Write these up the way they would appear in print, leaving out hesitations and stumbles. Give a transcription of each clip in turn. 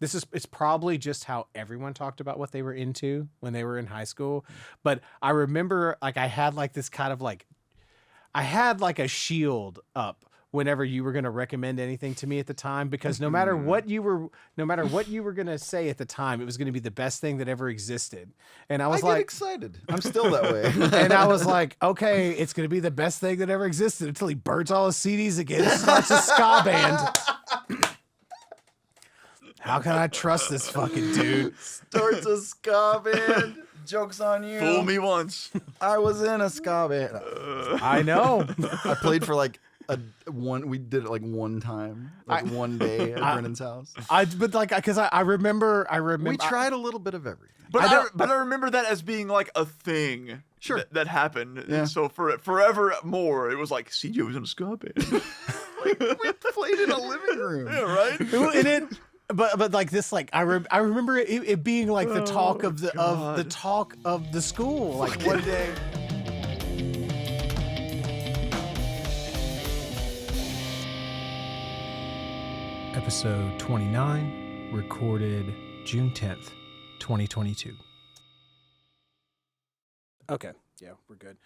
it's probably just how everyone talked about what they were into when they were in high school. But I remember like I had like this kind of like I had like a shield up whenever you were going to recommend anything to me at the time, because no matter what you were going to say at the time, it was going to be the best thing that ever existed. And I was get excited. I'm still that way. And I was like, okay, it's going to be the best thing that ever existed until he burns all his CDs again and starts a ska band. How can I trust this fucking dude? Starts a ska band. Joke's on you. Fool me once. I was in a ska band. I know. I played for like we did it like one time, like one day at Brennan's house. But like, because I remember. We tried a little bit of everything. But I remember that as being like a thing. Sure. That happened. Yeah. And so forever more, it was like CJ was in a ska band. Like, we played in a living room. Yeah, right. But like this, like I remember it being like the talk of the talk of the school. Like one day. Episode 29, recorded June 10th, 2022. Okay, yeah, we're good.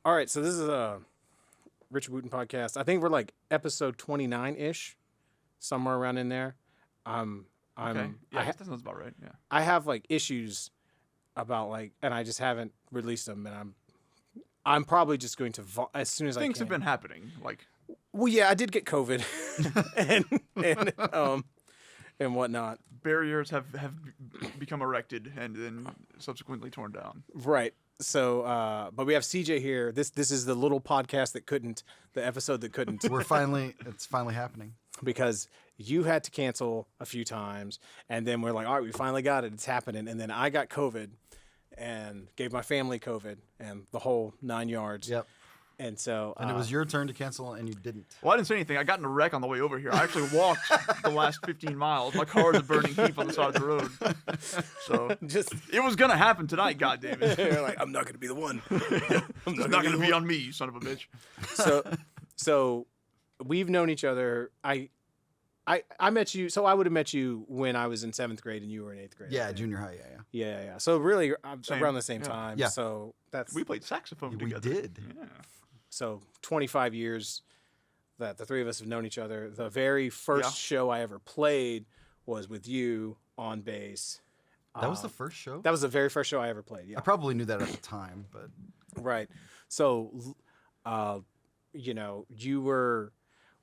All right, so this is a Richard Wooten podcast. I think we're like episode 29-ish, somewhere around in there. Okay. Yeah, that sounds about right. Yeah. I have like issues about like, and I just haven't released them, and I'm probably just going to as soon as Things have been happening, like. Well, yeah, I did get COVID, and whatnot. Barriers have become erected and then subsequently torn down. Right. So, but we have CJ here. This is the little podcast that couldn't, the episode that couldn't. It's finally happening. Because you had to cancel a few times, and then we're like, all right, we finally got it. It's happening. And then I got COVID and gave my family COVID and the whole 9 yards. Yep. And so, and it was your turn to cancel, and you didn't. Well, I didn't say anything. I got in a wreck on the way over here. I actually walked the last 15 miles. My car was a burning heap on the side of the road. So it was gonna happen tonight. God damn it! You're like, I'm not gonna be the one. It's not gonna be on me, you son of a bitch. So we've known each other. I met you. So I would have met you when I was in 7th grade and you were in 8th grade. Yeah, junior high. Yeah. Yeah. So really, around the same time. Yeah. So we played saxophone we together. We did. Yeah. So 25 years that the three of us have known each other. The very first show I ever played was with you on bass. That was the first show? That was the very first show I ever played, yeah. I probably knew that at the time, but... Right. So,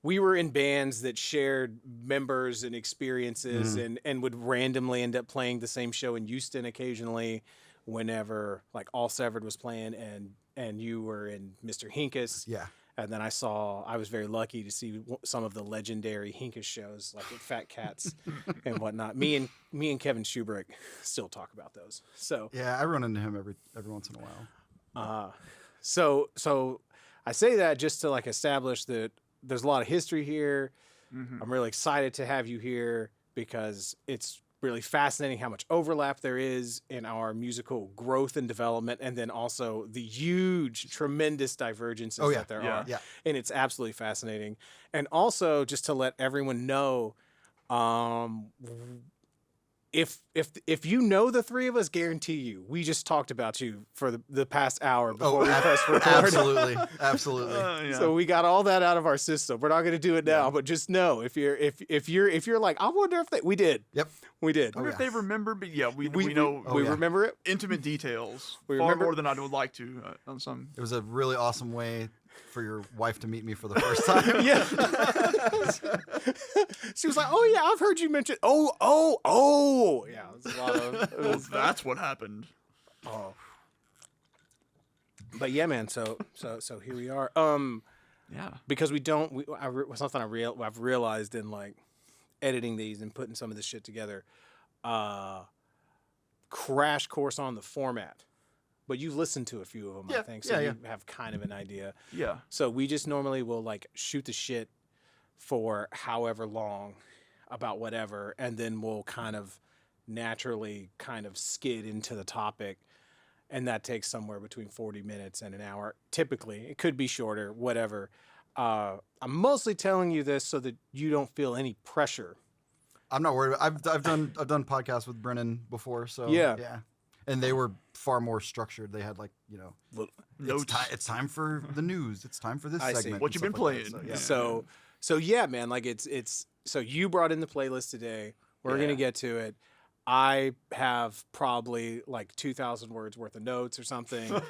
we were in bands that shared members and experiences and would randomly end up playing the same show in Houston occasionally whenever, like, All Severed was playing and you were in Mr. Hinkus. Yeah. And then I was very lucky to see some of the legendary Hinkus shows, like at Fat Cats and whatnot. Me and Kevin Schubrick still talk about those. So yeah, I run into him every once in a while. So I say that just to like establish that there's a lot of history here. Mm-hmm. I'm really excited to have you here because it's really fascinating how much overlap there is in our musical growth and development, and then also the huge, tremendous divergences that there are. Yeah. And it's absolutely fascinating. And also, just to let everyone know, if you know the three of us, guarantee you, we just talked about you for the past hour before we pressed record. Absolutely. So we got all that out of our system. We're not going to do it now, but just know if you're like, I wonder if we did. Yep, we did. I wonder if they remember, but we know we remember it. Intimate details we far remember more than I would like to on some. It was a really awesome way for your wife to meet me for the first time. Yeah. She was like, "Oh yeah, I've heard you mention." Oh. Yeah, it was a lot of. That's what happened. Oh. But yeah, man. So here we are. Yeah. Because something I've realized in like editing these and putting some of this shit together. Crash course on the format. But you've listened to a few of them, I think, so you have kind of an idea. Yeah. So we just normally will like shoot the shit for however long about whatever, and then we'll kind of naturally kind of skid into the topic, and that takes somewhere between 40 minutes and an hour. Typically, it could be shorter, whatever. I'm mostly telling you this so that you don't feel any pressure I'm not worried. I've done podcasts with Brennan before, so Yeah. And they were far more structured. They had like, you know, Notes. it's time for the news. It's time for this I see. segment. What and you been stuff like playing? that. So yeah, man. Like it's so you brought in the playlist today. We're gonna get to it. I have probably like 2,000 words worth of notes or something.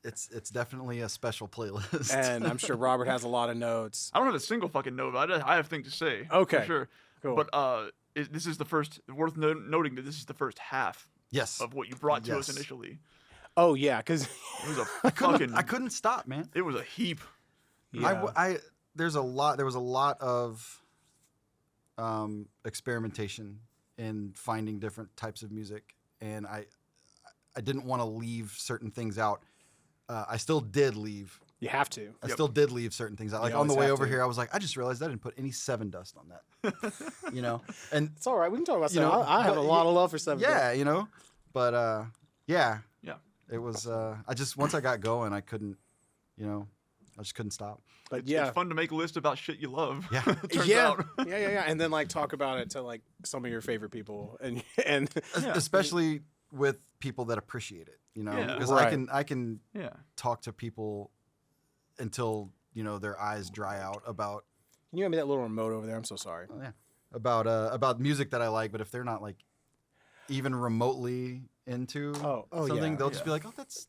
It's definitely a special playlist. And I'm sure Robert has a lot of notes. I don't have a single fucking note, but I have things to say. Okay. For sure. Cool. But this is the first, worth noting that this is the first half Yes. of what you brought to us initially. Oh yeah, because It was a fucking, I couldn't stop, man. it was a heap. There was a lot of experimentation in finding different types of music, and I didn't want to leave certain things out. I still did leave. you have to. I still did leave certain things out. Like You on the always way have over to. here, I was like, I just realized I didn't put any 7 dust on that. You know, and It's all right. We can talk about You stuff. know, I have a but lot of love for stuff. yeah, you know, but yeah, Yeah. it was. I just once I got going, I couldn't, you know, I just couldn't stop. But It's yeah, fun to make a list about shit you love. Yeah. Turns yeah, out. yeah, and then like talk about it to like some of your favorite people, and Especially with people that appreciate it, you know, Yeah. because Right. I can Yeah. talk to people until you know their eyes dry out about Can you hand me that little remote over there? I'm so sorry. about music that I like, but if they're not like even remotely into something, yeah, they'll just be like, "Oh, that's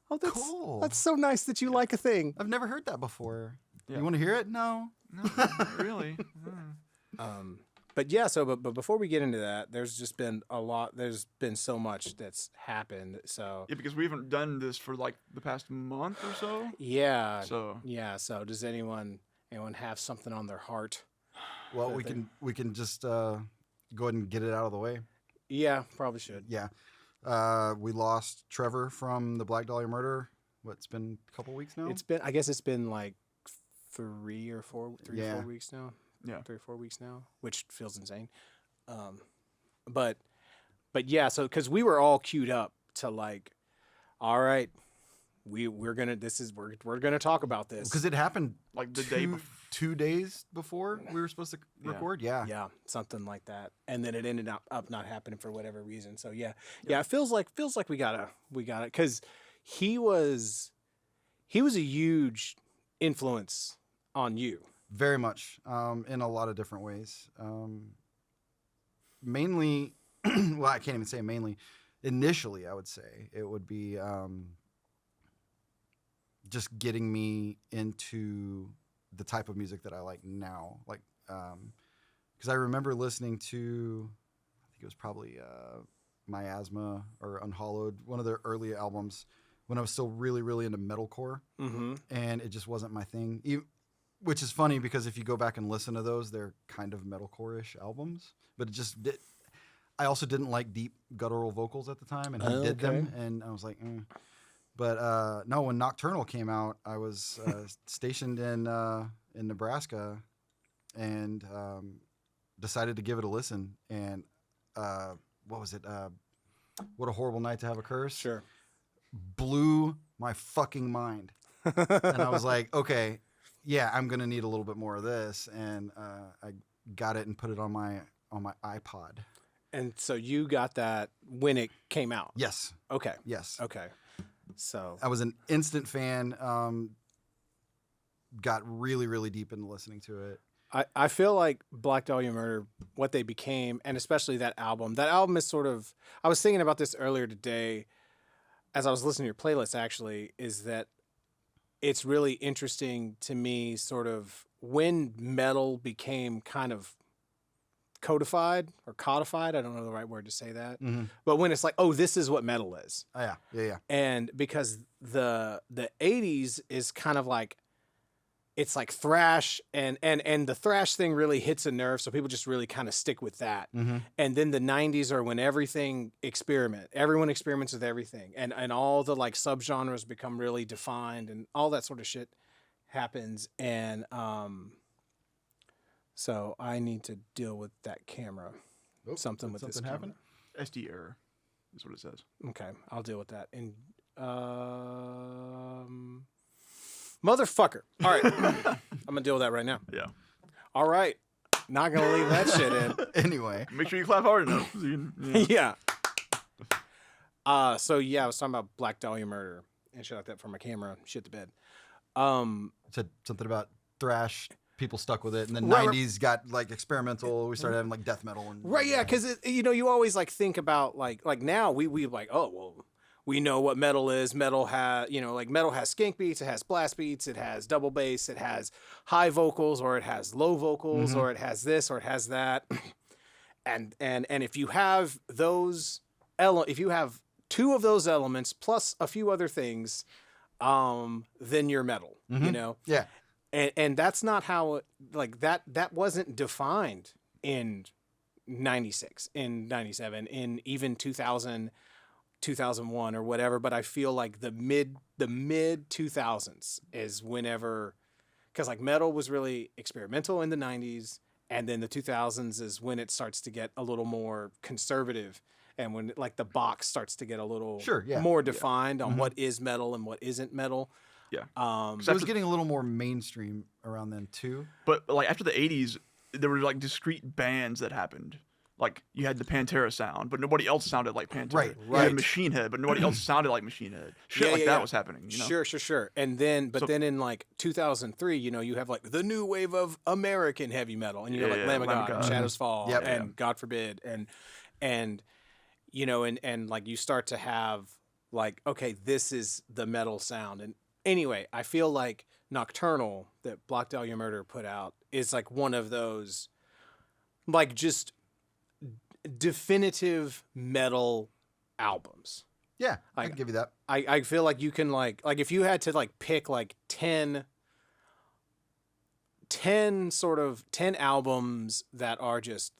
That's cool. That's so nice that you like a thing. I've never heard that before. Yeah. You want to hear it? No." No, not really. But yeah, so but before we get into that, there's just been a lot. There's been so much that's happened. So Yeah, because we haven't done this for like the past month or so. yeah, So So does anyone have something on their heart? Well, we can just go ahead and get it out of the way. Yeah, probably should. Yeah. We lost Trevor from the Black Dahlia murder. It's been a couple weeks now? I guess it's been like 3 or 4 weeks now. Yeah. 3 or 4 weeks now, which feels insane. But yeah, so because we were all queued up to like, all right, we're gonna talk about this Because it happened like the day before. 2 days before we were supposed to record. Yeah. Yeah, something like that, and then it ended up not happening for whatever reason. So yeah, it feels like we gotta because he was a huge influence on you. Very much, in a lot of different ways. Mainly, well, I can't even say mainly. Initially, I would say it would be just getting me into the type of music that I like now. Like, because I remember listening to, I think it was probably Miasma or Unhallowed, one of their early albums, when I was still really, really into metalcore, and it just wasn't my thing. Which is funny because if you go back and listen to those, they're kind of metalcore-ish albums. But I also didn't like deep guttural vocals at the time, and he did them, and I was like, But no, when Nocturnal came out, I was stationed in Nebraska, and decided to give it a listen. And what was it? What a Horrible Night to Have a Curse. Sure. Blew my fucking mind. And I was like, okay, yeah, I'm gonna need a little bit more of this. And I got it and put it on my iPod. And so you got that when it came out. Yes. Okay. Yes. Okay. So I was an instant fan. Got really, really deep into listening to it. I feel like Black Dahlia Murder, what they became, and especially that album. That album is sort of. I was thinking about this earlier today, as I was listening to your playlist. Actually, is that it's really interesting to me, sort of when metal became kind of codified or codified. I don't know the right word to say that, but when it's like, oh, this is what metal is. Oh, yeah. And because the 80s is kind of like, it's like thrash and the thrash thing really hits a nerve. So people just really kind of stick with that. And then the 90s are when everyone experiments with everything and all the like subgenres become really defined and all that sort of shit happens. And, so I need to deal with that camera. Something with this camera. happened? SD error is what it says. Okay, I'll deal with that. And motherfucker. All right, I'm gonna deal with that right now. Yeah. All right, Not gonna leave that shit in. Anyway, Make sure you clap hard enough. So you can, Yeah. So yeah, I was talking about Black Dahlia murder and shit like that for my camera. Shit the bed. said something about thrash. People stuck with it, and then Right, 90s got like experimental. We started having like death metal and Right, yeah, because you always like think about like now we like, oh well, we know what metal is. Metal has metal has skank beats, it has blast beats, it has double bass, it has high vocals, or it has low vocals, or it has this, or it has that. and if you have those if you have two of those elements plus a few other things, then you're metal. You know. Yeah. And that's not how that wasn't defined in 96, in 97, in even 2000, 2001 or whatever. But I feel like the mid 2000s is whenever, because like metal was really experimental in the 90s, and then the 2000s is when it starts to get a little more conservative, and when like the box starts to get a little more defined on what is metal and what isn't metal. Yeah. So it was getting a little more mainstream around then too. But like after the 80s, there were like discrete bands that happened. Like you had the Pantera sound, but nobody else sounded like Pantera. Right. You had Machine Head, but nobody else sounded like Machine Head. Shit that was happening. You know? Sure. And then, then in like 2003, you have like the new wave of American heavy metal, and you have like Lamb of God, and Shadows Fall, and God Forbid, and like you start to have like, okay, this is the metal sound. And anyway, I feel like Nocturnal that Black Dahlia Murder put out is like one of those like just definitive metal albums. Yeah, I can give you that. I feel like you can like if you had to like pick like 10 albums that are just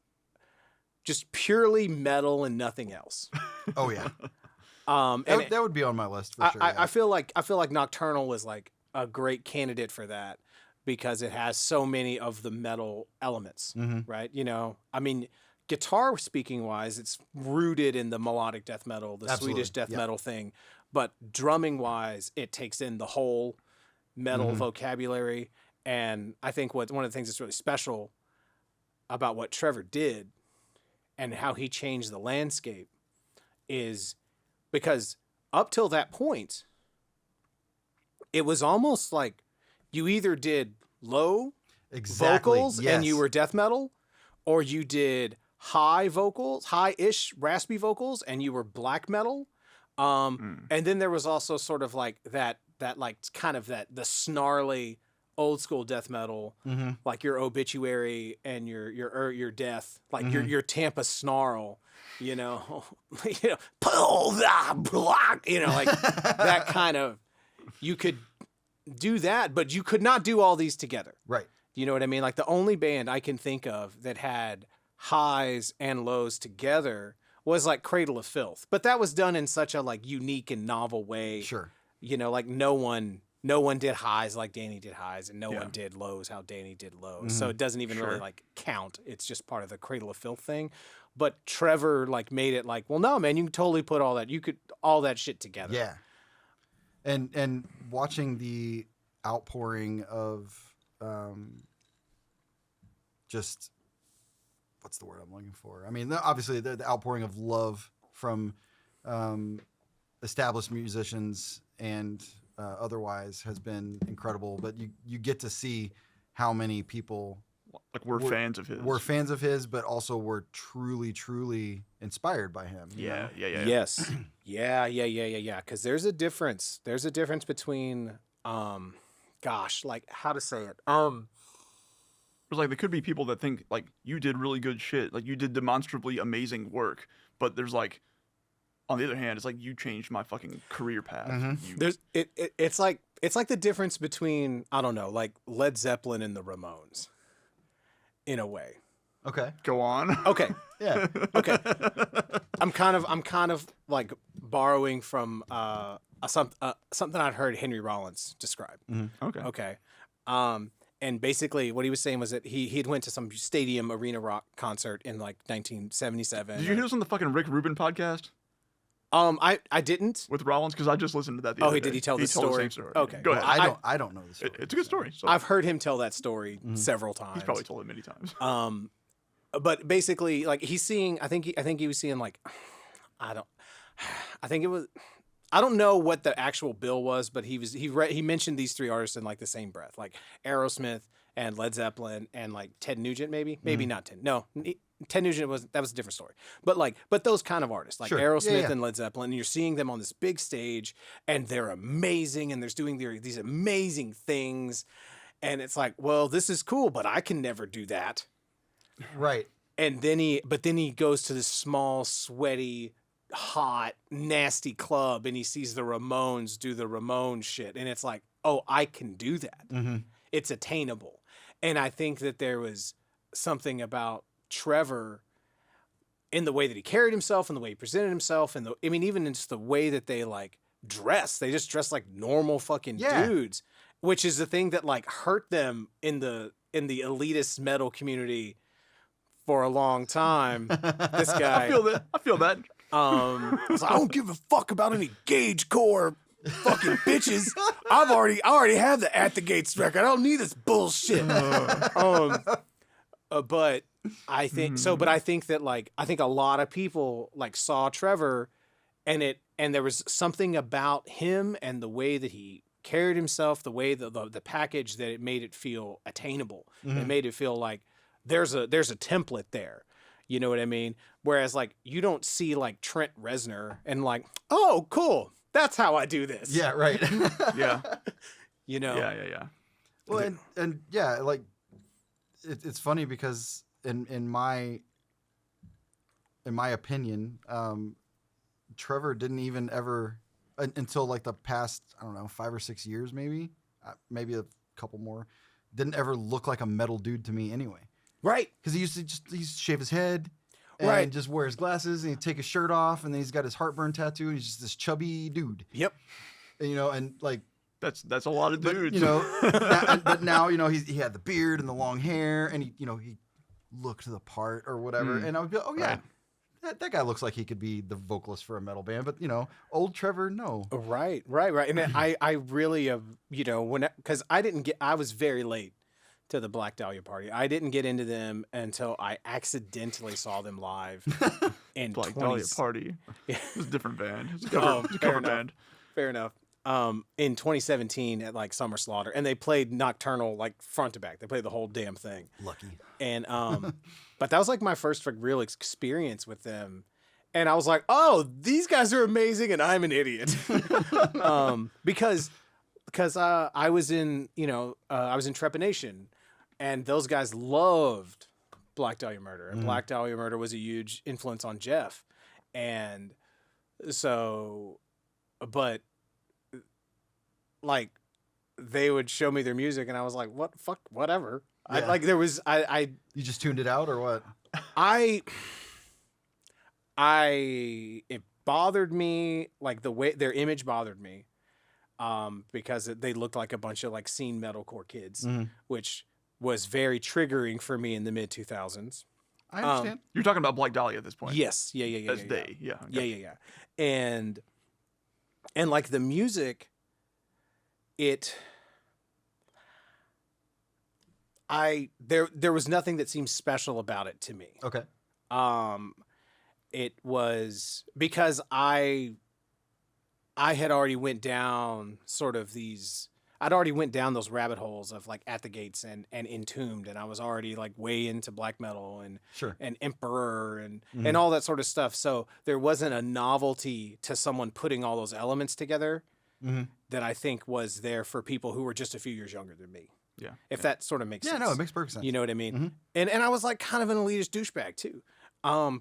purely metal and nothing else. Oh yeah. That would be on my list for sure. I feel like Nocturnal was like a great candidate for that because it has so many of the metal elements, right? I mean, guitar speaking wise, it's rooted in the melodic death metal, the Swedish death metal thing, but drumming wise, it takes in the whole metal vocabulary. And I think one of the things that's really special about what Trevor did and how he changed the landscape is because up till that point, it was almost like you either did low vocals and you were death metal, or you did high vocals, high-ish raspy vocals, and you were black metal. And then there was also sort of like that like kind of the snarly old school death metal, like your Obituary and your Death, like your Tampa Snarl, pull the block, like that kind of. You could do that, but you could not do all these together. Right. You know what I mean? Like the only band I can think of that had highs and lows together was like Cradle of Filth, but that was done in such a like unique and novel way. Sure. Like no one did highs like Danny did highs, and no one did lows how Danny did lows. So it doesn't even really like count. It's just part of the Cradle of Filth thing. But Trevor like made it like, well, no, man, you can totally put all that shit together. Yeah. And watching the outpouring of just what's the word I'm looking for? I mean, obviously the outpouring of love from established musicians and otherwise has been incredible. But you get to see how many people were fans of his. Were fans of his, but also were truly, truly inspired by him. Yeah. Yes. Yeah. Because there's a difference. There's a difference between, like how to say it. It's like there could be people that think like you did really good shit, like you did demonstrably amazing work, but there's like, on the other hand, it's like you changed my fucking career path. It's like the difference between, I don't know, like Led Zeppelin and the Ramones, in a way. Okay. Go on. Okay. Yeah. Okay. I'm kind of like borrowing from something I'd heard Henry Rollins describe. Okay. And basically what he was saying was that he'd went to some stadium arena rock concert in like 1977. Did you hear this on the fucking Rick Rubin podcast? I didn't. with Rollins? Because I just listened to that. The Oh, other did day. he tell the told the story? same story. Okay. Go Well, ahead. I don't know the story. It's a good story. So I've heard him tell that story several times. he's probably told it many times. But basically, like he's seeing. I think he was seeing like, I think it was. I don't know what the actual bill was, but he mentioned these three artists in like the same breath, like Aerosmith and Led Zeppelin and like Ted Nugent, maybe not Ted. No, Ted Nugent was a different story. But those kind of artists, like Sure. Aerosmith and Led Zeppelin, and you're seeing them on this big stage, and they're amazing, and they're doing these amazing things, and it's like, well, this is cool, but I can never do that. Right. And then he goes to this small, sweaty, hot, nasty club, and he sees the Ramones do the Ramones shit, and it's like, oh, I can do that. Mm-hmm. It's attainable. And I think that there was something about Trevor in the way that he carried himself and the way he presented himself, and even in just the way that they like dress. They just dress like normal fucking dudes, which is the thing that like hurt them in the elitist metal community for a long time. This guy, I feel that. it's like, I don't give a fuck about any gauge core fucking bitches. I already have the At the Gates record. I don't need this bullshit. But I think so. But I think that I think a lot of people like saw Trevor, and there was something about him and the way that he carried himself, the way the package, that it made it feel attainable. Mm-hmm. It made it feel like there's a template there. You know what I mean? Whereas like you don't see like Trent Reznor and like, oh, cool, that's how I do this. Yeah, right. Yeah. You know. Yeah. Well, and yeah, like it's funny because in my opinion, Trevor didn't even ever until like the past, I don't know, 5 or 6 years, maybe a couple more, didn't ever look like a metal dude to me anyway. Right. Because he used to shave his head and just wear his glasses, and he'd take his shirt off, and then he's got his heartburn tattoo, and he's just this chubby dude. Yep. And, and like that's a lot of dudes. But now he had the beard and the long hair, and he looked the part or whatever, and I would be like, oh yeah. Right. That guy looks like he could be the vocalist for a metal band, but old Trevor, no. Right. And I really because I was very late to the Black Dahlia party. I didn't get into them until I accidentally saw them live in Black Dahlia party. Yeah. It was a different band. It's a cover band. Fair enough. In 2017 at like Summer Slaughter, and they played Nocturnal like front to back. They played the whole damn thing. Lucky. And but that was like my first like real experience with them, and I was like, oh, these guys are amazing, and I'm an idiot. Because I was in Trepanation, and those guys loved Black Dahlia Murder, and Black Dahlia Murder was a huge influence on Jeff, and so, but like they would show me their music, and I was like, what the fuck, whatever. Yeah. You just tuned it out or what? It bothered me, like the way their image bothered me. Because they looked like a bunch of like scene metalcore kids, which was very triggering for me in the mid 2000s. I understand. You're talking about Black Dahlia at this point. Yes. Yeah. As they. Yeah. Yeah. And like the music, there was nothing that seemed special about it to me. Okay. It was because I had already went down I'd already went down those rabbit holes of like At the Gates and Entombed, and I was already like way into black metal and Emperor and all that sort of stuff. So there wasn't a novelty to someone putting all those elements together that I think was there for people who were just a few years younger than me. Yeah. If that sort of makes sense. Yeah, no, it makes perfect sense. You know what I mean? And I was like kind of an elitist douchebag too.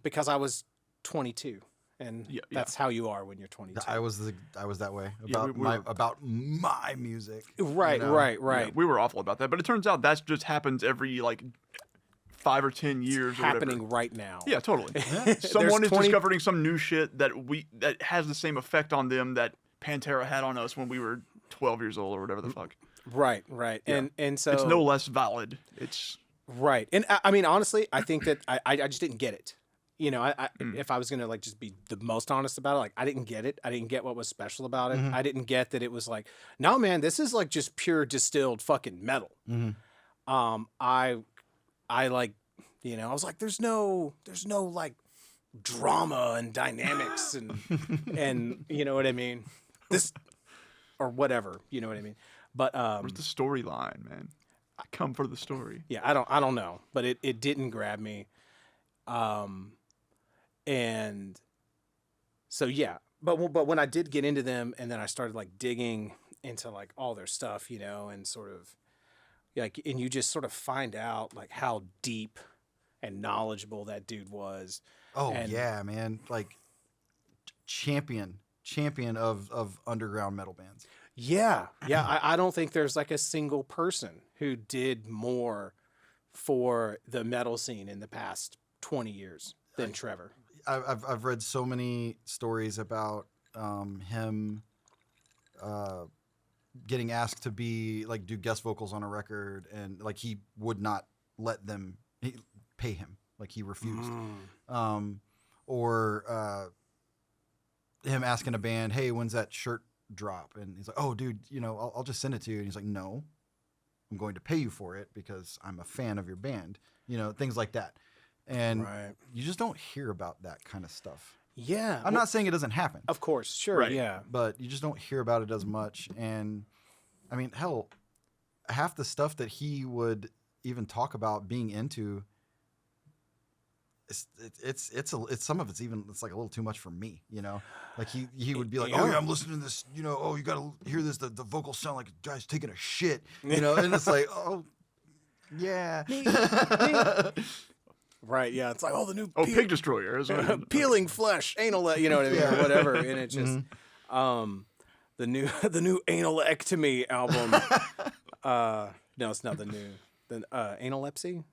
Because I was 22. And that's how you are when you're 22. I was that way about my music. Right. Yeah, we were awful about that, but it turns out that just happens every like 5 or 10 years. Happening right now. Yeah, totally. Someone is discovering some new shit that has the same effect on them that Pantera had on us when we were 12 years old or whatever the fuck. Right. Yeah. And so it's no less valid. It's right. And I mean, honestly, I think that I just didn't get it. you know, if I was gonna like just be the most honest about it, like I didn't get it. I didn't get what was special about it. I didn't get that it was like, no man, this is like just pure distilled fucking metal. I like, you know, I was like, there's no like drama and dynamics and you know what I mean, this or whatever, you know what I mean. But Where's the storyline, man? I come for the story. Yeah, I don't know, but it didn't grab me. And so yeah, but when I did get into them, and then I started like digging into like all their stuff, you know, and sort of like, and you just sort of find out like how deep and knowledgeable that dude was. Oh And- yeah, man! Like champion of underground metal bands. Yeah. I don't think there's like a single person who did more for the metal scene in the past 20 years than Trevor. I've read so many stories about him getting asked to be like do guest vocals on a record, and like he would not let them pay him, like he refused. Or him asking a band, hey, when's that shirt drop? And he's like, oh dude, you know, I'll just send it to you. And he's like, no, I'm going to pay you for it because I'm a fan of your band, you know, things like that. And you just don't hear about that kind of stuff. Yeah. I'm not saying it doesn't happen. Of course. Sure. Right. Yeah. But you just don't hear about it as much. And I mean, hell, half the stuff that he would even talk about being into, it's some of it's like a little too much for me, you know. Like he would be like, oh yeah, I'm listening to this, you know. Oh, you got to hear this. The vocals sound like a guy's taking a shit, you know. And it's like, oh yeah. Right. Yeah. It's like, oh, the new Pig Destroyer. peeling flesh, anal, you know what I mean, or whatever. And it just, the new analectomy album. No, it's not the new. The analepsy.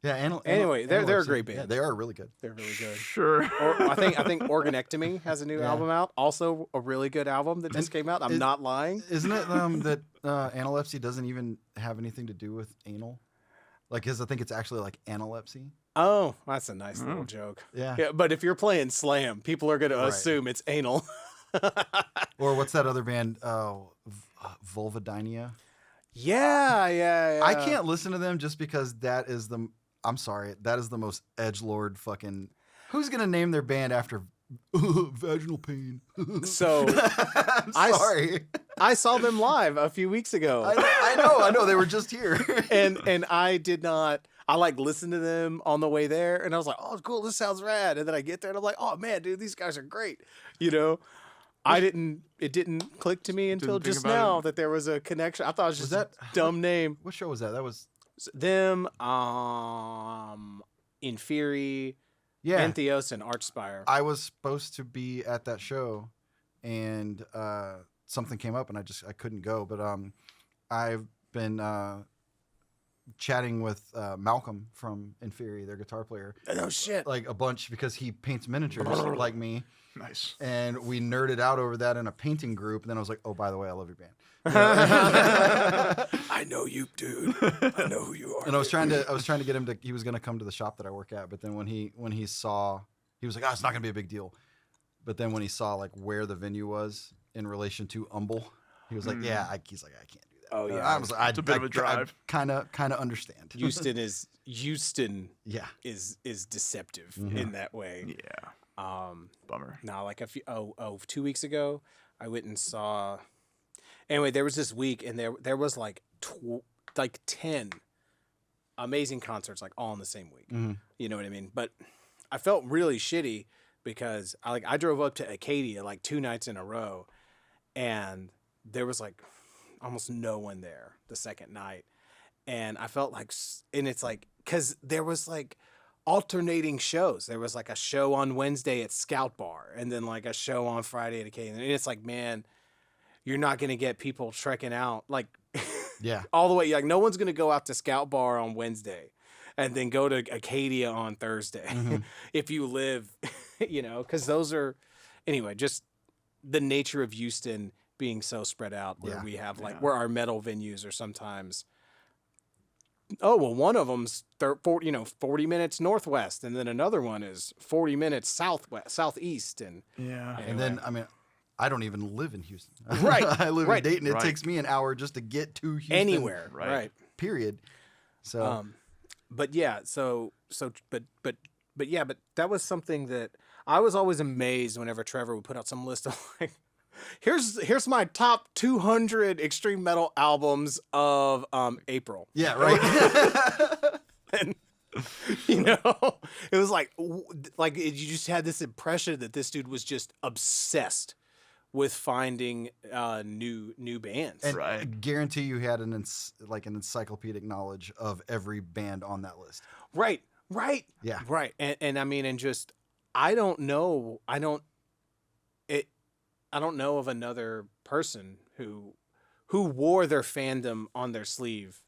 Yeah. Anyway, they're a great band. Yeah, they are really good. They're really good. Sure. Or I think Organectomy has a new album out. Also a really good album that just came out. I'm not lying. Isn't it that analepsy doesn't even have anything to do with anal? Like, I think it's actually like analepsy. Oh, that's a nice little joke. Yeah. But if you're playing slam, people are going to assume it's anal. Or what's that other band? Vulvodynia. Yeah. I can't listen to them just because that is the most edgelord fucking. Who's gonna name their band after vaginal pain? So I'm sorry. I saw them live a few weeks ago. I know. They were just here. and I did not. I like listened to them on the way there, and I was like, "Oh, cool! This sounds rad." And then I get there, and I'm like, "Oh man, dude, these guys are great." You know, It didn't click to me until just now that there was a connection. I thought it was just a dumb name. What show was that? That was them. Inferi, Entheos, and Archspire. I was supposed to be at that show, and something came up, and I couldn't go. But I've been chatting with Malcolm from Inferi, their guitar player. Oh shit! Like a bunch because he paints miniatures like me. Nice. And we nerded out over that in a painting group. And then I was like, oh, by the way, I love your band. I know you, dude. I know who you are. And I was trying to get him to. He was going to come to the shop that I work at. But then when he saw, he was like, oh, it's not going to be a big deal. But then when he saw like where the venue was in relation to Humble, he was like, yeah, he's like, I can't do that. Oh yeah, I was like, it's a bit of a drive. Kind of understand. Houston is deceptive Mm-hmm. in that way. Yeah. Bummer. No, like 2 weeks ago, I went and saw. Anyway, there was this week, and there was like 10 amazing concerts, like all in the same week. Mm-hmm. You know what I mean? But I felt really shitty because I drove up to Acadia like 2 nights in a row, and there was like almost no one there the second night, and I felt like, and it's like because there was like alternating shows. There was like a show on Wednesday at Scout Bar, and then like a show on Friday at Acadia. And it's like, man, you're not gonna get people trekking out like all the way. Like no one's gonna go out to Scout Bar on Wednesday and then go to Acadia on Thursday if you live, you know, because those are anyway. Just the nature of Houston being so spread out, where we have like where our metal venues are sometimes oh, well, one of them's 40 minutes northwest, and then another one is 40 minutes southeast, and Yeah. Anyway. And then, I mean, I don't even live in Houston. Right, I live right, in Dayton. It right. takes me an hour just to get to Houston. anywhere, Right. right? Period. So, But yeah, but yeah, but that was something that I was always amazed whenever Trevor would put out some list of like, here's my top 200 extreme metal albums of April. yeah, right. And you know, it was like you just had this impression that this dude was just obsessed with finding new bands. And Right. I guarantee you had an encyclopedic knowledge of every band on that list. Right. Yeah. Right. And I mean, and just I don't know of another person who wore their fandom on their sleeve.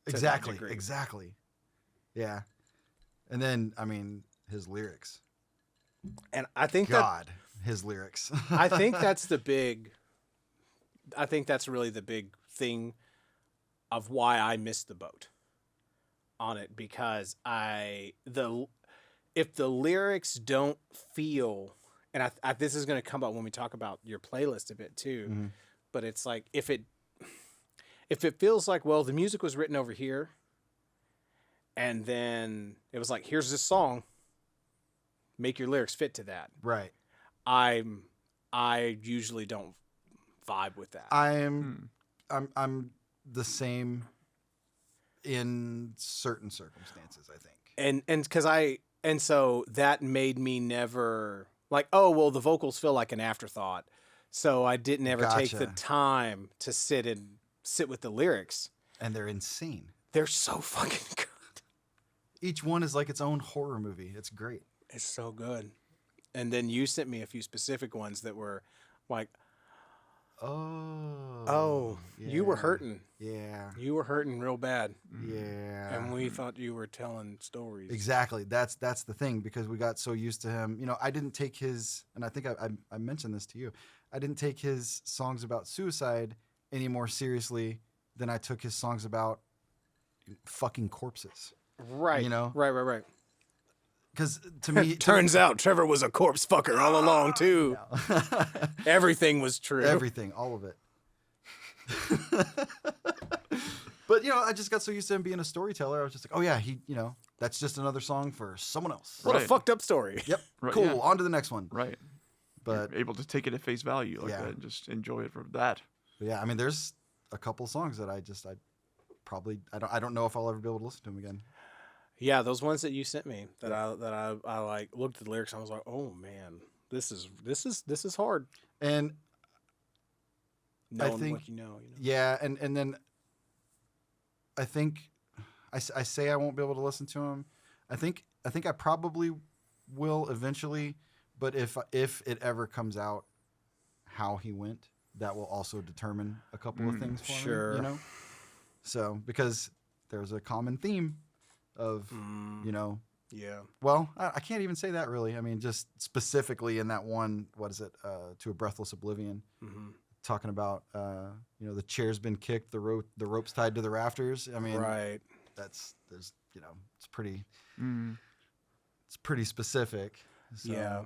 to that Exactly. degree. Exactly. Yeah. And then, I mean, his lyrics. And I think God, his lyrics. I think that's really the big thing of why I missed the boat on it, because if the lyrics don't feel, and I this is going to come up when we talk about your playlist a bit too, Mhm. but it's like if it feels like, well, the music was written over here, and then it was like, here's this song, make your lyrics fit to that. Right. I usually don't vibe with that. I'm the same in certain circumstances, I think. And so that made me never like, oh, well, the vocals feel like an afterthought. So I didn't ever take the Gotcha. time to sit with the lyrics. And they're insane. They're so fucking good. Each one is like its own horror movie. It's great. It's so good. And then you sent me a few specific ones that were like, Oh. you were yeah. hurting. Yeah. You were hurting real bad. Yeah. And we thought you were telling stories. Exactly. That's the thing, because we got so used to him. You know, I didn't take his, and I think I mentioned this to you. I didn't take his songs about suicide any more seriously than I took his songs about fucking corpses. Right. You know? Right. Because to me, Turns out Trevor was a corpse fucker all along too. Everything was true. everything, all of it. But you know, I just got so used to him being a storyteller. I was just like, oh yeah, that's just another song for someone else. What a Right. fucked up story. Yep. Right, Cool. yeah. On to the next one. Right. But You're able to take it at face value like Yeah. that and just enjoy it for that. yeah, I mean, there's a couple songs that I don't know if I'll ever be able to listen to them again. Yeah, those ones that you sent me that I like looked at the lyrics and I was like, oh man, this is hard. And Knowing think- what you know. yeah, and then I think I say I won't be able to listen to him. I think I probably will eventually, but if it ever comes out how he went, that will also determine a couple of things for sure. me, you know? So, because there's a common theme of, you know, Yeah. well, I can't even say that really. I mean, just specifically in that one, what is it? To a Breathless Oblivion. Mm-hmm. Talking about, the chair's been kicked, the rope's tied to the rafters. I mean, Right. it's pretty specific. So Yeah.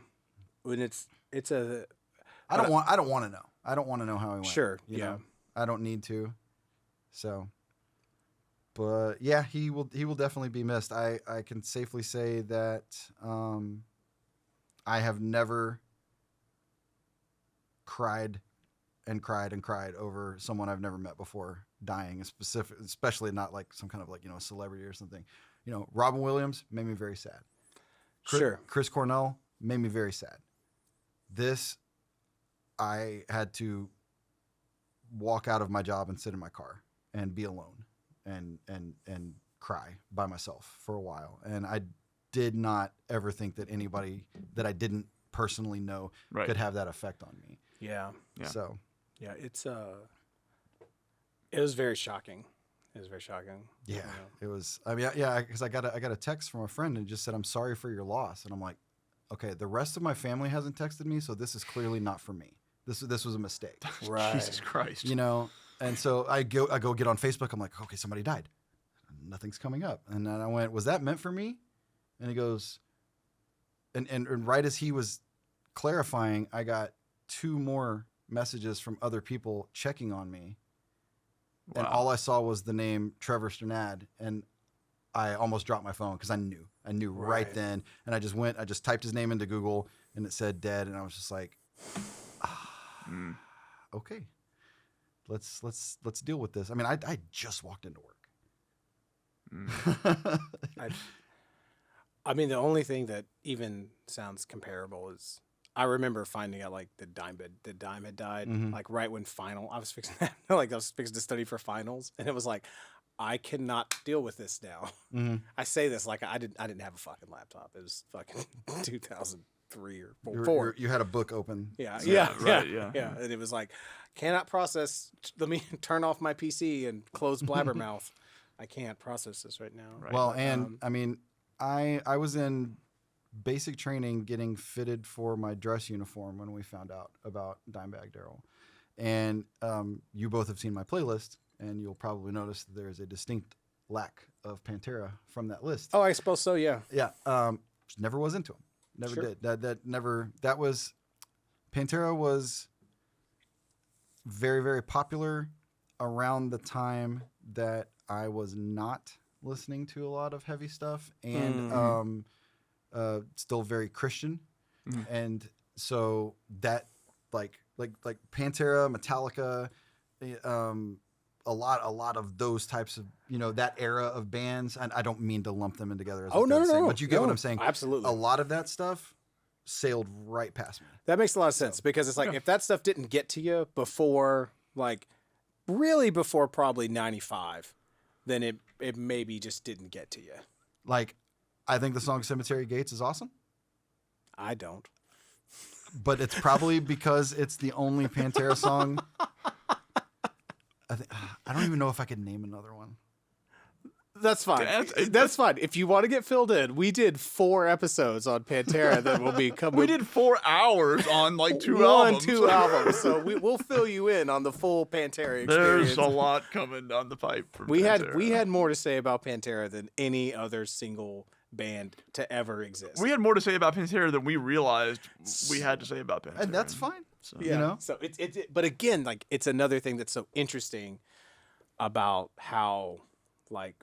When it's I don't want to know. I don't want to know how he went. Sure, you yeah. know? I don't need to. So, but yeah, he will definitely be missed. I can safely say that I have never cried over someone I've never met before dying, especially not like some kind of like, a celebrity or something. Robin Williams made me very sad. sure. Chris Cornell made me very sad. This, I had to walk out of my job and sit in my car and be alone and cry by myself for a while. And I did not ever think that anybody that I didn't personally know Right. could have that effect on me. Yeah. Yeah. So Yeah. It was very shocking. It was very shocking. yeah, You know? it was. I mean, yeah, because I got a text from a friend and just said, "I'm sorry for your loss," and I'm like, okay, the rest of my family hasn't texted me, so this is clearly not for me. This was a mistake, Right. Jesus Christ. And so I go get on Facebook. I'm like, okay, somebody died. nothing's coming up. And then I went, was that meant for me? And he goes, and right as he was clarifying, I got 2 more messages from other people checking on me. Wow. And all I saw was the name Trevor Sternad. And I almost dropped my phone because I knew right then. And I just typed his name into Google and it said dead. And I was just like, okay, let's deal with this. I mean, I just walked into work. I mean, the only thing that even sounds comparable is I remember finding out like the Dime had died, like right when I was fixing that, like I was fixing to study for finals, and it was like, I cannot deal with this now. I say this like I didn't have a fucking laptop. It was fucking 2003 or 4. You had a book open. Yeah. And it was like, cannot process. Let me turn off my PC and close Blabbermouth. I can't process this right now. Right. Well, and I mean, I was in basic training getting fitted for my dress uniform when we found out about Dimebag Daryl. And you both have seen my playlist, and you'll probably notice that there is a distinct lack of Pantera from that list. Oh, I suppose so, yeah. Yeah. Never was into him. Never did. That was Pantera was very, very popular around the time that I was not listening to a lot of heavy stuff and still very Christian. And so that like Pantera, Metallica, a lot of those types of, that era of bands. And I don't mean to lump them in together as no, but you get what I'm saying. Absolutely. A lot of that stuff sailed right past me. That makes a lot of sense because it's like if that stuff didn't get to you before, like really before probably 95, then it maybe just didn't get to you. Like, I think the song Cemetery Gates is awesome. I don't. But it's probably because it's the only Pantera song. I don't even know if I could name another one. That's fine. That's fine. If you want to get filled in, we did 4 episodes on Pantera that will be coming. We did 4 hours on like 2 albums. 2 albums. So we'll fill you in on the full Pantera experience. There's a lot coming down the pipe from Pantera. We had more to say about Pantera than any other single band to ever exist. We had more to say about Pantera than we realized we had to say about Pantera. And that's fine. So, yeah. So but again, like it's another thing that's so interesting about how like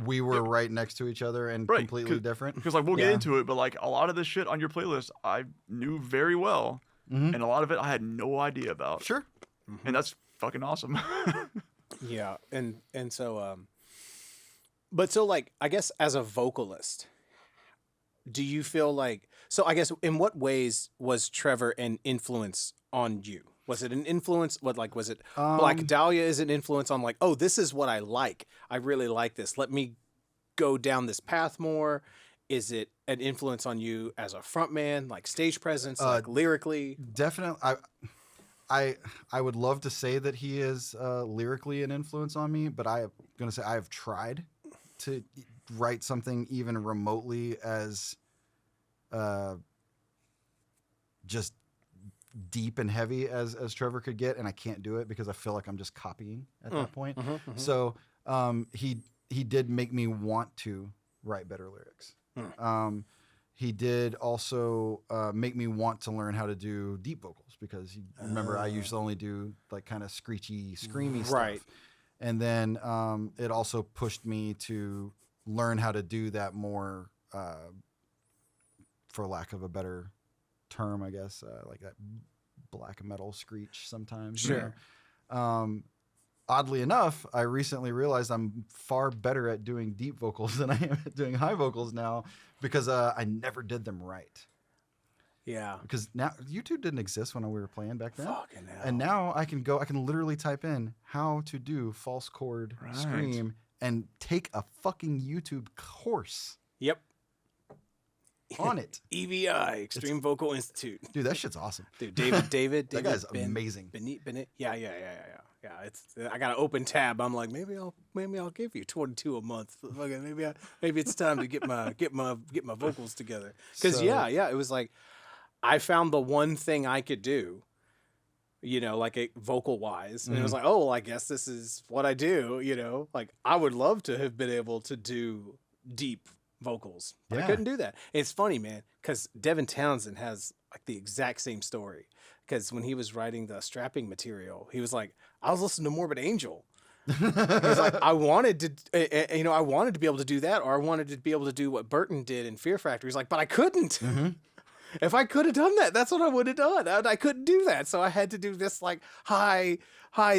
we were right next to each other and completely different. Because like we'll get into it, but like a lot of this shit on your playlist I knew very well, and a lot of it I had no idea about. Sure. And that's fucking awesome. Yeah, and so but so like I guess as a vocalist, do you feel like I guess in what ways was Trevor an influence on you? Was it an influence? Was it Black Dahlia is an influence on like, oh, this is what I like. I really like this. Let me go down this path more. Is it an influence on you as a frontman, like stage presence, like lyrically? Definitely. I would love to say that he is lyrically an influence on me, but I am going to say I have tried to write something even remotely as just deep and heavy as Trevor could get, and I can't do it because I feel like I'm just copying at that point. So he did make me want to write better lyrics. He did also make me want to learn how to do deep vocals because remember I usually only do like kind of screechy, screamy stuff. And then it also pushed me to learn how to do that more, for lack of a better term, I guess, like that black metal screech sometimes. Sure. Oddly enough, I recently realized I'm far better at doing deep vocals than I am at doing high vocals now because I never did them right. Yeah. Because now YouTube didn't exist when we were playing back then. Fucking hell. And now I can literally type in how to do false chord scream and take a fucking YouTube course. Yep. On it. EVI, Extreme Vocal Institute. Dude, that shit's awesome. Dude, David. That guy's amazing. Yeah. It's I got an open tab. I'm like, maybe I'll give you 22 a month. Maybe it's time to get my vocals together. Because it was like I found the one thing I could do you know, like vocal wise. And it was like, oh, well, I guess this is what I do, you know, like I would love to have been able to do deep vocals, but I couldn't do that. It's funny, man, because Devin Townsend has like the exact same story. Because when he was writing the strapping material, he was like, I was listening to Morbid Angel. He was like, I wanted to, you know, I wanted to be able to do that, or I wanted to be able to do what Burton did in Fear Factory. He's like, but I couldn't. If I could have done that, that's what I would have done. I couldn't do that, so I had to do this like high,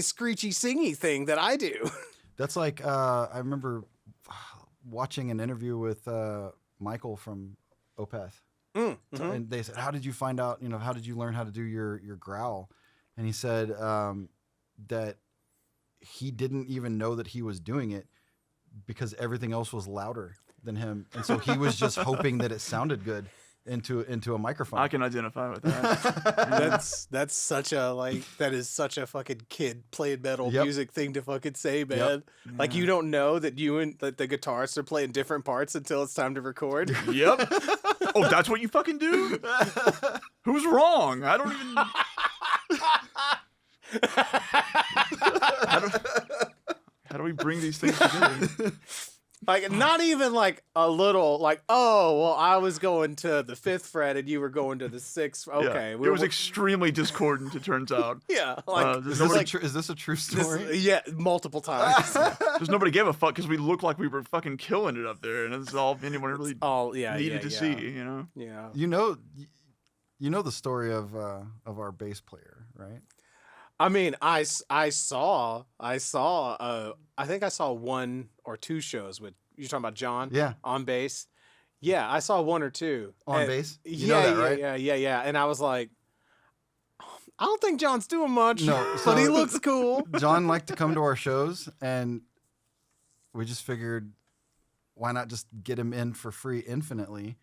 screechy, singy thing that I do. That's like I remember watching an interview with Michael from Opeth, and they said, "How did you find out? You know, how did you learn how to do your growl?" And he said that he didn't even know that he was doing it because everything else was louder than him, and so he was just hoping that it sounded good into a microphone. I can identify with that. That's such a that is such a fucking kid playing metal music thing to fucking say, man. Like you don't know that you and the guitarists are playing different parts until it's time to record. Yep. Oh, that's what you fucking do? Who's wrong? I don't even. How do we bring these things together? Like, not even like a little, like, oh, well, I was going to the 5th fret and you were going to the 6th. Okay. Yeah. It was extremely discordant, it turns out. Yeah. Like, is this a true story? Multiple times. Because nobody gave a fuck because we looked like we were fucking killing it up there. And it's all anyone really needed to see, you know? Yeah. You know the story of our bass player, right? I mean, I saw I think I saw 1 or 2 shows with, you're talking about John? Yeah. On bass. Yeah, I saw 1 or 2. On bass? You know that, right? Yeah. And I was like, I don't think John's doing much, no, but he looks cool. John liked to come to our shows, and we just figured, why not just get him in for free infinitely?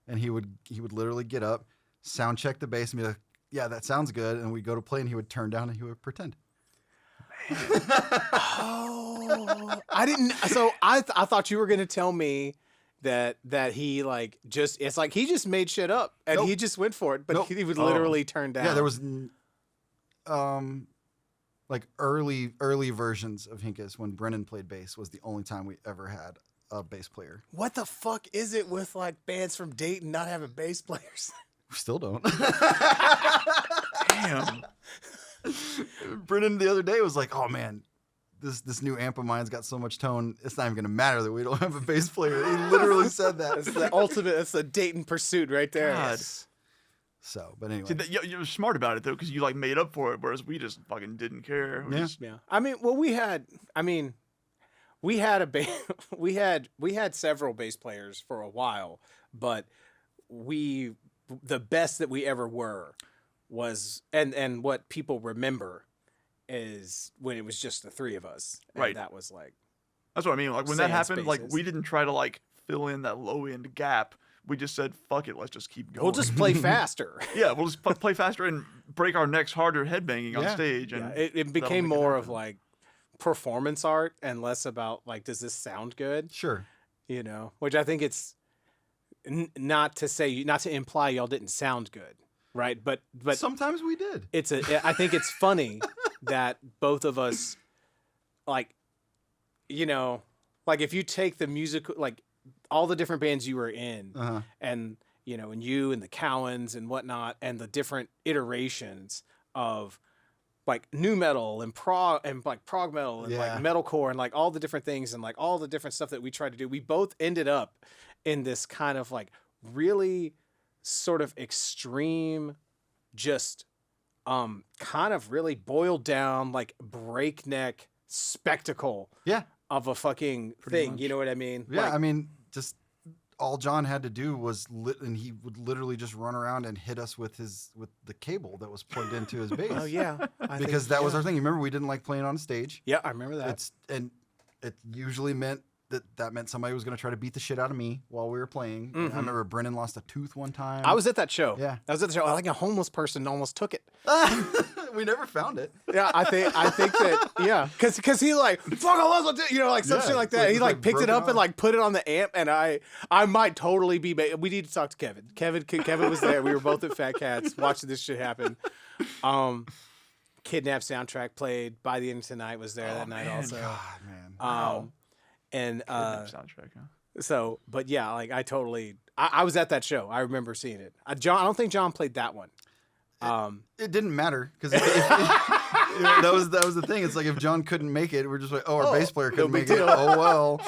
And he would literally get up, sound check the bass, and be like, yeah, that sounds good. And we'd go to play, and he would turn down, and he would pretend. Oh, I didn't. So I thought you were going to tell me that he like just, it's like he just made shit up and he just went for it, but he would literally turn down. Yeah, there was like early versions of Hinkus when Brennan played bass was the only time we ever had a bass player. What the fuck is it with like bands from Dayton not having bass players? We still don't. Damn. Brennan the other day was like, "Oh man, this new amp of mine's got so much tone. It's not even gonna matter that we don't have a bass player." He literally said that. It's the ultimate. It's the Dayton pursuit right there. God. So, but anyway, See, you were smart about it though, because you like made up for it, whereas we just fucking didn't care. Yeah. I mean, well, we had a we had several bass players for a while, but the best that we ever were was, and what people remember is when it was just the 3 of us. And right. that was like, that's what I mean. Like when that happened, spaces. like we didn't try to like fill in that low end gap. We just said, fuck it, let's just keep going. We'll just play faster. Yeah, we'll just play faster and break our necks harder headbanging on stage. And it became more of like performance art and less about like, does this sound good? Sure. You know, which I think it's not to imply y'all didn't sound good, right? But sometimes we did. I think it's funny that both of us, like, you know, like if you take the music, like all the different bands you were in, and you know, and you and the Cowens and whatnot, and the different iterations of like new metal and prog metal and like metalcore and like all the different things and like all the different stuff that we tried to do, we both ended up in this kind of like really sort of extreme, just kind of really boiled down like breakneck spectacle of a fucking thing. much. You know what I mean? Yeah, Like, I mean, just all John had to do was and he would literally just run around and hit us with the cable that was plugged into his bass. oh yeah, Because that was our thing. You remember we didn't like playing on stage. Yeah, I remember that. It usually meant that meant somebody was going to try to beat the shit out of me while we were playing. I remember Brennan lost a tooth one time. I was at that show. Yeah. I was at the show. I think a homeless person almost took it. We never found it. Yeah, I think that because he like fuck all us, you know, like some shit like that. He like picked it up and like put it on the amp, and I might totally be. We need to talk to Kevin. Kevin was there. We were both at Fat Cats watching this shit happen. Kidnap soundtrack played. By the End of Tonight was there that night man. also. God, man. Wow. And Kidnap soundtrack, huh? so, but yeah, like I was at that show. I remember seeing it. I don't think John played that one. It didn't matter because that was the thing. It's like if John couldn't make it, we're just like, our bass player couldn't make it. Oh well.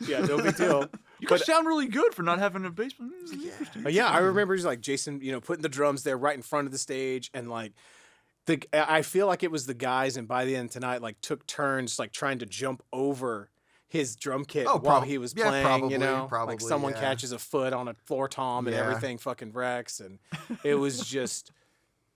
Yeah, no big deal. You guys sound really good for not having a bass player. Interesting. But yeah, I remember just like Jason, putting the drums there right in front of the stage, and like I feel like it was the guys, and By the End of Tonight, like took turns like trying to jump over his drum kit while he was playing. Probably, like someone catches a foot on a floor tom and everything fucking wrecks, and it was just.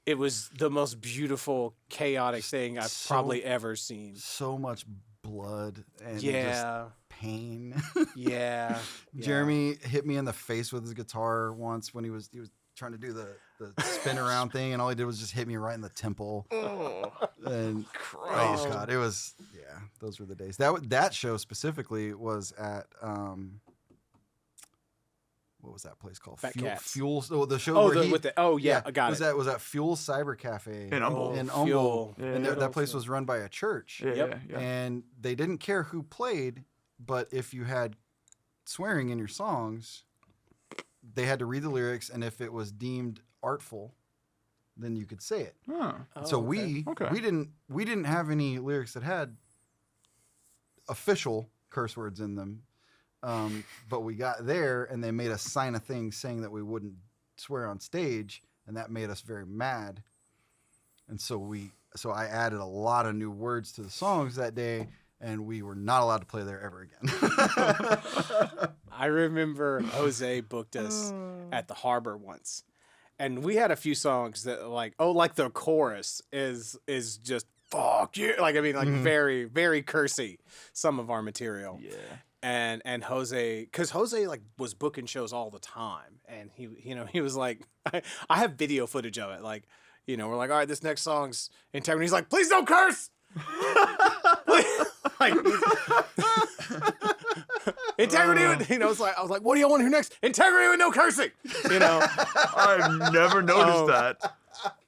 It was the most beautiful, chaotic thing I've probably ever seen. So much blood and just pain. Yeah. Jeremy hit me in the face with his guitar once when he was trying to do the spin around thing, and all he did was just hit me right in the temple. And Christ. oh god, it was those were the days. That show specifically was at what was that place called? Fat Cats. Fuel. So the show. Oh, where I got it. Was that Fuel Cyber Cafe In Humble. In Fuel. Humble. And that place was run by a church. Yeah. And they didn't care who played, but if you had swearing in your songs, they had to read the lyrics, and if it was deemed artful, then you could say it. Huh. So Okay. we didn't have any lyrics that had official curse words in them. But we got there, and they made us sign a thing saying that we wouldn't swear on stage, and that made us very mad. And so I added a lot of new words to the songs that day, and we were not allowed to play there ever again. I remember Jose booked us at the Harbor once, and we had a few songs that like the chorus is just fuck you, very very cursy. Some of our material, and Jose, because Jose like was booking shows all the time, and he was like, I have video footage of it, like we're like, all right, this next song's Integrity. He's like, please don't curse. Like, integrity, it's like I was like, what do you want to hear next? Integrity with no cursing, I've never noticed that.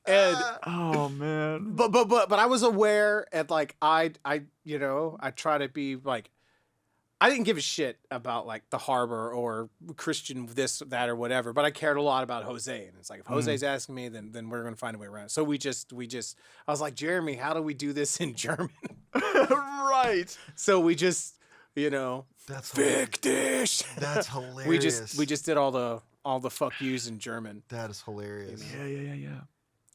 And oh man, but I was aware, and like I try to be like, I didn't give a shit about like the Harbor or Christian this, that, or whatever, but I cared a lot about Jose, and it's like if Jose's asking me, then we're gonna find a way around. So we just I was like, Jeremy, how do we do this in German? right. So we just That's Fick dich. That's hilarious. We just did all the fuck yous in German. That is hilarious.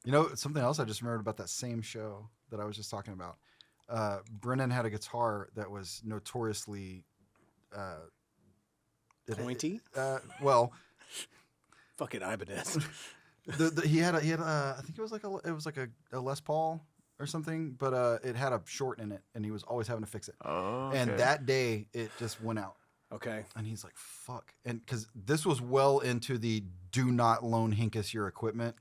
Yeah. Something else I just remembered about that same show that I was just talking about. Brennan had a guitar that was notoriously Pointy. Well, fucking Ibanez. he had I think it was like a Les Paul or something, but it had a short in it, and he was always having to fix it. Oh. Okay. And that day it just went out. Okay. And he's like, fuck. And because this was well into the do not loan Hinkus your equipment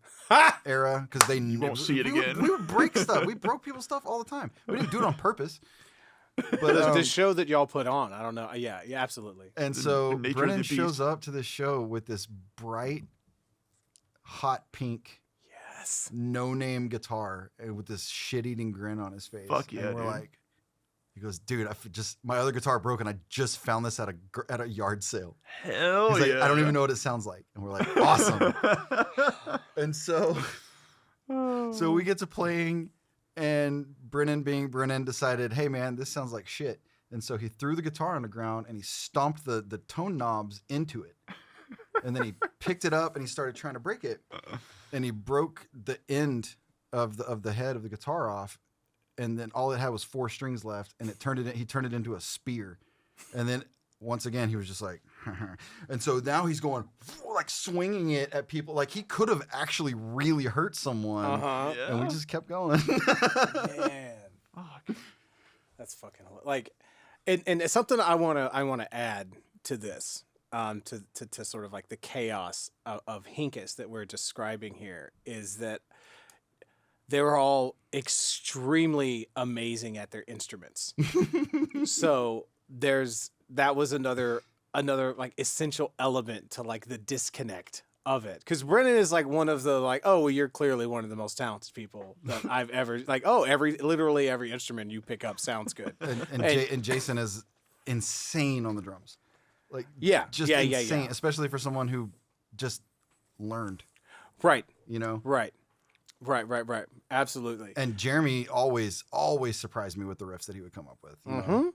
era. Because they won't see it again. We would break stuff. We broke people's stuff all the time. We didn't do it on purpose. But the show that y'all put on, I don't know. Yeah, absolutely. And so the nature of Brennan the beast. shows up to this show with this bright, hot pink, no-name guitar with this shit-eating grin on his face. Fuck yeah, and we're dude. like, he goes, dude, my other guitar broke, and I just found this at a yard sale. Hell He's yeah. like, I don't even know what it sounds like. And we're like, awesome. And so we get to playing, and Brennan, being Brennan, decided, hey, man, this sounds like shit. And so he threw the guitar on the ground, and he stomped the tone knobs into it. And then he picked it up, and he started trying to break it. And he broke the end of the head of the guitar off. And then all it had was 4 strings left, and he turned it into a spear. And then once again, he was just like, and so now he's going like swinging it at people. Like he could have actually really hurt someone. Uh-huh. Yeah. And we just kept going. Man, fuck. That's fucking like, and it's something I want to add to this, to sort of like the chaos of Hinkus that we're describing here, is that they were all extremely amazing at their instruments. So that was another like essential element to like the disconnect of it, because Brennan is like one of the like, oh, well, you're clearly one of the most talented people that I've ever like. Oh, literally every instrument you pick up sounds good. And Jason is insane on the drums, like just insane, especially for someone who just learned. Right. You know. Right. Absolutely. And Jeremy always surprised me with the riffs that he would come up with. You know?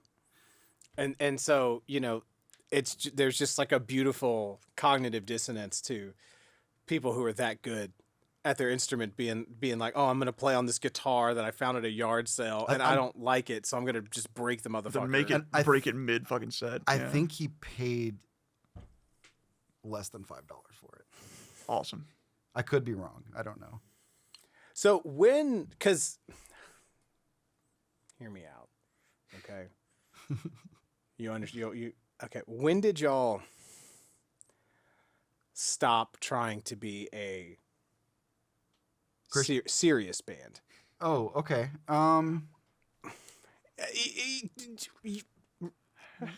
And so there's just like a beautiful cognitive dissonance to people who are that good at their instrument being like, oh, I'm going to play on this guitar that I found at a yard sale and I don't like it, so I'm going to just break the motherfucker. Break it mid fucking set. I think he paid less than $5 for it. Awesome. I could be wrong. I don't know. So because hear me out, okay? You understand? Okay? When did y'all stop trying to be a serious band? Oh, okay.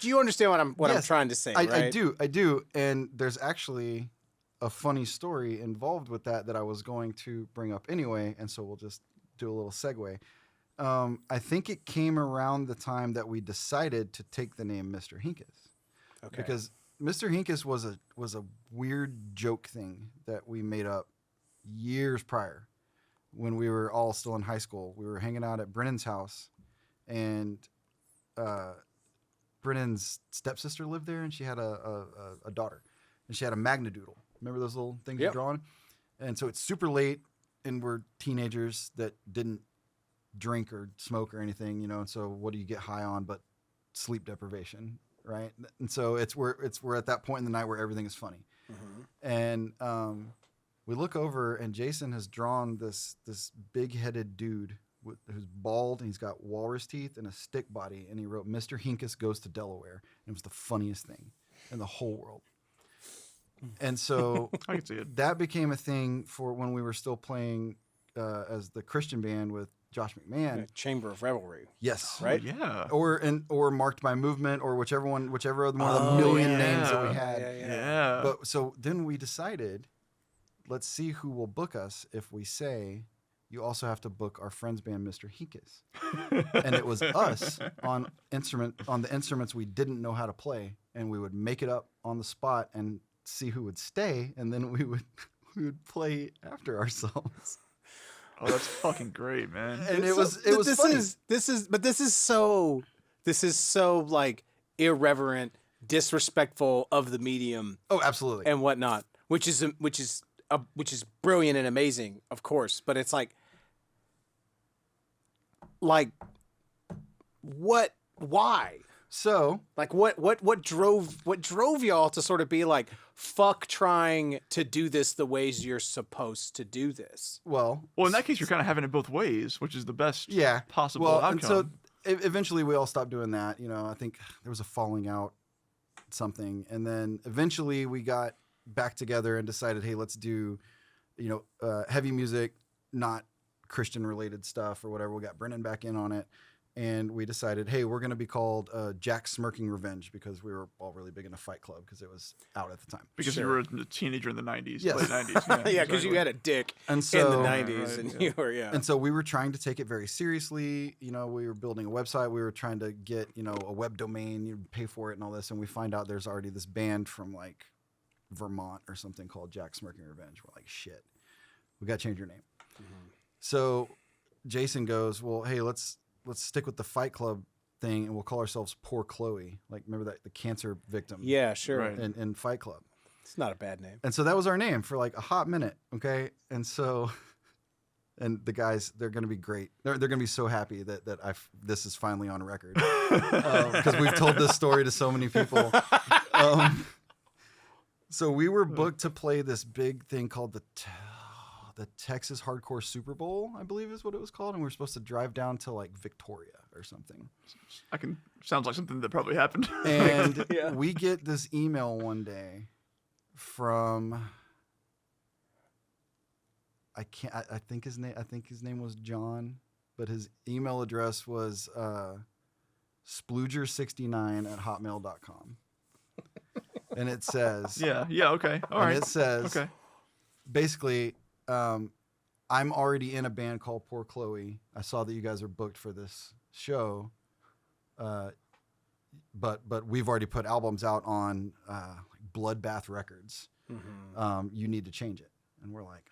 Do you understand what I'm trying to say? Right? I do. And there's actually a funny story involved with that I was going to bring up anyway, and so we'll just do a little segue. I think it came around the time that we decided to take the name Mr. Hinkus. Okay. Because Mr. Hinkus was a weird joke thing that we made up years prior when we were all still in high school. We were hanging out at Brennan's house, and Brennan's stepsister lived there, and she had a daughter, and she had a Magnadoodle. Remember those little things you draw on? And so it's super late, and we're teenagers that didn't drink or smoke or anything, and so what do you get high on but sleep deprivation, right? And so we're at that point in the night where everything is funny. And we look over, and Jason has drawn this big-headed dude who's bald, and he's got walrus teeth and a stick body, and he wrote, "Mr. Hinkus goes to Delaware." And it was the funniest thing in the whole world. And so I can see it. That became a thing for when we were still playing as the Christian band with Josh McMahon. Chamber of Revelry. Yes. Right? Yeah. Or Marked by Movement, or whichever one of the million names that we had. Yeah. But so then we decided, let's see who will book us if we say, you also have to book our friend's band, Mr. Hinkus. And it was us on the instruments we didn't know how to play, and we would make it up on the spot and see who would stay, and then we would play after ourselves. Oh, that's fucking great, man. And it was funny. This is so like irreverent, disrespectful of the medium. Oh, absolutely. And whatnot, which is brilliant and amazing, of course. But it's like what? Why? So, like, what drove y'all to sort of be like, fuck trying to do this the ways you're supposed to do this? Well, in that case, you're kind of having it both ways, which is the best possible outcome. And so eventually we all stopped doing that. I think there was a falling out, something, and then eventually we got back together and decided, hey, let's do, heavy music, not Christian related stuff or whatever. We got Brennan back in on it. And we decided, hey, we're going to be called Jack Smirking Revenge, because we were all really big into Fight Club because it was out at the time. Because you were a teenager in the 90s, yes. late 90s. Yeah, because you had a dick in the 90s. And you were, And so we were trying to take it very seriously. We were building a website. We were trying to get, a web domain, you pay for it and all this. And we find out there's already this band from like Vermont or something called Jack Smirking Revenge. We're like, shit, we got to change your name. Mm-hmm. So Jason goes, well, hey, let's stick with the Fight Club thing, and we'll call ourselves Poor Chloe. Like, remember the cancer victim? Yeah, sure. Right. In Fight Club. It's not a bad name. And so that was our name for like a hot minute, okay? And so, and the guys, they're going to be great. They're going to be so happy that this is finally on record. Because we've told this story to so many people. So we were booked to play this big thing called the Texas Hardcore Super Bowl, I believe is what it was called, and we were supposed to drive down to like Victoria or something. Sounds like something that probably happened. And we get this email one day from I think his name was John, but his email address was splooger69@hotmail.com. And it says okay. All right. It says, okay. basically, I'm already in a band called Poor Chloe. I saw that you guys are booked for this show, but we've already put albums out on Bloodbath Records. Mm-hmm. You need to change it. And we're like,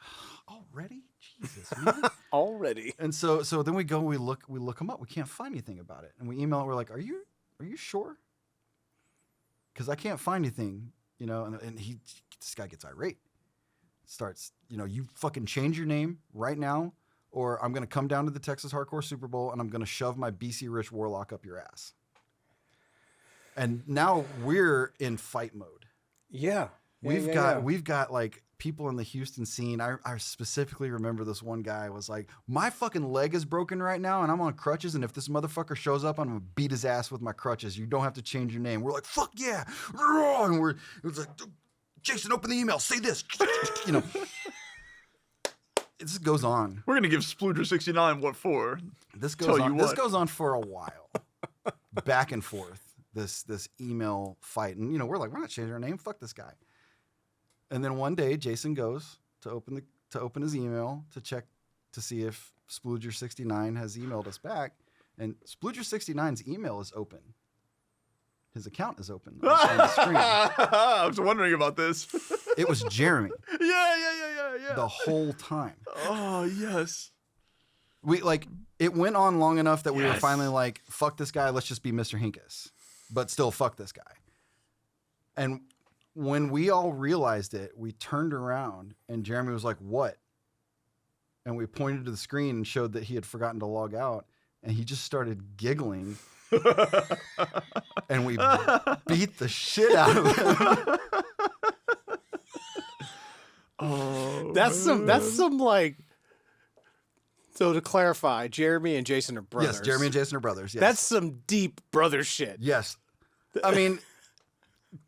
already? Jesus, man. Already. And so then we go, we look them up. We can't find anything about it. And we email it. We're like, are you sure? Because I can't find anything, you know. And this guy gets irate. Starts, you know, you fucking change your name right now, or I'm gonna come down to the Texas Hardcore Super Bowl and I'm gonna shove my BC Rich Warlock up your ass. And now we're in fight mode. Yeah. We've got like people in the Houston scene. I specifically remember this one guy was like, my fucking leg is broken right now and I'm on crutches. And if this motherfucker shows up, I'm going to beat his ass with my crutches. You don't have to change your name. We're like, fuck yeah. And it was like, Jason, open the email. Say this. You know, it just goes on. We're going to give Splooger69 what for. This goes on. This goes on for a while. Back and forth. This email fight. And, you know, we're like, we're not changing our name. Fuck this guy. And then one day, Jason goes to open his email to check to see if Splooger69 has emailed us back, and Splooger69's email is open. His account is open on the screen. I was wondering about this. It was Jeremy. Yeah. The whole time. Oh yes. It went on long enough that we were finally like, fuck this guy. Let's just be Mr. Hinkus, but still fuck this guy. And when we all realized it, we turned around and Jeremy was like, what? And we pointed to the screen and showed that he had forgotten to log out. And he just started giggling. And we beat the shit out of him. That's some like, so to clarify, Jeremy and Jason are brothers. Yes, Jeremy and Jason are brothers. Yes. That's some deep brother shit. Yes. I mean,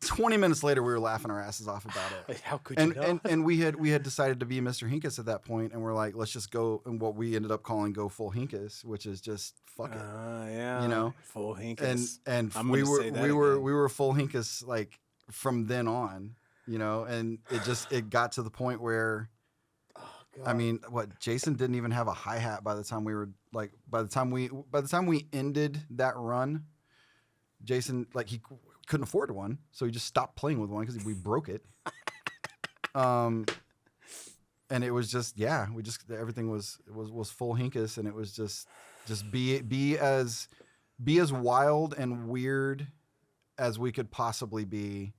20 minutes later, we were laughing our asses off about it. Like, how could you know? And we had decided to be Mr. Hinkus at that point, and we're like, let's just go, and what we ended up calling go full Hinkus, which is just fuck it. Yeah. You know? Full Hinkus. And we were full Hinkus like from then on, you know, and it got to the point where I mean, Jason didn't even have a hi-hat by the time we ended that run. Jason, like, he couldn't afford one, so he just stopped playing with one because we broke it. And it was just, everything was full Hinkus, and it was just be as wild and weird as we could possibly be,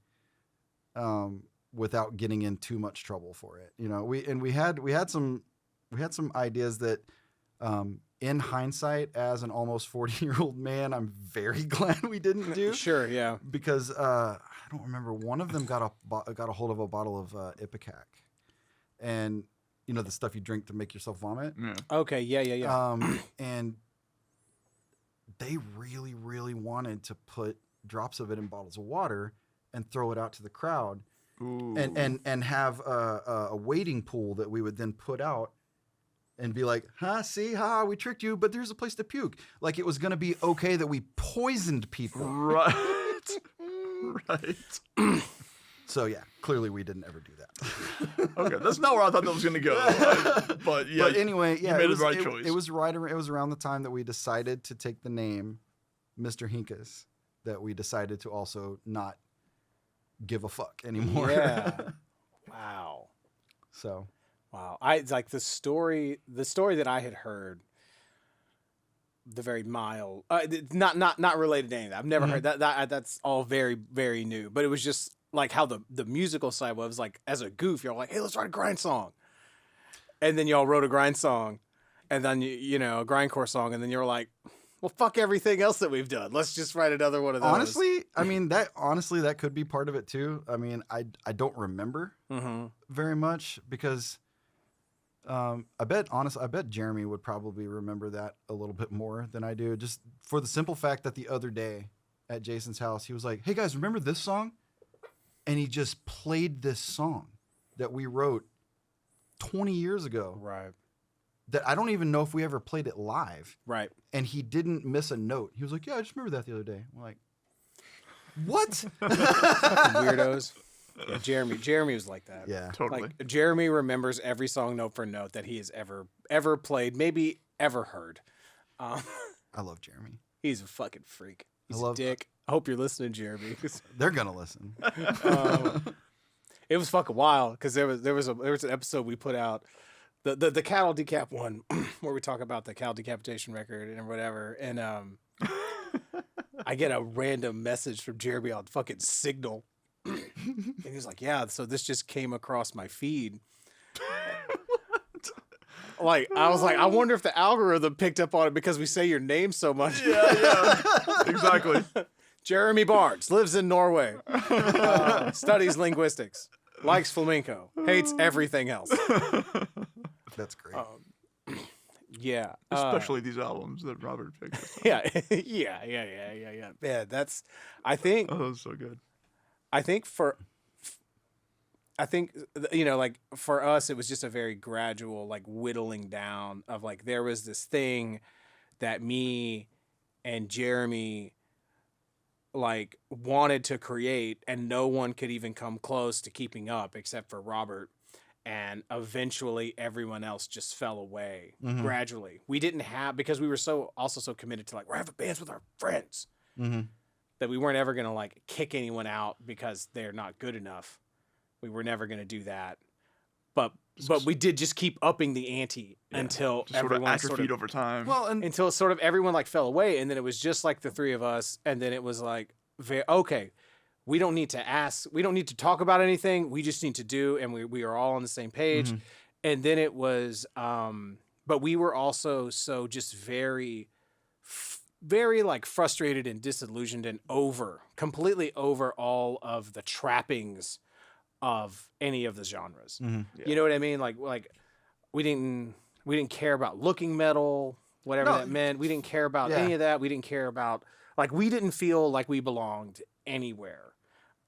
without getting in too much trouble for it. You know, we had some ideas that, in hindsight, as an almost 40-year-old man, I'm very glad we didn't do. Sure, yeah. Because I don't remember, one of them got a hold of a bottle of Ipecac, and you know the stuff you drink to make yourself vomit. Yeah. Okay, yeah. And they really, really wanted to put drops of it in bottles of water and throw it out to the crowd. Ooh. And have a waiting pool that we would then put out and be like, we tricked you, but there's a place to puke. Like, it was going to be okay that we poisoned people. Right. So, yeah, clearly we didn't ever do that. Okay, that's not where I thought that was going to go. But yeah, but anyway, yeah, you made the right choice. It was around the time that we decided to take the name Mr. Hinkus that we decided to also not give a fuck anymore. Yeah. Wow. So. Wow. I like the story that I had heard, the very mild, not related to anything. I've never heard that. That's all very, very new. But it was just like how the musical side was, like, as a goof, you're like, hey, let's write a grind song. And then y'all wrote a grind song, and then you know, a grindcore song, and then you're like, well, fuck everything else that we've done. Let's just write another one of those. Honestly, I mean, that could be part of it too. I mean, I don't remember very much because I bet Jeremy would probably remember that a little bit more than I do, just for the simple fact that the other day at Jason's house, he was like, hey guys, remember this song? And he just played this song that we wrote 20 years ago. Right. That I don't even know if we ever played it live. Right. And he didn't miss a note. He was like, yeah, I just remember that the other day. I'm like, what? Fucking weirdos. Yeah, Jeremy was like that. Yeah. Totally. Like Jeremy remembers every song note for note that he has ever played, maybe ever heard. Um, I love Jeremy. he's a fucking freak. He's love- a dick. I hope you're listening, Jeremy. They're gonna listen. It was fucking wild because there was an episode we put out, the cattle decap one, where we talk about the cattle decapitation record and whatever, and I get a random message from Jeremy on fucking Signal, and he's like, "Yeah, so this just came across my feed." Like I was like, I wonder if the algorithm picked up on it because we say your name so much. Yeah, exactly. Jeremy Barnes lives in Norway, studies linguistics, likes flamenco, hates everything else. That's great. Yeah, Especially these albums that Robert picked. This time. yeah. Yeah, that's. I think Oh, that was so good. like for us, it was just a very gradual like whittling down of like there was this thing that me and Jeremy like wanted to create, and no one could even come close to keeping up except for Robert. And eventually everyone else just fell away gradually. We didn't have, because we were so committed to like, we're having bands with our friends that we weren't ever going to like kick anyone out because they're not good enough. We were never going to do that. But we did just keep upping the ante until Just sort of everyone atrophied over time. Well, and until sort of everyone like fell away. And then it was just like the three of us. And then it was like, okay, we don't need to ask. We don't need to talk about anything. We just need to do. And we are all on the same page. And then it was, but we were also so just very like frustrated and disillusioned and completely over all of the trappings of any of the genres. You know what I mean? Like we didn't care about looking metal, whatever that meant. We didn't care about any of that. We didn't care about, like, we didn't feel like we belonged anywhere.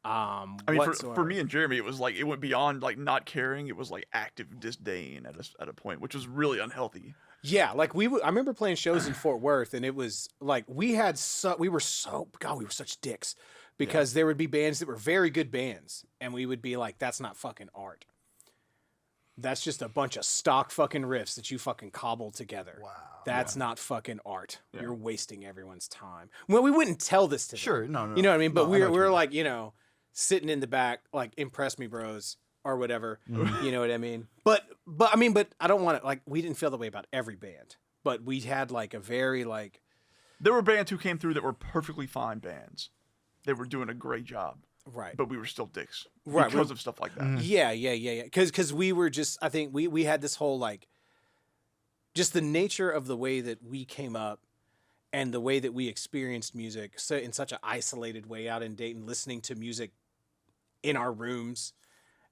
I mean, for me and Jeremy, it was like, it went beyond like not caring. It was like active disdain at a point, which was really unhealthy. Yeah, like I remember playing shows in Fort Worth, and it was like we were such dicks because there would be bands that were very good bands, and we would be like, that's not fucking art. That's just a bunch of stock fucking riffs that you fucking cobbled together. Wow. That's not fucking art. Yeah. You're wasting everyone's time. Well, we wouldn't tell this to them. Sure, no. You know what I mean? But we're like, sitting in the back, like, impress me, bros, or whatever. You know what I mean? But I don't want to, like, we didn't feel that way about every band. But we had, like, a very, like... There were bands who came through that were perfectly fine bands. They were doing a great job. Right. But we were still dicks. Right. Because of stuff like that. Yeah. Because we were just, I think we had this whole, like, just the nature of the way that we came up and the way that we experienced music so in such an isolated way out in Dayton, listening to music in our rooms,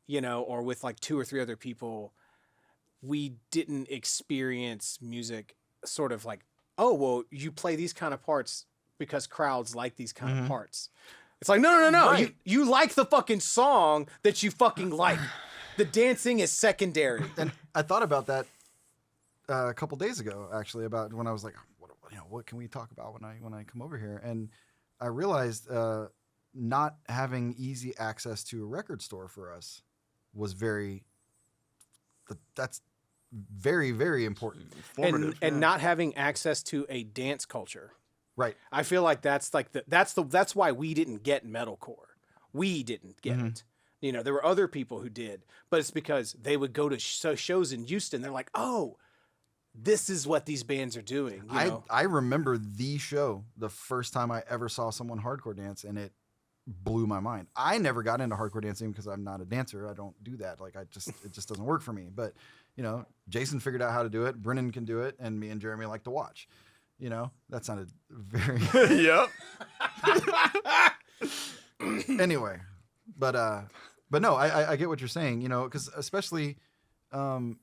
or with like 2 or 3 other people. We didn't experience music sort of like, oh, well, you play these kind of parts because crowds like these kind of parts. It's like, no. Right. You like the fucking song that you fucking like. The dancing is secondary. And I thought about that a couple days ago, actually, about when I was like, what can we talk about when I come over here? And I realized not having easy access to a record store for us was that's very, very important. And not having access to a dance culture. Right. I feel like that's why we didn't get metalcore. We didn't get it. There were other people who did, but it's because they would go to shows in Houston. They're like, oh, this is what these bands are doing. I remember the show, the first time I ever saw someone hardcore dance, and it blew my mind. I never got into hardcore dancing because I'm not a dancer. I don't do that. Like, it just doesn't work for me. But, Jason figured out how to do it. Brennan can do it. And me and Jeremy like to watch. That sounded very... Yep. Anyway, but no, I get what you're saying, because especially, when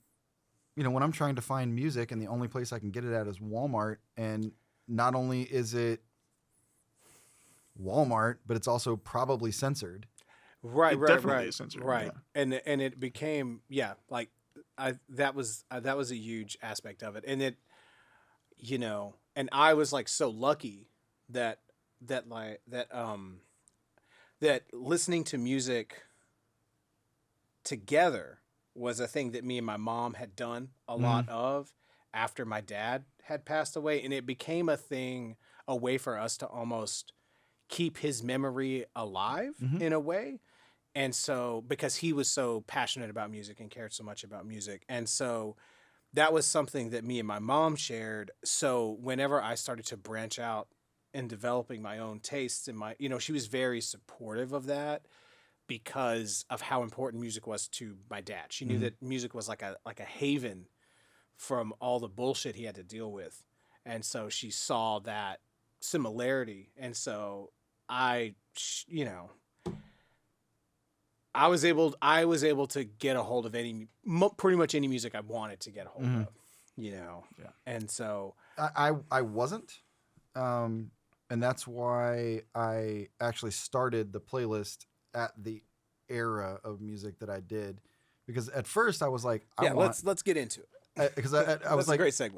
I'm trying to find music and the only place I can get it at is Walmart, and not only is it Walmart, but it's also probably censored. Right. Is censored. Right. Yeah. And it became, that was a huge aspect of it. And it, and I was like so lucky that listening to music together was a thing that me and my mom had done a lot of after my dad had passed away. And it became a way for us to almost keep his memory alive in a way. And so, because he was so passionate about music and cared so much about music. And so that was something that me and my mom shared. So whenever I started to branch out in developing my own tastes and she was very supportive of that because of how important music was to my dad. She knew that music was like a haven from all the bullshit he had to deal with. And so she saw that similarity. And so I was able to get a hold of pretty much any music I wanted to get a hold of, Yeah. And so I wasn't, and that's why I actually started the playlist at the era of music that I did, because at first I was like, let's get into it. Because I was like, great segue.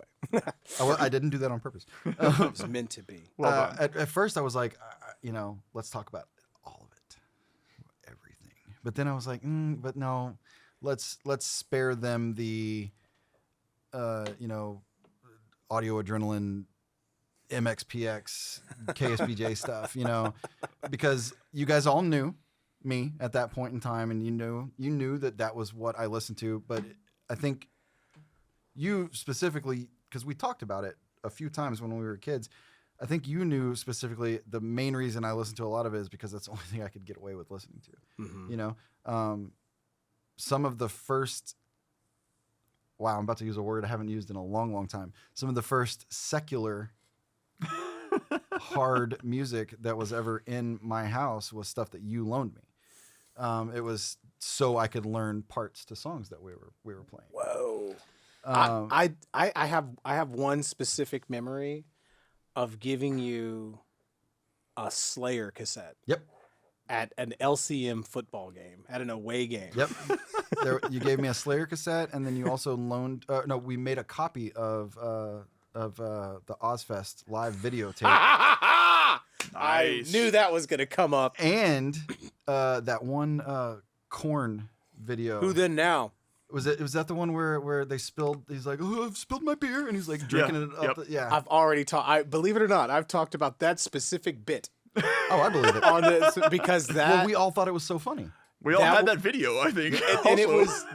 I didn't do that on purpose. It was meant to be. Well done. At first I was like, let's talk about all of it, everything. But then I was like, but no, let's spare them the, audio adrenaline, MXPX, KSBJ stuff, because you guys all knew me at that point in time, and you knew that was what I listened to. But I think you specifically, because we talked about it a few times when we were kids, I think you knew specifically the main reason I listened to a lot of it is because that's the only thing I could get away with listening to. Some of the first, I'm about to use a word I haven't used in a long, long time. Some of the first secular hard music that was ever in my house was stuff that you loaned me. It was so I could learn parts to songs that we were playing. Whoa. I have one specific memory of giving you a Slayer cassette. Yep. At an LCM football game, at an away game. Yep. You gave me a Slayer cassette, and then you also loaned. We made a copy of the Ozfest live videotape. I knew that was gonna come up. And that one Korn video. Who Then Now? Was that the one where they spilled? He's like, "Oh, I've spilled my beer," and he's like drinking it up. Yep. I've already talked. Believe it or not, I've talked about that specific bit. Oh, I believe it. Because that. Well, we all thought it was so funny. We all had that video, I think. And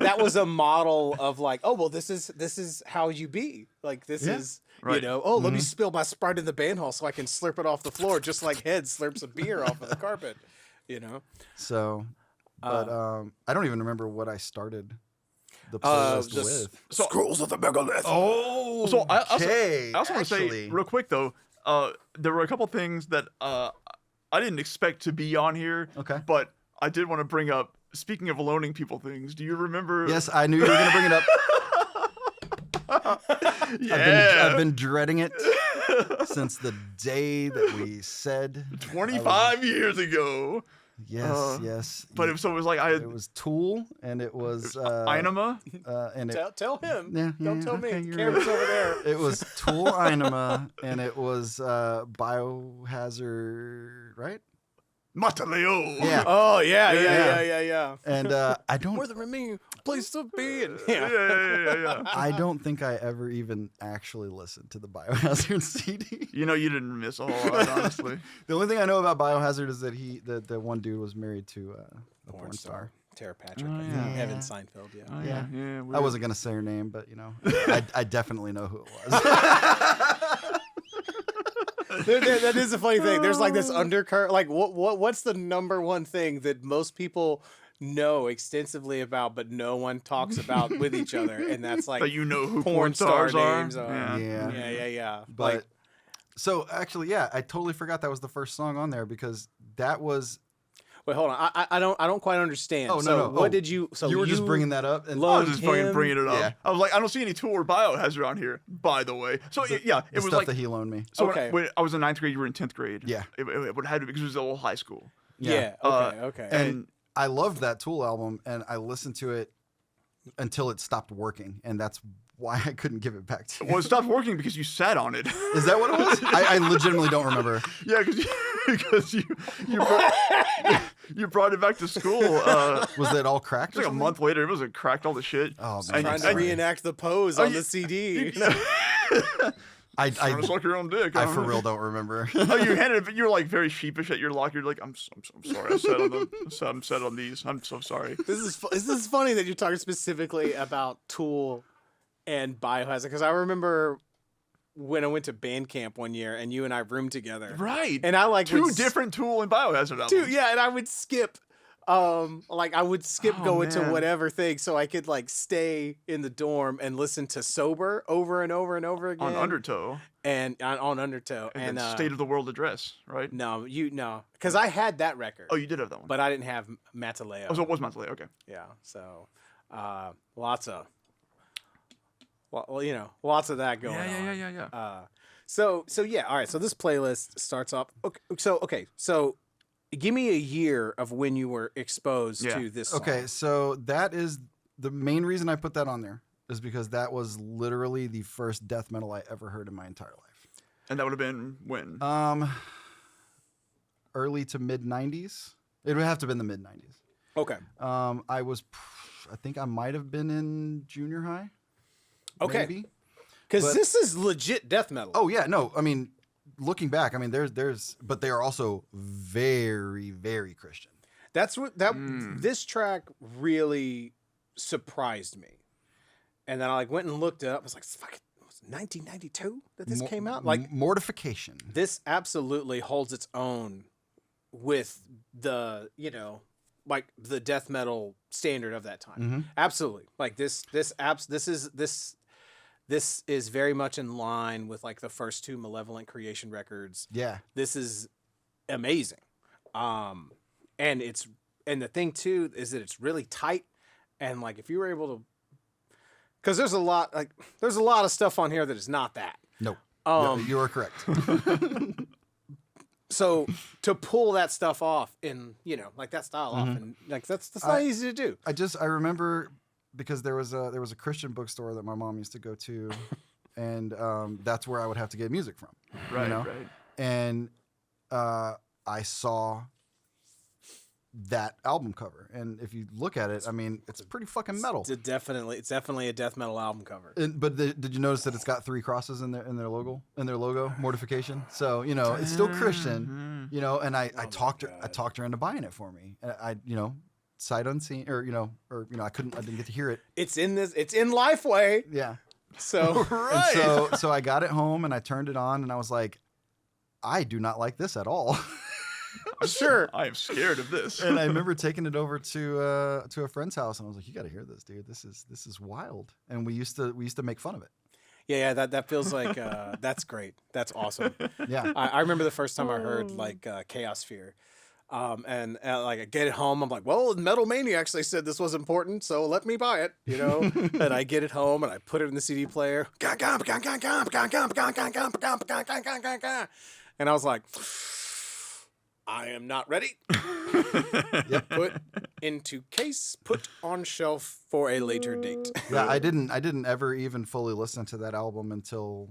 that was a model of like, oh well, this is how you be. Like this is right. Let me spill my Sprite in the band hall so I can slurp it off the floor just like Head slurps a beer off of the carpet. So, but I don't even remember what I started the playlist with. Scrolls of the Megalith. Oh, so I also want to actually say real quick though, there were a couple things that I didn't expect to be on here. Okay. But I did want to bring up, speaking of loaning people things, do you remember? Yes, I knew you were going to bring it up. Yeah. I've been dreading it since the day that we said 25 years ago. Yes. But it was like it was Tool, and it was Inema. And tell him. Yeah, Don't tell okay, me. Camera's over there. It was Tool, Inema, and it was Biohazard, right? Mataleo. Yeah. Oh yeah. And I don't. Where the remaining place to be. Yeah. I don't think I ever even actually listened to the Biohazard CD. You didn't miss a whole lot, honestly. The only thing I know about Biohazard is that the one dude was married to a porn star. Tara Patrick. yeah. Evan Seinfeld. Yeah. Oh, yeah. I wasn't gonna say her name, but I definitely know who it was. That is a funny thing. There's like this undercurrent. Like, what's the number one thing that most people know extensively about, but no one talks about with each other? And that's like, but who porn star stars are. names are. Yeah. But so actually, I totally forgot that was the first song on there, because that was. Wait, hold on. I don't quite understand. Oh, no. What did you? So you were just bringing that up, and I was just fucking bringing it up. Yeah. I was like, I don't see any Tool or Biohazard on here, by the way. So it the was stuff like that he loaned me. So okay. when I was in 9th grade, you were in 10th grade. Yeah. It would have to be because it was all high school. Yeah. Okay. And I loved that Tool album, and I listened to it until it stopped working, and that's why I couldn't give it back to you. Well, it stopped working because you sat on it. Is that what it was? I legitimately don't remember. Yeah, because you You brought it back to school. Was it all cracked? It's like a month later. It was cracked all the shit. Oh And- man, Trying to reenact the pose on the CD. I Trying to suck your own dick. I huh? for real don't remember. Oh, you handed it, but you were like very sheepish at your locker. You're like, I'm sorry. I'm set on these. I'm so sorry. This is funny that you're talking specifically about Tool and Biohazard, because I remember when I went to band camp one year and you and I roomed together. Right. And I like two would different Tool and Biohazard albums. Dude, yeah, and I would skip going to man. whatever thing so I could like stay in the dorm and listen to Sober over and over and over again. On Undertow and on Undertow and then State of the World Address, right? No, because I had that record. Oh, you did have that one. But I didn't have Mataleo. Oh, so it was Monthly. Okay. Yeah, so lots of that going on. Yeah. So yeah, all right. So this playlist starts off. Okay. So give me a year of when you were exposed to this song. Okay, so that is the main reason I put that on there is because that was literally the first death metal I ever heard in my entire life. And that would have been when? Early to mid 90s. It would have to have been the mid 90s. Okay. I think I might have been in junior high. Okay. Maybe. Because this is legit death metal. Oh yeah, no. I mean, looking back, I mean, but they are also very, very Christian. That's what this track really surprised me. And then I went and looked it up. I was like, fuck it, was it 1992 that this came out? Like Mortification. This absolutely holds its own with the, like the death metal standard of that time. Mm-hmm. Absolutely. Like this is very much in line with like the first two Malevolent Creation records. Yeah. This is amazing. And the thing too is that it's really tight, and like if you were able to, because there's a lot of stuff on here that is not that. No. Um, you are correct. So to pull that stuff off in, like that style off, and like that's not easy to do. I remember because there was a Christian bookstore that my mom used to go to, and that's where I would have to get music from. Right. And I saw that album cover, and if you look at it, I mean, it's pretty fucking metal. It's definitely a death metal album cover. But did you notice that it's got 3 crosses in their logo, Mortification? So it's still Christian, And I talked her into buying it for me, and I sight unseen, or I didn't get to hear it. It's in Lifeway. Yeah. So right. And so I got it home and I turned it on and I was like, I do not like this at all. Sure. I am scared of this. And I remember taking it over to a friend's house and I was like, you got to hear this, dude. This is wild. And we used to make fun of it. Yeah, that feels like that's great. That's awesome. Yeah. I remember the first time I heard like Chaos Fear. And like I get it home, I'm like, well, Metal Mania actually said this was important, so let me buy it, And I get it home and I put it in the CD player. And I was like, I am not ready. Yep. Put into case, put on shelf for a later date. Yeah, I didn't ever even fully listen to that album until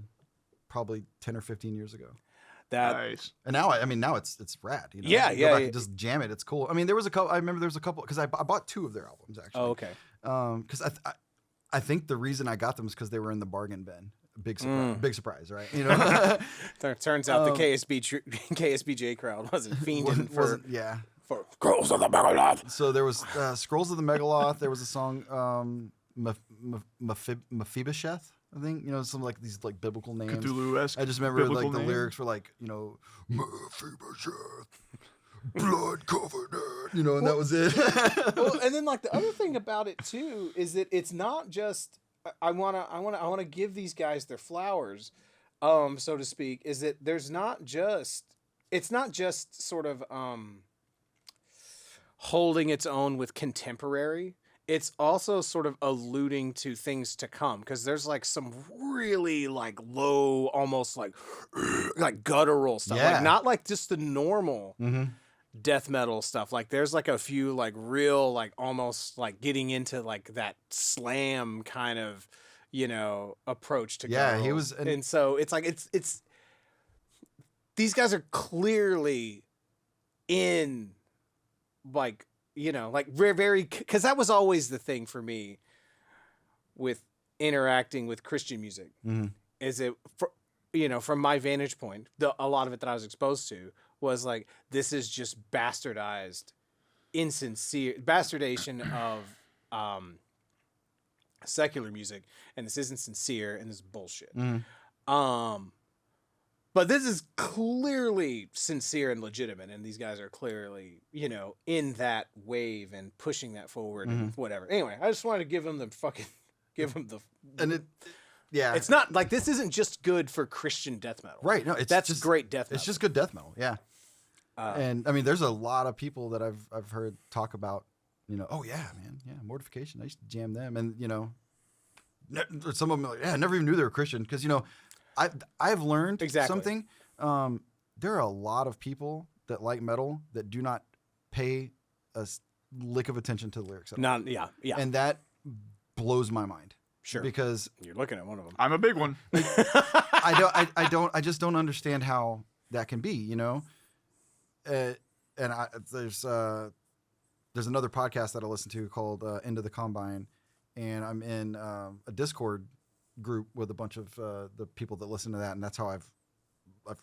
probably 10 or 15 years ago. Nice. And now it's rad. Yeah, Go back and just jam it. It's cool. I mean, I remember there was a couple because I bought 2 of their albums actually. Oh, okay. Because I think the reason I got them is because they were in the bargain bin. Big surprise, right? Turns out the KSBJ crowd wasn't fiending for Scrolls of the Megaloth. So there was Scrolls of the Megaloth. There was a song Mephibosheth. I think some like these like biblical names. Cthulhu-esque. I just remember like the name. lyrics were like Mephibosheth, blood covenant, and that was it. Well, and then like the other thing about it too is that it's not just I wanna give these guys their flowers, so to speak. Is that it's not just sort of holding its own with contemporary. It's also sort of alluding to things to come, because there's like some really like low, almost like guttural stuff. Yeah. Like not like just the normal death metal stuff. Like there's like a few like real like almost like getting into like that slam kind of approach to Yeah, he gutturals. was- and so it's like it's these guys are clearly in like, you know, like very, because that was always the thing for me with interacting with Christian music. Is it, you know, from my vantage point, a lot of it that I was exposed to was like, this is just bastardization of secular music, and this isn't sincere, and this is bullshit. But this is clearly sincere and legitimate, and these guys are clearly, you know, in that wave and pushing that forward and whatever. Anyway, I just wanted to give them the and it, yeah, it's not like this isn't just good for Christian death metal, right? No, that's just great death metal. It's just good death metal, yeah. And I mean, there's a lot of people that I've heard talk about, you know, oh yeah, man, yeah, Mortification. I used to jam them, and you know, some of them are like, yeah, I never even knew they were Christian, because you know, I've learned something. There are a lot of people that like metal that do not pay a lick of attention to the lyrics at all. Yeah, and that blows my mind. Sure, because you're looking at one of them. I'm a big one. I just don't understand how that can be, you know. And there's another podcast that I listen to called Into the Combine, and I'm in a Discord group with a bunch of the people that listen to that, and that's how I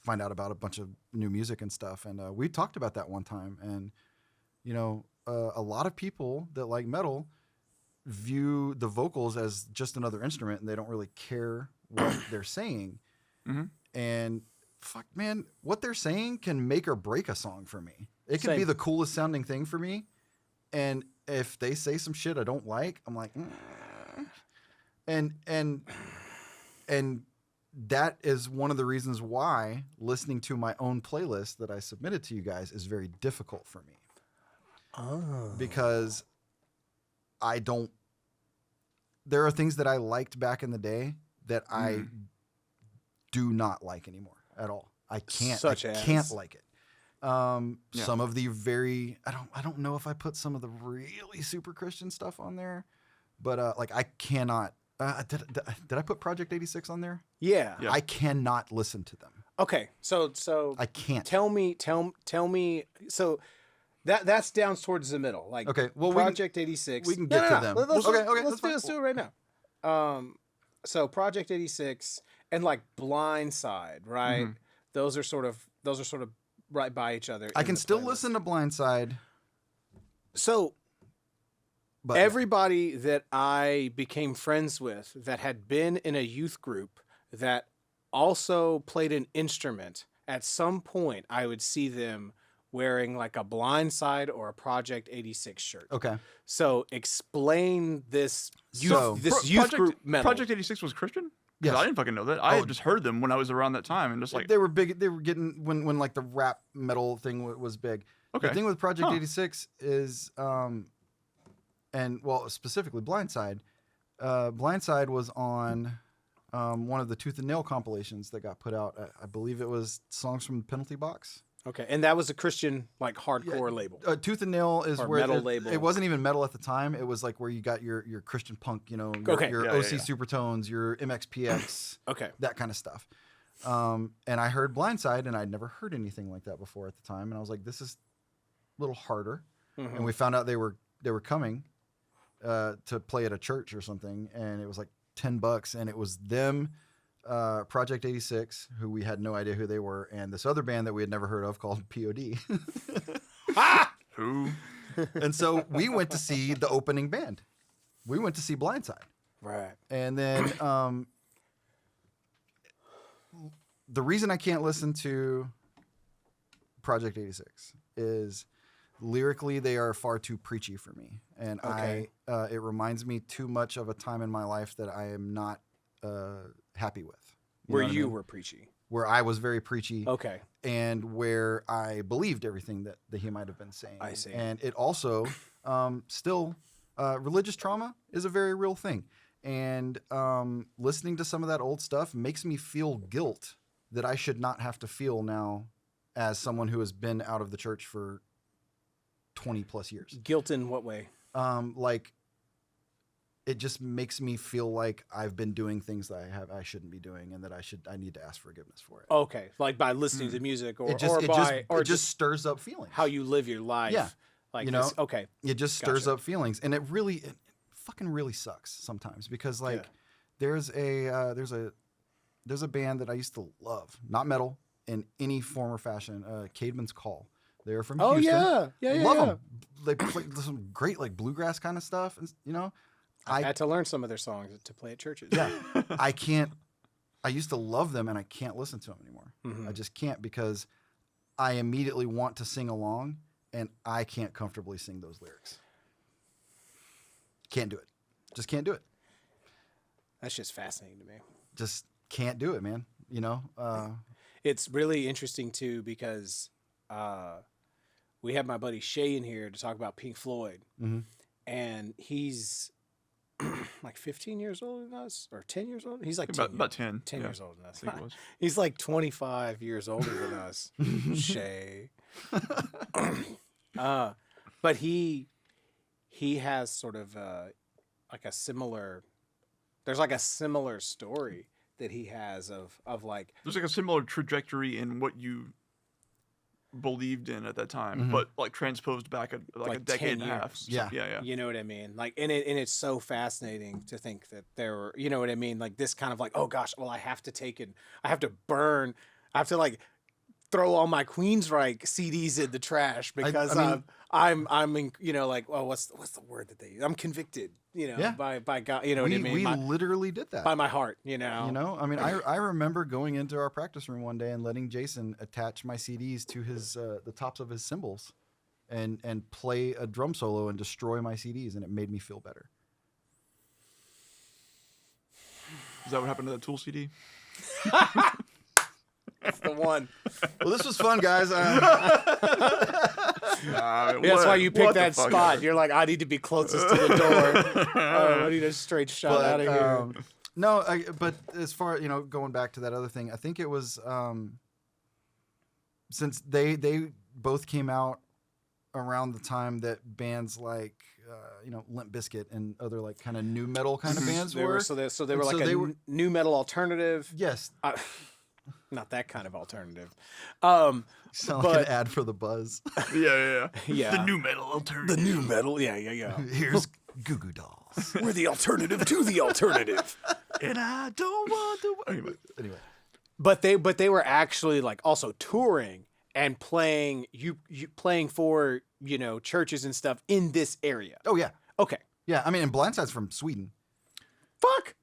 find out about a bunch of new music and stuff. And we talked about that one time, and you know, a lot of people that like metal view the vocals as just another instrument, and they don't really care what they're saying. And fuck, man, what they're saying can make or break a song for me. It can be the coolest sounding thing for me, and if they say some shit I don't like, I'm like, and that is one of the reasons why listening to my own playlist that I submitted to you guys is very difficult for me. Because there are things that I liked back in the day that I do not like anymore at all. I can't like it. Some of the I don't know if I put some of the really super Christian stuff on there, but like I cannot. Did I put Project 86 on there? Yeah. I cannot listen to them. Okay, so I can't. Tell me. So that's down towards the middle. Like, okay, well, Project 86. We can get to them. Let's do it right now. So Project 86 and like Blindside, right? Those are sort of right by each other. I can still listen to Blindside. So but everybody that I became friends with that had been in a youth group that also played an instrument, at some point I would see them wearing like a Blindside or a Project 86 shirt. Okay. So explain this youth group metal. Project 86 was Christian? Yes. I didn't fucking know that. I just heard them when I was around that time, and just like they were big. They were getting when like the rap metal thing was big. Okay. The thing with Project 86 is, and well, specifically Blindside. Blindside was on one of the Tooth and Nail compilations that got put out. I believe it was songs from Penalty Box. Okay, and that was a Christian like hardcore label. Tooth and Nail is or where metal label. It wasn't even metal at the time. It was like where you got your Christian punk, you know, your OC Supertones, your MXPX, that kind of stuff. And I heard Blindside, and I'd never heard anything like that before at the time, and I was like, this is a little harder. And we found out they were coming to play at a church or something, and it was like $10, and it was them. Project 86, who we had no idea who they were, and this other band that we had never heard of called POD. Who? And so we went to see the opening band. We went to see Blindside. Right. And then the reason I can't listen to Project 86 is lyrically they are far too preachy for me. And it reminds me too much of a time in my life that I am not happy with. Where you were preachy. Where I was very preachy. Okay. And where I believed everything that he might have been saying. I see. And it also still religious trauma is a very real thing. And listening to some of that old stuff makes me feel guilt that I should not have to feel now as someone who has been out of the church for 20 plus years. Guilt in what way? Like it just makes me feel like I've been doing things that I shouldn't be doing, and that I need to ask forgiveness for it. Okay, like by listening to music, or it just stirs up feelings. How you live your life. Yeah, Like, you know, okay. it just stirs Gotcha. up feelings, and it fucking really sucks sometimes because like Yeah. there's a band that I used to love, not metal in any form or fashion, Caedmon's Call. They're from Oh Houston. yeah. Love them. They play some great like bluegrass kind of stuff, and you know, I had to learn some of their songs to play at churches. yeah, I used to love them, and I can't listen to them anymore. Mhm. I just can't because I immediately want to sing along, and I can't comfortably sing those lyrics. Can't do it. Just can't do it. That's just fascinating to me. Just can't do it, man. You know. It's really interesting too because we have my buddy Shay in here to talk about Pink Floyd, Mhm. and he's like 15 years older than us, or 10 years old. He's like About 10. 10 yeah, years older than us. I think it was. He's like 25 years older than us. Shay. But he has sort of like a similar. There's like a similar story that he has of like There's like a similar trajectory in what you believed in at that time, Mhm. but like transposed back a Like decade 10 and a half. years. Yeah. Yeah. you know what I mean? Like and it's so fascinating to think that there were, you know what I mean? Like this kind of like, oh gosh, well I have to like throw all my Queensryche CDs in the trash because I mean- I'm in, you know, like, well, what's the word that they use? I'm convicted, you know, Yeah. by God, you know what I mean? We literally did that. By my heart, you know. You know, I mean, I remember going into our practice room one day and letting Jason attach my CDs to his the tops of his cymbals, and play a drum solo and destroy my CDs, and it made me feel better. Is that what happened to that Tool CD? That's the one. Well, this was fun, guys. That's why you picked that spot. You're like, I need to be closest to the door. I need a straight shot out of here. No, but as far, you know, going back to that other thing, I think it was since they both came out around the time that bands like you know, Limp Bizkit and other like kind of new metal kind of bands They were new metal alternative. Yes, Not that kind of alternative. sound like but- an ad for the Buzz. Yeah. Yeah. The new metal alternative. The new metal. Yeah. Here's Goo Goo Dolls. We're the alternative to the alternative. And I don't want to. Anyway, But they were actually like also touring and playing you playing for, you know, churches and stuff in this area. oh yeah, Okay. yeah. I mean, and Blindside's from Sweden. Fuck.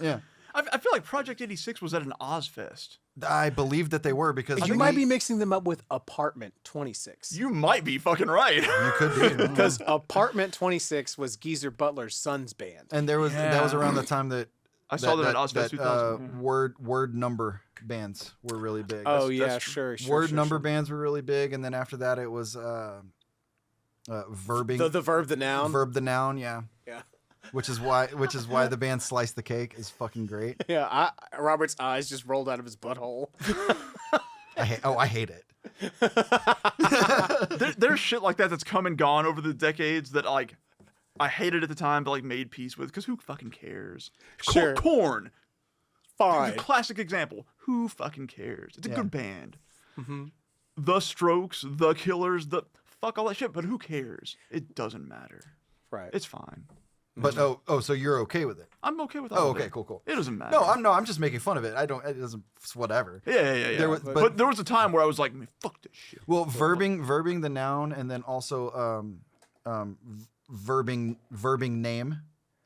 Yeah, I feel like Project 86 was at an Ozfest. I believe that they were because You might be mixing them up with Apartment 26. You might be fucking right. You could be Because Apartment 26 was Geezer Butler's son's band. and that was Yeah. around the time that I saw them at Ozfest 2000. word number bands were really big. Oh That's yeah, true. sure. Word number bands were really big, and then after that it was verbing. The verb, the noun. Verb the noun, yeah. Yeah. Which is why the band Slice the Cake is fucking great. Yeah. Robert's eyes just rolled out of his butthole. I hate it. There's shit like that that's come and gone over the decades that like I hated at the time, but like made peace with because who fucking cares? Sure. Korn, Fine. classic example. Who fucking cares? It's a Yeah. good band. Mm-hmm. The Strokes, the Killers, the fuck all that shit. But who cares? It doesn't matter. Right. It's fine. But so you're okay with it? I'm okay with all Oh, of okay, it. cool. It doesn't matter. No, I'm just making fun of it. It doesn't. It's whatever. Yeah. There was- but there was a time where I was like, man, fuck this shit. Well, verbing the noun, and then also verbing name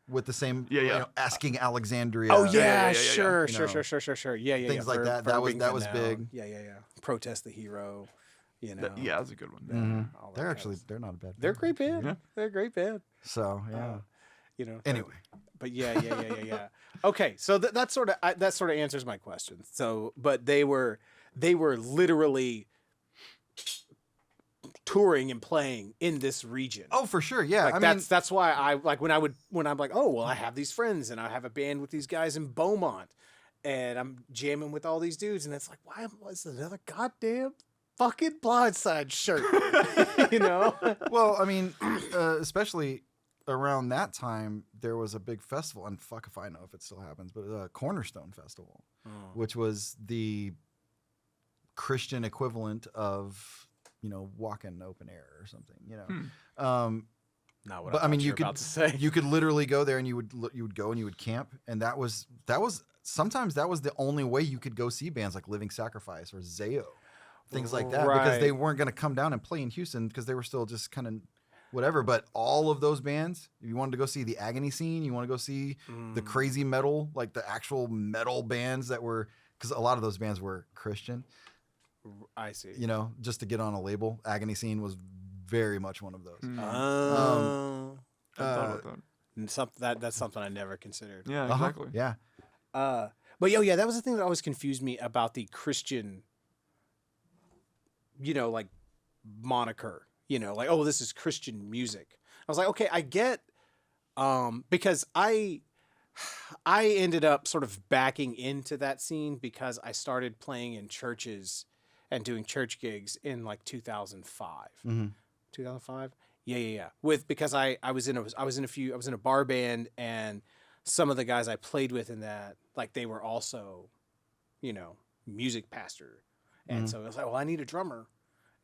with the same. Yeah. You know, asking Alexandria. Oh yeah, yeah. sure. You know, Yeah. things like that. That was Verbing the big. noun. Yeah. Protest the hero. You know. Yeah, that's a good one. Mhm. all that They're kind of actually stuff. they're not a bad. They're a band. great band. Yeah. They're a great band. So yeah. You know. Anyway, But yeah. Okay, so that sort of answers my question. So, but they were literally touring and playing in this region. oh for sure, yeah. Like I mean, that's why I like when I'm like, oh well, I have these friends and I have a band with these guys in Beaumont, and I'm jamming with all these dudes, and it's like, why was another goddamn fucking Blindside shirt? You know? well, I mean, especially around that time, there was a big festival, and fuck if I know if it still happens, but Cornerstone Festival, which was the Christian equivalent of walk in open air or something. Not what But I I mean, thought you were could about to say. you could literally go there and you would go and you would camp, and that was sometimes that was the only way you could go see bands like Living Sacrifice or Zayo, things like that, because they weren't going to come down and play in Houston because they were still just kind of whatever. But all of those bands, if you wanted to go see the Agony scene, you want to go see the crazy metal, like the actual metal bands that were, because a lot of those bands were Christian. I see. Just to get on a label, Agony scene was very much one of those. Oh. I thought about that. And that's something I never considered. Yeah, exactly. Yeah. But yeah, that was the thing that always confused me about the Christian, like moniker, like, oh, this is Christian music. I was like, okay, I get, because I ended up sort of backing into that scene because I started playing in churches and doing church gigs in like 2005. 2005. Yeah. Because I was in a bar band, and some of the guys I played with in that, like, they were also, music pastor. And so I was like, well, I need a drummer,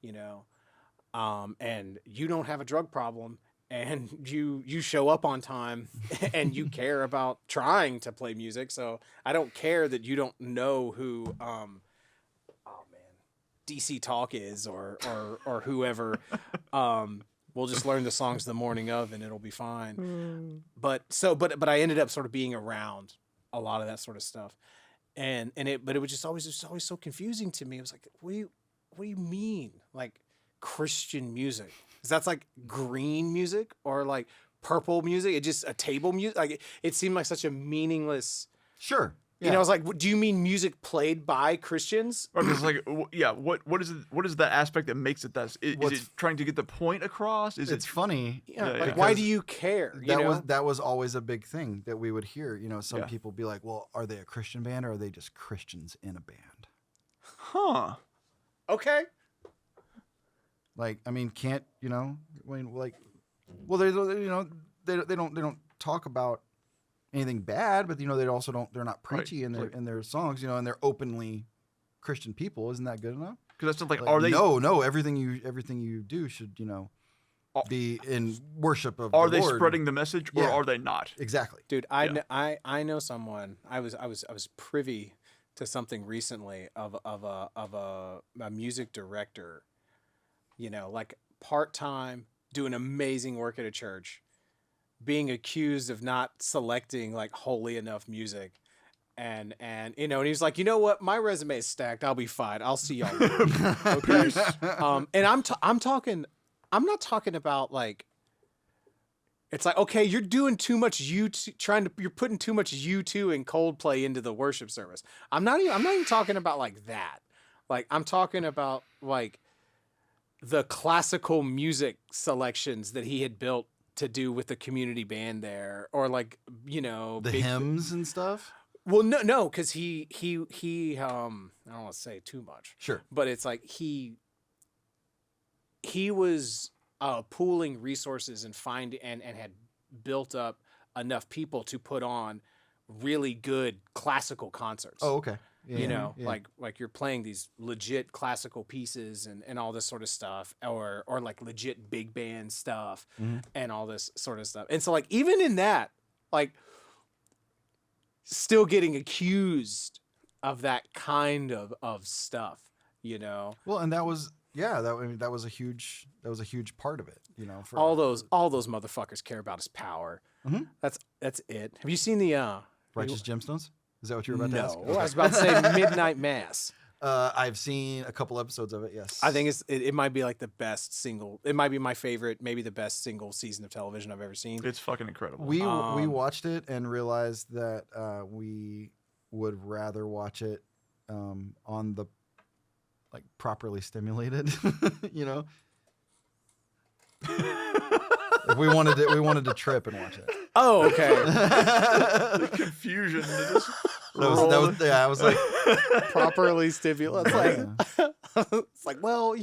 and you don't have a drug problem, and you show up on time and you care about trying to play music. So I don't care that you don't know who, DC Talk is or whoever. We'll just learn the songs the morning of, and it'll be fine. But I ended up sort of being around a lot of that sort of stuff, but it was just always so confusing to me. It was like, what do you mean, like Christian music? Because that's like green music or like purple music. It just a table music. Like it seemed like such a meaningless. Sure. Yeah. I was like, do you mean music played by Christians? Or it's like, yeah, what is it? What is that aspect that makes it that? Is it trying to get the point across? It's funny. Yeah, why do you care? That was always a big thing that we would hear. Some people be like, well, are they a Christian band or are they just Christians in a band? Huh. Okay. Like, I mean, can't like, well, they don't talk about anything bad, but they also don't. They're not preachy in their songs, and they're openly Christian people. Isn't that good enough? Because that's not like, are they? No. Everything you do should be in worship of. Are the they Lord. Spreading the message, or are they not? Exactly, dude. I know someone. I was privy to something recently of a music director, like part-time, doing amazing work at a church, being accused of not selecting like holy enough music, and he was like, you know what, my resume is stacked, I'll be fine, I'll see y'all later. Okay. And I'm not talking about like, it's like, okay, you're doing too much you're putting too much U2 and Coldplay into the worship service. I'm not even talking about like that. Like, I'm talking about like the classical music selections that he had built to do with the community band there, or like, the hymns and stuff. Well, no, because he I don't want to say too much. Sure, but it's like he was pooling resources and and had built up enough people to put on really good classical concerts. Oh, okay. Yeah, like you're playing these legit classical pieces and all this sort of stuff, or like legit big band stuff and all this sort of stuff. And so like, even in that, like, still getting accused of that kind of stuff, Well, and that was that was a huge part of it, for all those motherfuckers care about is power. That's it. Have you seen the Righteous Gemstones? Is that what you were about to ask? No, I was about to say Midnight Mass. I've seen a couple episodes of it. Yes, I think it might be like the best single. It might be my favorite, maybe the best single season of television I've ever seen. It's fucking incredible. We watched it and realized that we would rather watch it on the like properly stimulated, If we wanted to trip and watch it. Oh, okay. The confusion. I was like, properly stimulated. It's like, well,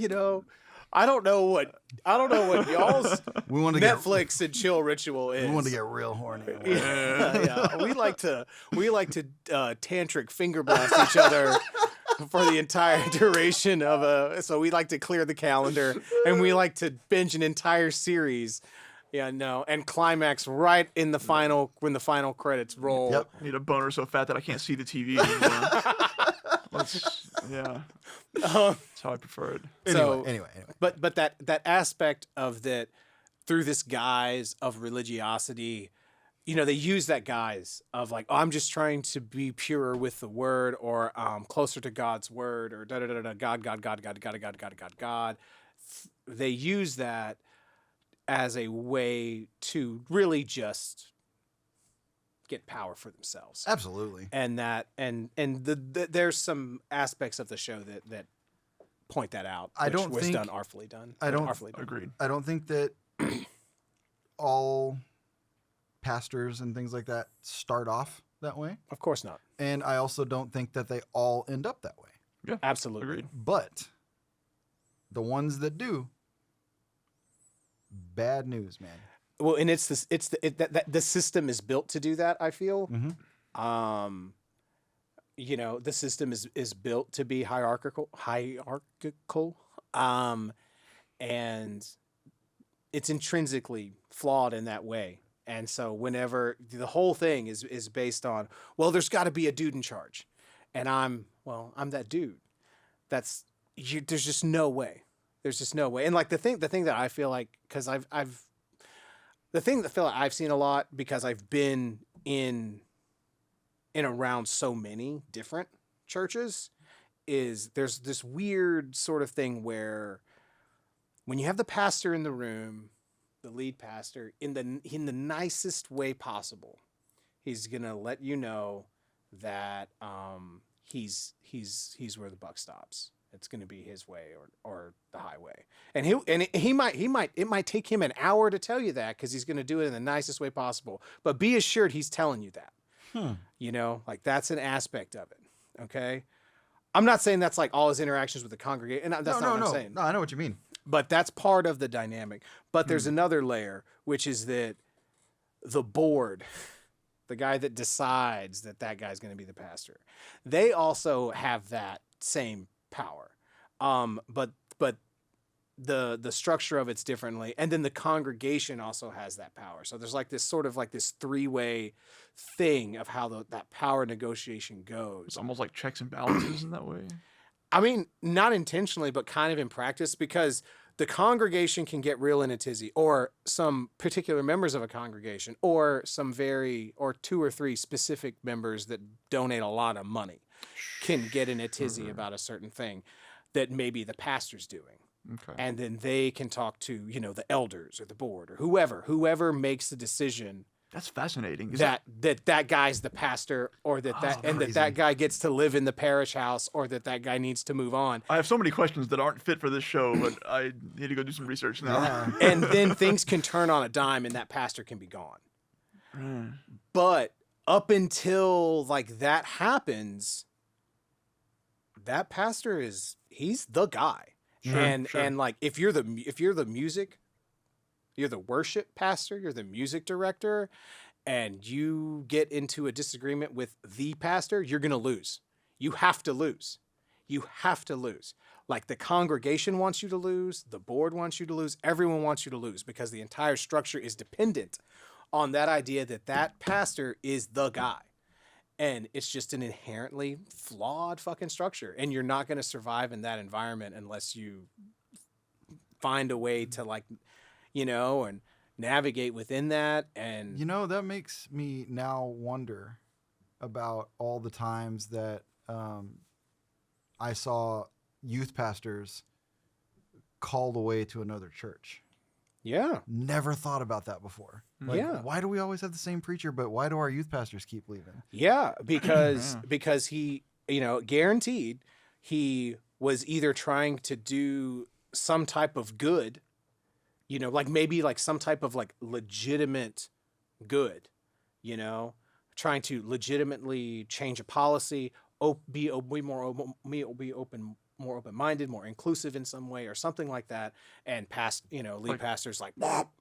I don't know what y'all's Netflix and chill ritual is. We want to get real horny. Yeah. We like to tantric finger blast each other for the entire duration of so we like to clear the calendar and we like to binge an entire series. Yeah, no, and climax right in the final when the final credits roll. Yep. I need a boner so fat that I can't see the TV anymore. Yeah, that's how I prefer it. Anyway. But that aspect of that through this guise of religiosity, you know, they use that guise of like, oh, I'm just trying to be purer with the word, or closer to God's word, or da da da da God. They use that as a way to really just get power for themselves. Absolutely. And that and there's some aspects of the show that point that out. I don't was think done artfully done. I don't artfully done. Agreed. I don't think that all pastors and things like that start off that way, Of course not. and I also don't think that they all end up that way. Yeah, Absolutely. agreed. But the ones that do, bad news, man. Well, and it's this. It's the system is built to do that. I feel. Mm-hmm. You know, the system is built to be hierarchical, and it's intrinsically flawed in that way. And so, whenever the whole thing is based on, well, there's got to be a dude in charge, and I'm that dude. There's just no way. There's just no way. And like the thing that I feel like, because the thing that I feel like I've seen a lot, because I've been in around so many different churches, is there's this weird sort of thing where when you have the pastor in the room, the lead pastor, in the nicest way possible, he's gonna let you know that he's where the buck stops. It's going to be his way or the highway. And it might take him an hour to tell you that, because he's going to do it in the nicest way possible. But be assured he's telling you that. You know, like that's an aspect of it. Okay. I'm not saying that's like all his interactions with the congregation. And that's not what I'm saying. No, I know what you mean. But that's part of the dynamic. But there's another layer, which is that the board, the guy that decides that guy's going to be the pastor, they also have that same power. But the structure of it's differently. And then the congregation also has that power. So there's like this sort of like this three-way thing of how that power negotiation goes. It's almost like checks and balances in that way. I mean, not intentionally, but kind of in practice, because the congregation can get real in a tizzy, or some particular members of a congregation, or or two or three specific members that donate a lot of money can get in a tizzy about a certain thing that maybe the pastor's doing. Okay. And then they can talk to, you know, the elders or the board or whoever makes the decision That's fascinating. that guy's the pastor, or that guy gets to live in the parish house, or that guy needs to move on. I have so many questions that aren't fit for this show, but I need to go do some research now. Yeah. And then things can turn on a dime and that pastor can be gone. But up until like that happens, that pastor he's the guy. Sure, and like if you're the music, you're the worship pastor, you're the music director, and you get into a disagreement with the pastor, you're going to lose. You have to lose. You have to lose. Like the congregation wants you to lose, the board wants you to lose, everyone wants you to lose, because the entire structure is dependent on that idea that pastor is the guy. And it's just an inherently flawed fucking structure. And you're not going to survive in that environment unless you find a way to, like, you know, and navigate within that. And, You know, that makes me now wonder about all the times that I saw youth pastors called away to another church. yeah. Never thought about that before. Like, Yeah. why do we always have the same preacher, but why do our youth pastors keep leaving? Yeah, because he, you know, guaranteed he was either trying to do some type of good, you know, like maybe like some type of like legitimate good, you know, trying to legitimately change a policy, be more open-minded, more inclusive in some way, or something like that. And lead pastors like,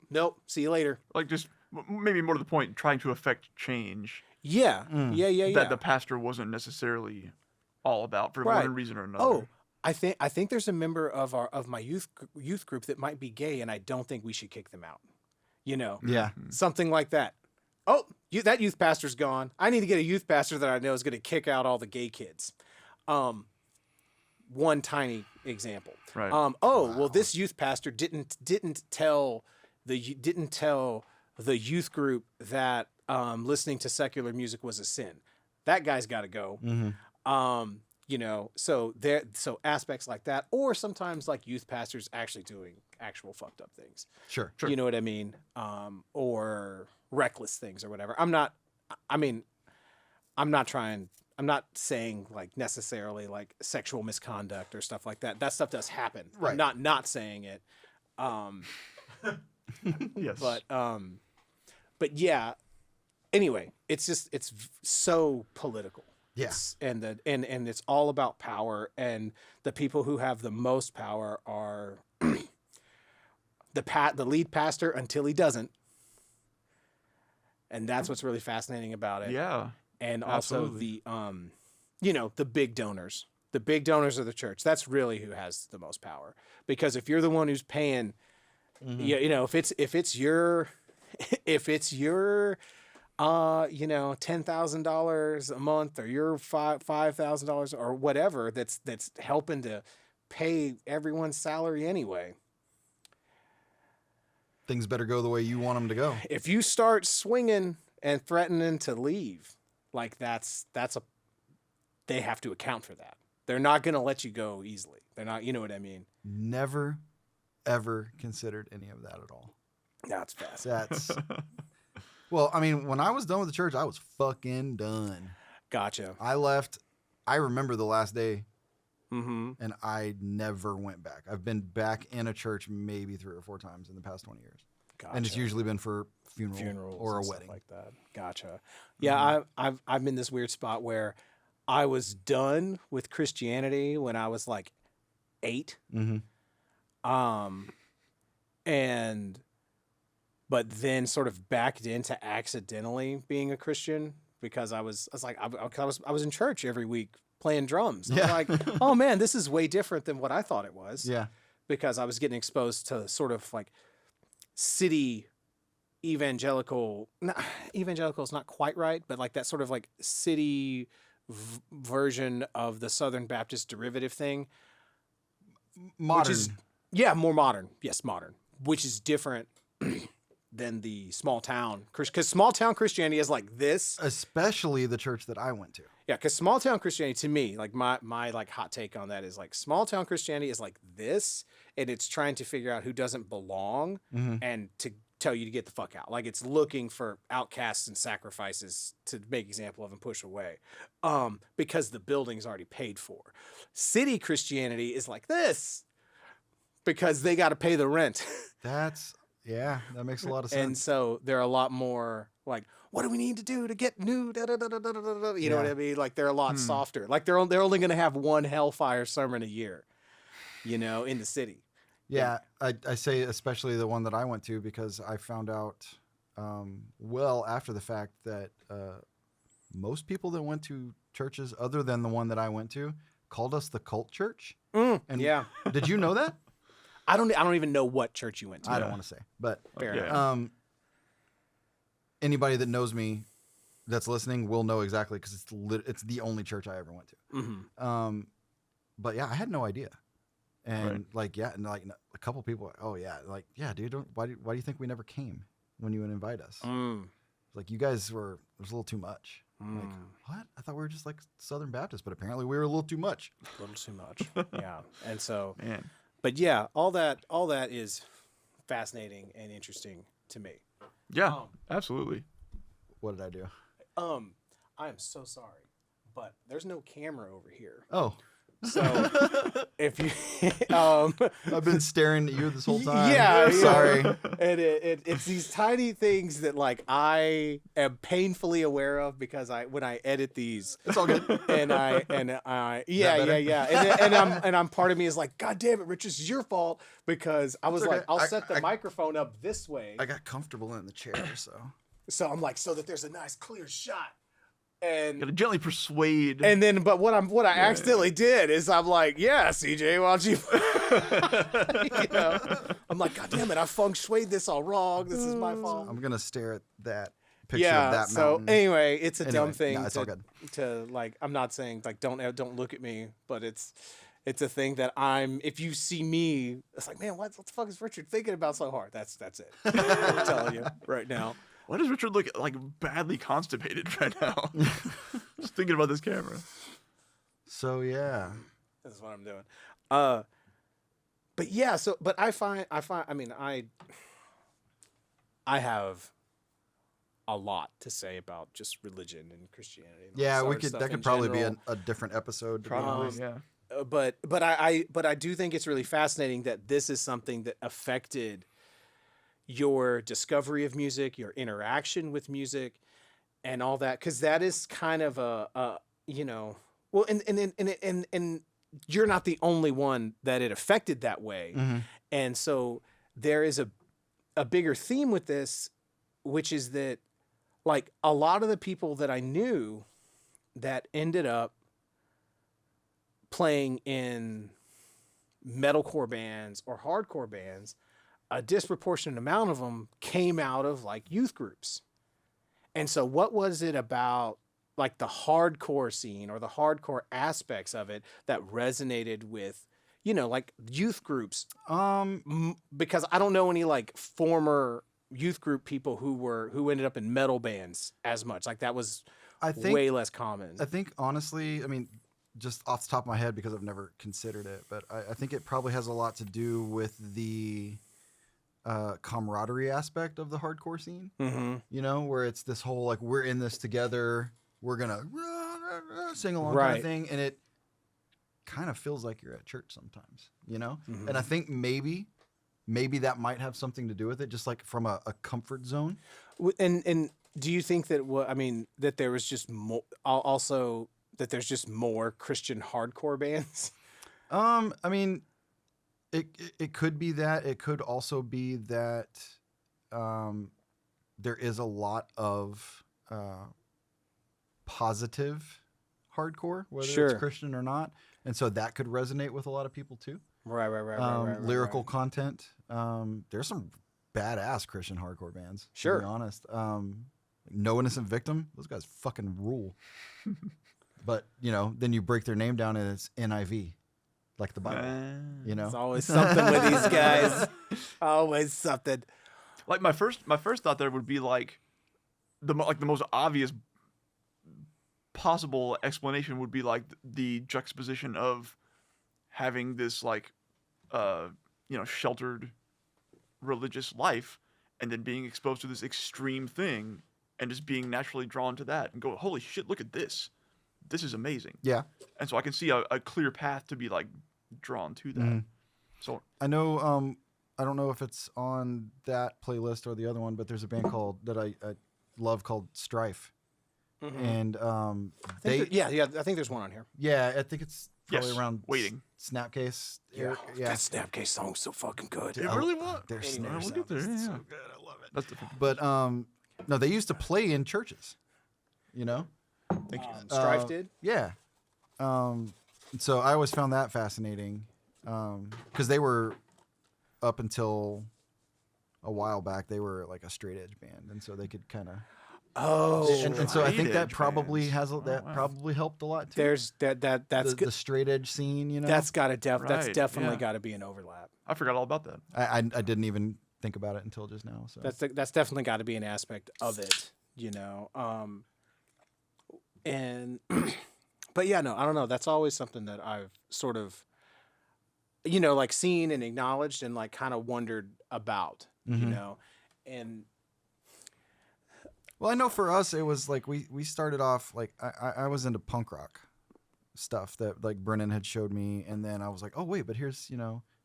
nope, see you later. Like just maybe more to the point, trying to affect change Yeah, yeah. that the pastor wasn't necessarily all about for Right. one reason or another. Oh, I think there's a member of my youth group that might be gay, and I don't think we should kick them out. You know, Yeah. something like that. Oh, that youth pastor's gone. I need to get a youth pastor that I know is going to kick out all the gay kids. One tiny example. Right. Well, this youth pastor didn't tell the youth group that listening to secular music was a sin. That guy's got to go. Mm-hmm. You know, so aspects like that, or sometimes like youth pastors actually doing actual fucked up things. Sure. You know what I mean? Or reckless things or whatever. I'm not saying like necessarily like sexual misconduct or stuff like that. That stuff does happen. Right. I'm not saying it. Yes. But yeah, anyway, it's so political. Yeah. And it's all about power, and the people who have the most power are the lead pastor until he doesn't. And that's what's really fascinating about it. Yeah. And also absolutely. the big donors. The big donors of the church. That's really who has the most power. Because if you're the one who's paying, you know, if it's your $10,000 a month, or your $5,000 or whatever, that's helping to pay everyone's salary anyway. Things better go the way you want them to go. If you start swinging and threatening to leave, like they have to account for that. They're not going to let you go easily. They're not, you know what I mean? Never, ever considered any of that at all. That's fast. That's well, I mean, when I was done with the church, I was fucking done. Gotcha. I left. I remember the last day, Mm-hmm. and I never went back. I've been back in a church maybe 3 or 4 times in the past 20 years. Gotcha. And it's usually been for funerals or a and stuff wedding. like that. Gotcha. Yeah, I'm in this weird spot where I was done with Christianity when I was like 8. Mm-hmm. But then sort of backed into accidentally being a Christian because I was in church every week playing drums. I was like, oh man, this is way different than what I thought it was. Yeah. Because I was getting exposed to sort of like city evangelical. Evangelical is not quite right, but like that sort of like city version of the Southern Baptist derivative thing. Modern. Which is, more modern. Yes, modern. Which is different than the small town. Because small town Christianity is like this. Especially the church that I went to. Yeah, because small town Christianity, to me, like my like hot take on that is like small town Christianity is like this, and it's trying to figure out who doesn't belong and to tell you to get the fuck out. Like it's looking for outcasts and sacrifices to make example of and push away, because the building's already paid for. City Christianity is like this because they got to pay the rent. That makes a lot of sense. And so they're a lot more like, what do we need to do to get new? You know what I mean? Like they're a lot softer. Like they're only going to have one hellfire sermon a year, you know, in the city. Yeah, I say especially the one that I went to because I found out well after the fact that most people that went to churches other than the one that I went to called us the cult church. And Did you know that? I don't even know what church you went to. I don't want to say, but Fair Yeah. anybody that knows me that's listening will know exactly because it's the only church I ever went to. Mm-hmm. But yeah, I had no idea. And a couple people, dude, why do you think we never came when you would invite us? Like you guys it was a little too much. Like, what? I thought we were just like Southern Baptist, but apparently we were a little too much. A little too much. Yeah. And so, Man. but yeah, all that is fascinating and interesting to me. Yeah, absolutely. What did I do? I am so sorry, but there's no camera over here. Oh, So if you, I've been staring at you this whole time. Yeah. Sorry. And it's these tiny things that like I am painfully aware of because when I edit these, It's all good. and I'm part of me is like, God damn it, Rich, this is your fault because I was It's okay. like, I'll set the microphone up this way. I got comfortable in the chair, so. So I'm like, so that there's a nice clear shot. Gotta And gently persuade. but what I accidentally did is I'm like, yeah, CJ, why don't you? You know, I'm like, God damn it, I feng shuied this all wrong. This is my fault. I'm gonna stare at that picture Yeah. of that So mountain. anyway, it's a dumb Anyway, thing no, it's all good. to like. I'm not saying like don't look at me, but it's a thing that if you see me, it's like, man, what the fuck is Richard thinking about so hard? That's it. I'm telling you right now. Why does Richard look like badly constipated right now? Just thinking about this camera. So yeah, This is what I'm doing. But yeah, but I find I mean I have a lot to say about just religion and Christianity. And all yeah, this we other could. stuff That in could probably general. be a different episode. to be Probably, honest. yeah. But I do think it's really fascinating that this is something that affected your discovery of music, your interaction with music, and all that, because that is kind of a you know, well, and you're not the only one that it affected that way, Mhm. and so there is a bigger theme with this, which is that like a lot of the people that I knew that ended up playing in metalcore bands or hardcore bands, a disproportionate amount of them came out of like youth groups. And so what was it about like the hardcore scene or the hardcore aspects of it that resonated with, you know, like youth groups? Because I don't know any like former youth group people who ended up in metal bands as much. Like that was I think way less common. I think honestly, I mean, just off the top of my head because I've never considered it, but I think it probably has a lot to do with the camaraderie aspect of the hardcore scene. Mm-hmm. You know, where it's this whole like we're in this together, we're gonna sing along kind Right. of thing, and it kind of feels like you're at church sometimes. You know, Mhm. and I think maybe that might have something to do with it, just like from a comfort zone. And do you think that I mean that there was just more also that there's just more Christian hardcore bands? I mean, it could be that. It could also be that there is a lot of positive hardcore, whether Sure. it's Christian or not, and so that could resonate with a lot of people too. Right. Lyrical right. content. There's some badass Christian hardcore bands. Sure. To be honest. No Innocent Victim. Those guys fucking rule. But you know, then you break their name down and it's NIV, like the Bible. You know, It's always something with these guys. Always something. Like my first thought there would be like the most obvious possible explanation would be like the juxtaposition of having this like you know, sheltered religious life and then being exposed to this extreme thing and just being naturally drawn to that and go, holy shit, look at this. This is amazing. Yeah. And so I can see a clear path to be like drawn to that. Mhm. So I know. I don't know if it's on that playlist or the other one, but there's a band called that I love called Strife, and they Yeah. I think there's one on here. yeah, I think it's probably Yes, around Waiting. Snapcase. Yeah. Yeah. That Snapcase song's so fucking good. Dude, It really was. Their Anyway, snare we'll sound get there, is yeah. so good. I love it. That's the But no, they used to play in churches. You know. thank you. Strife did. Yeah. So I always found that fascinating because they were up until a while back they were like a straight edge band, and so they could kind of. Oh, And so I think Straight that edge probably bands. has Oh, that wow. probably helped a lot too. there's that's the straight edge scene, you know. that's got to that's Right, definitely yeah. got to be an overlap. I forgot all about that. I didn't even think about it until just now. So That's definitely got to be an aspect of it, you know. And but yeah, no, I don't know. That's always something that I've sort of, you know, like seen and acknowledged and like kind of wondered about, you Mhm. know. And well, I know for us it was like we started off like I was into punk rock stuff that like Brennan had showed me, and then I was like, oh wait, but here's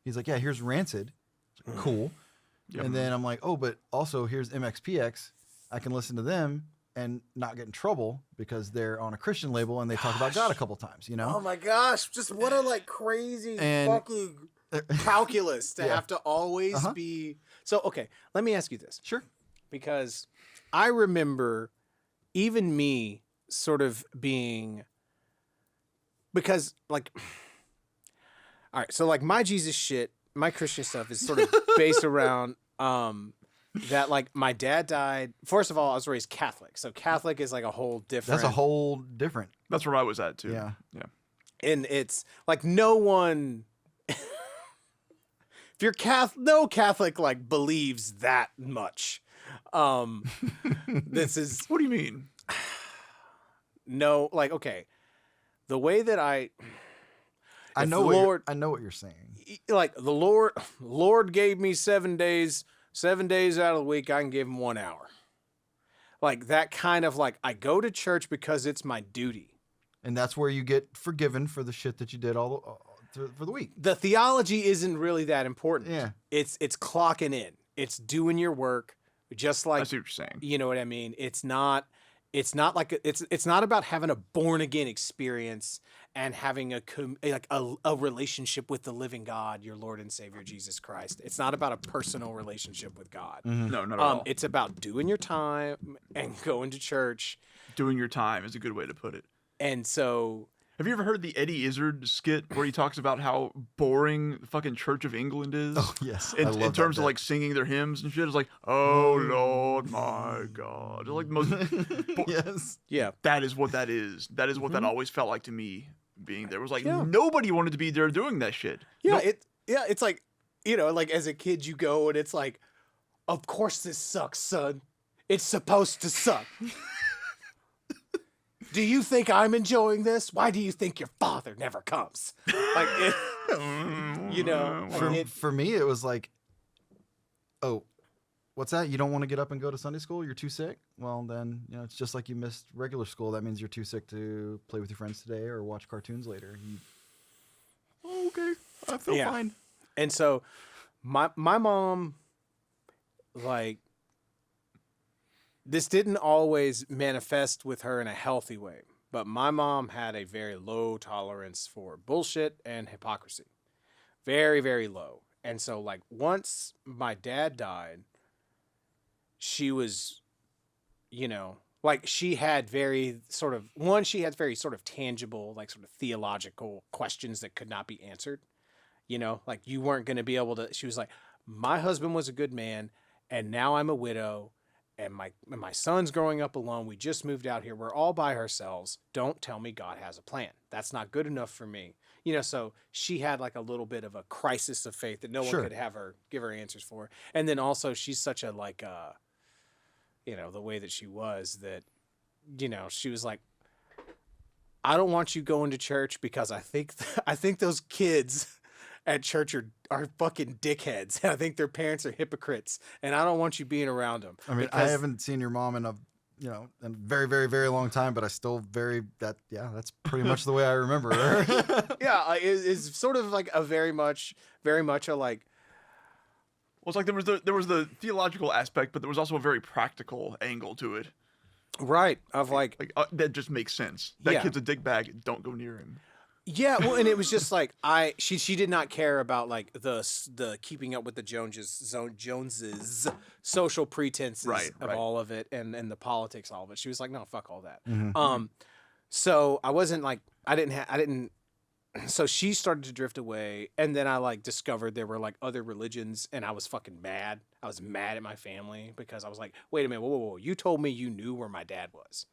he's like, yeah, here's Rancid, cool. Yep. And then I'm like, oh, but also here's MXPX. I can listen to them and not get in trouble because they're on a Christian label and they talk about God a couple times, you know? oh my gosh, just what a like crazy And- fucking calculus to Yeah. have to always Uh-huh. be. So okay, let me ask you this. Sure. Because I remember even me sort of being, because like, all right, so like my Jesus shit, my Christian stuff is sort of based around that like my dad died. First of all, I was raised Catholic, so Catholic is like a whole different. That's a whole different. That's where I was at too. Yeah. Yeah. And it's like no one. If you're Catholic, no Catholic like believes that much. This is What do you mean? no, like, okay, the way that I know Lord, I know what you're saying. like the Lord gave me 7 days. 7 days out of the week, I can give him 1 hour. Like that kind of like, I go to church because it's my duty. And that's where you get forgiven for the shit that you did for the week. The theology isn't really that important. Yeah. It's clocking in. It's doing your work, just like, I see what you're saying. you know what I mean? It's not like it's not about having a born again experience and having a relationship with the living God, your Lord and Savior Jesus Christ. It's not about a personal relationship with God. No, not at all. It's about doing your time and going to church. Doing your time is a good way to put it. And so, Have you ever heard the Eddie Izzard skit where he talks about how boring the fucking Church of England is? Oh yes. In, I love in terms that of like singing their hymns and shit, it's like, oh Lord, my God, it's like the most. bit. Yes. yeah, That is what that is. That is what that always felt like to me. Being there was like Yeah. nobody wanted to be there doing that shit. yeah, it's like, you know, like as a kid you go and it's like, of course this sucks, son. It's supposed to suck. Do you think I'm enjoying this? Why do you think your father never comes? Like, you know, For me, it was like, oh, what's that? You don't want to get up and go to Sunday school? You're too sick? Well, then, you know, it's just like you missed regular school. That means you're too sick to play with your friends today or watch cartoons later. Okay, I feel Yeah. fine. And so my mom, like, this didn't always manifest with her in a healthy way, but my mom had a very low tolerance for bullshit and hypocrisy. Very, very low. And so, like, once my dad died, she was, you know, like, she had very sort of tangible, like, sort of theological questions that could not be answered. You know, like, you weren't going to be able to, she was like, my husband was a good man, and now I'm a widow. And my son's growing up alone. We just moved out here. We're all by ourselves. Don't tell me God has a plan. That's not good enough for me. You know, so she had like a little bit of a crisis of faith that no one could give her answers for. And then also she's such a like, you know, the way that she was that, you know, she was like, I don't want you going to church because I think those kids at church are fucking dickheads. I think their parents are hypocrites, and I don't want you being around them. I mean, I haven't seen your mom in a very, very, very long time, but I still that's pretty much the way I remember her. Yeah, it's sort of like a very much a like. Well, it's like there was the theological aspect, but there was also a very practical angle to it. Right, of like that just makes sense. That Yeah. kid's a dickbag. Don't go near him. yeah, well, and it was just like she did not care about like the keeping up with the Joneses social pretenses of all of it and the politics all of it. She was like, no, fuck all that. Mm-hmm. So I wasn't like I didn't. So she started to drift away, and then I like discovered there were like other religions, and I was fucking mad. I was mad at my family because I was like, wait a minute, whoa. You told me you knew where my dad was,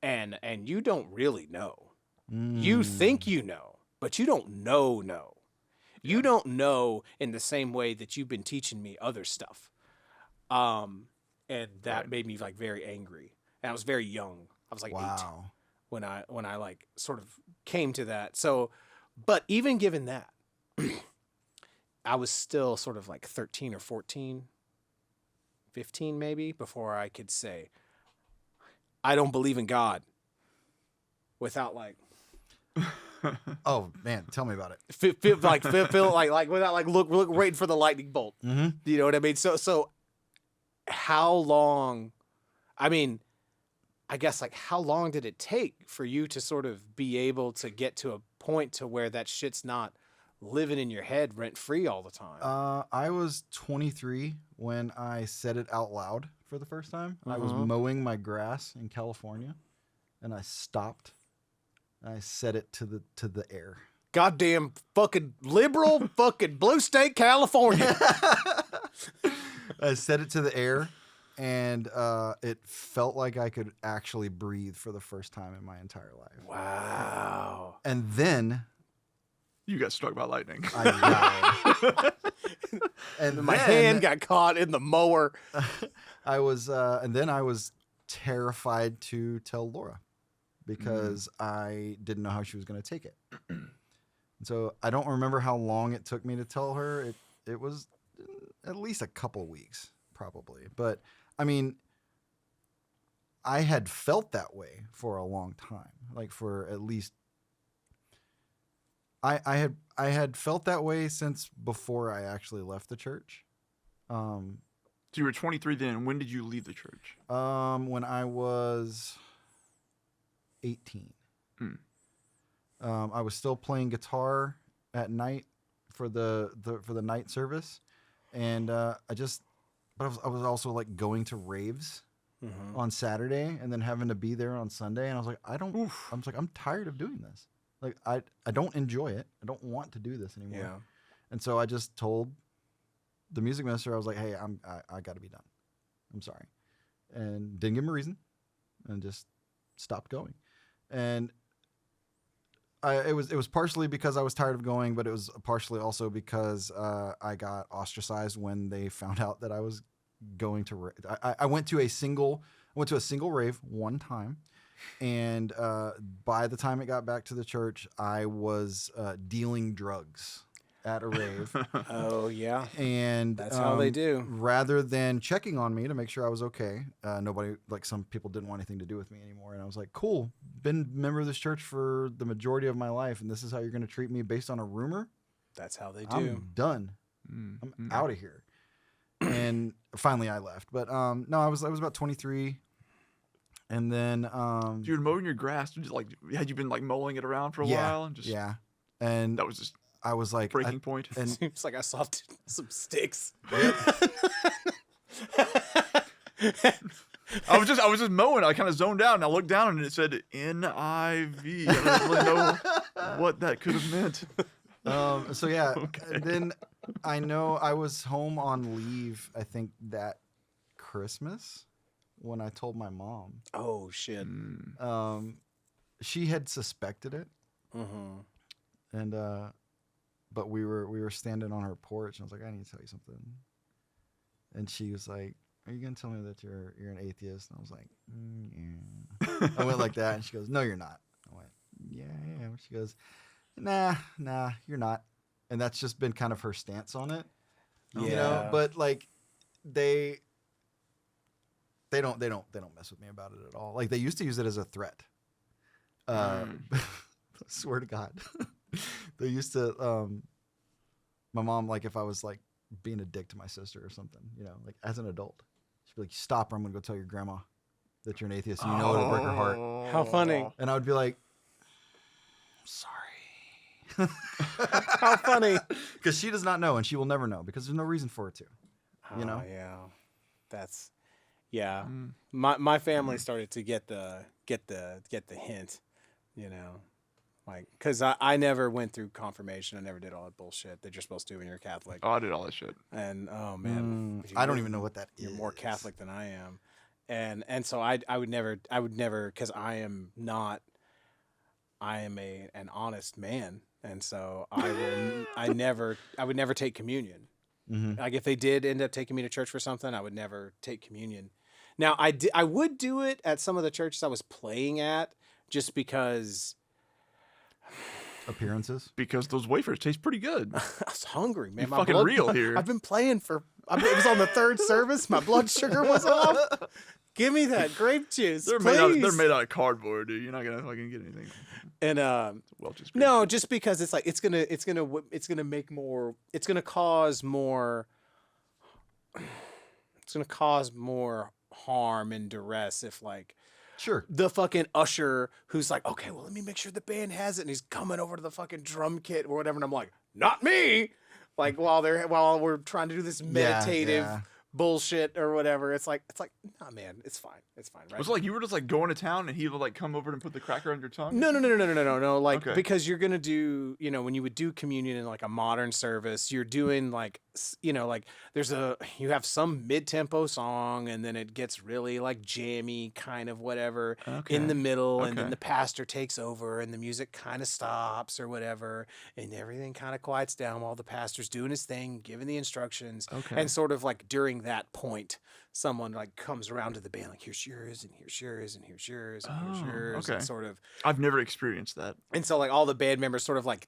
and you don't really know. You think you know, but you don't know. You don't know in the same way that you've been teaching me other stuff. And that made me like very angry. And I was very young. I was like 8 when I like sort of came to that. So, but even given that, I was still sort of like 13 or 14, 15 maybe, before I could say, I don't believe in God without like, Oh man, tell me about it. feel like without like look waiting for the lightning bolt. Mm-hmm. You know what I mean? So how long? I mean, I guess like how long did it take for you to sort of be able to get to a point to where that shit's not living in your head rent free all the time? I was 23 when I said it out loud for the first time. I was mowing my grass in California, and I stopped. And I set it to the air. Goddamn fucking liberal fucking blue state California. I set it to the air, and it felt like I could actually breathe for the first time in my entire life. Wow. And then You got struck by lightning. I died. And My then hand got caught in the mower. I was, and then I was terrified to tell Laura because I didn't know how she was going to take it. So I don't remember how long it took me to tell her. It was at least a couple weeks, probably. But I mean, I had felt that way for a long time, like for at least. I had felt that way since before I actually left the church. So you were 23 then. When did you leave the church? When I was 18. I was still playing guitar at night for the night service, and I was also like going to raves on Saturday and then having to be there on Sunday, and I was like, I'm tired of doing this. Like I don't enjoy it. I don't want to do this anymore. Yeah. And so I just told the music minister, I was like, hey, I got to be done. I'm sorry. And didn't give him a reason and just stopped going. And it was partially because I was tired of going, but it was partially also because I got ostracized when they found out that I was going to I went to a single rave one time. And by the time it got back to the church, I was dealing drugs at a rave. Oh, yeah. And That's how they do. Rather than checking on me to make sure I was okay, nobody, like some people didn't want anything to do with me anymore. And I was like, cool, been a member of this church for the majority of my life, and this is how you're going to treat me based on a rumor? That's how they do. I'm done. I'm out of here. And finally I left. But no, I was about 23. And then You were mowing your grass. Had you been like mowing it around for a while? And just and that was just I was like breaking point. and Seems like I saw some sticks. I was just mowing. I kind of zoned out and I looked down and it said NIV. I don't really know what that could have meant. So yeah, and then I know I was home on leave, I think that Christmas when I told my mom. Oh shit. She had suspected it. And but we were standing on her porch and I was like, I need to tell you something. And she was like, are you gonna tell me that you're an atheist? And I was like, yeah. I went like that and she goes, no, you're not. I went, yeah, I am. She goes, nah, you're not. And that's just been kind of her stance on it. You know, but like they don't mess with me about it at all. Like they used to use it as a threat. I swear to God. They used to my mom, like if I was like being a dick to my sister or something, you know, like as an adult, she'd be like, stop or I'm gonna go tell your grandma that you're an atheist and you know it'll break her heart. How funny. And I would be like, sorry. How funny. Because she does not know and she will never know because there's no reason for her to. You know? Yeah. That's My family started to get the hint, you know. Like, because I never went through confirmation. I never did all that bullshit that you're supposed to when you're Catholic. Oh, I did all that shit. And oh man, I don't even know what that you're is. more Catholic than I am, and so I would never because I am an honest man, and so I would never take communion. Like if they did end up taking me to church for something, I would never take communion. Now I would do it at some of the churches I was playing at, just because. Appearances? Because those wafers taste pretty good. I was hungry, man. You're fucking real here. I've been playing it was on the third service. My blood sugar was off. Give me that grape juice, They're please. made out of cardboard, dude. You're not gonna fucking get anything. And Welch's. no, just because it's like it's gonna cause more harm and duress if like. Sure. The fucking usher who's like, okay, well, let me make sure the band has it. And he's coming over to the fucking drum kit or whatever. And I'm like, not me. Like while we're trying to do this meditative bullshit or whatever. It's like, nah, man, it's fine. It's fine, right? Was it like you were just like going to town and he would like come over and put the cracker on your tongue? No. Like, Okay. because you're going to do, when you would do communion in like a modern service, you're doing like, like you have some mid-tempo song and then it gets really like jammy kind of whatever in the middle. And then Okay. the pastor takes over and the music kind of stops or whatever. And everything kind of quiets down while the pastor's doing his thing, giving the instructions. Okay. And sort of like during that point, someone like comes around to the band, like, here's yours and here's yours and here's yours and here's Oh, yours. okay. And sort of, I've never experienced that. and so like all the band members sort of like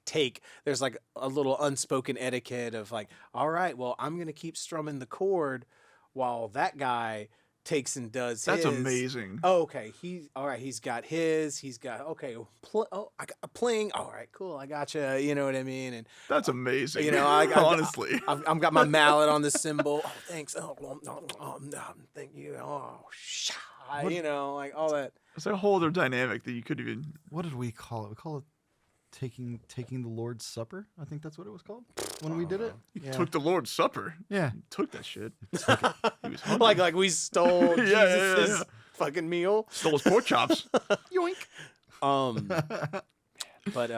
there's like a little unspoken etiquette of like, all right, well, I'm going to keep strumming the chord while that guy takes and does That's his. amazing. Oh, okay. He's got okay. I got playing. All right, cool. I gotcha. You know what I mean? And That's amazing. honestly, honestly. I've got my mallet on the cymbal. Oh, thanks. Oh, thank you. Oh, like all that. It's a whole other dynamic that you couldn't even. What did we call it? We call it taking the Lord's Supper. I think that's what it was called when we did it. You took the Lord's Supper. Yeah. You took that shit. He was hungry. like we stole Yeah, Jesus' yeah. fucking meal. Stole his pork chops. Yoink. But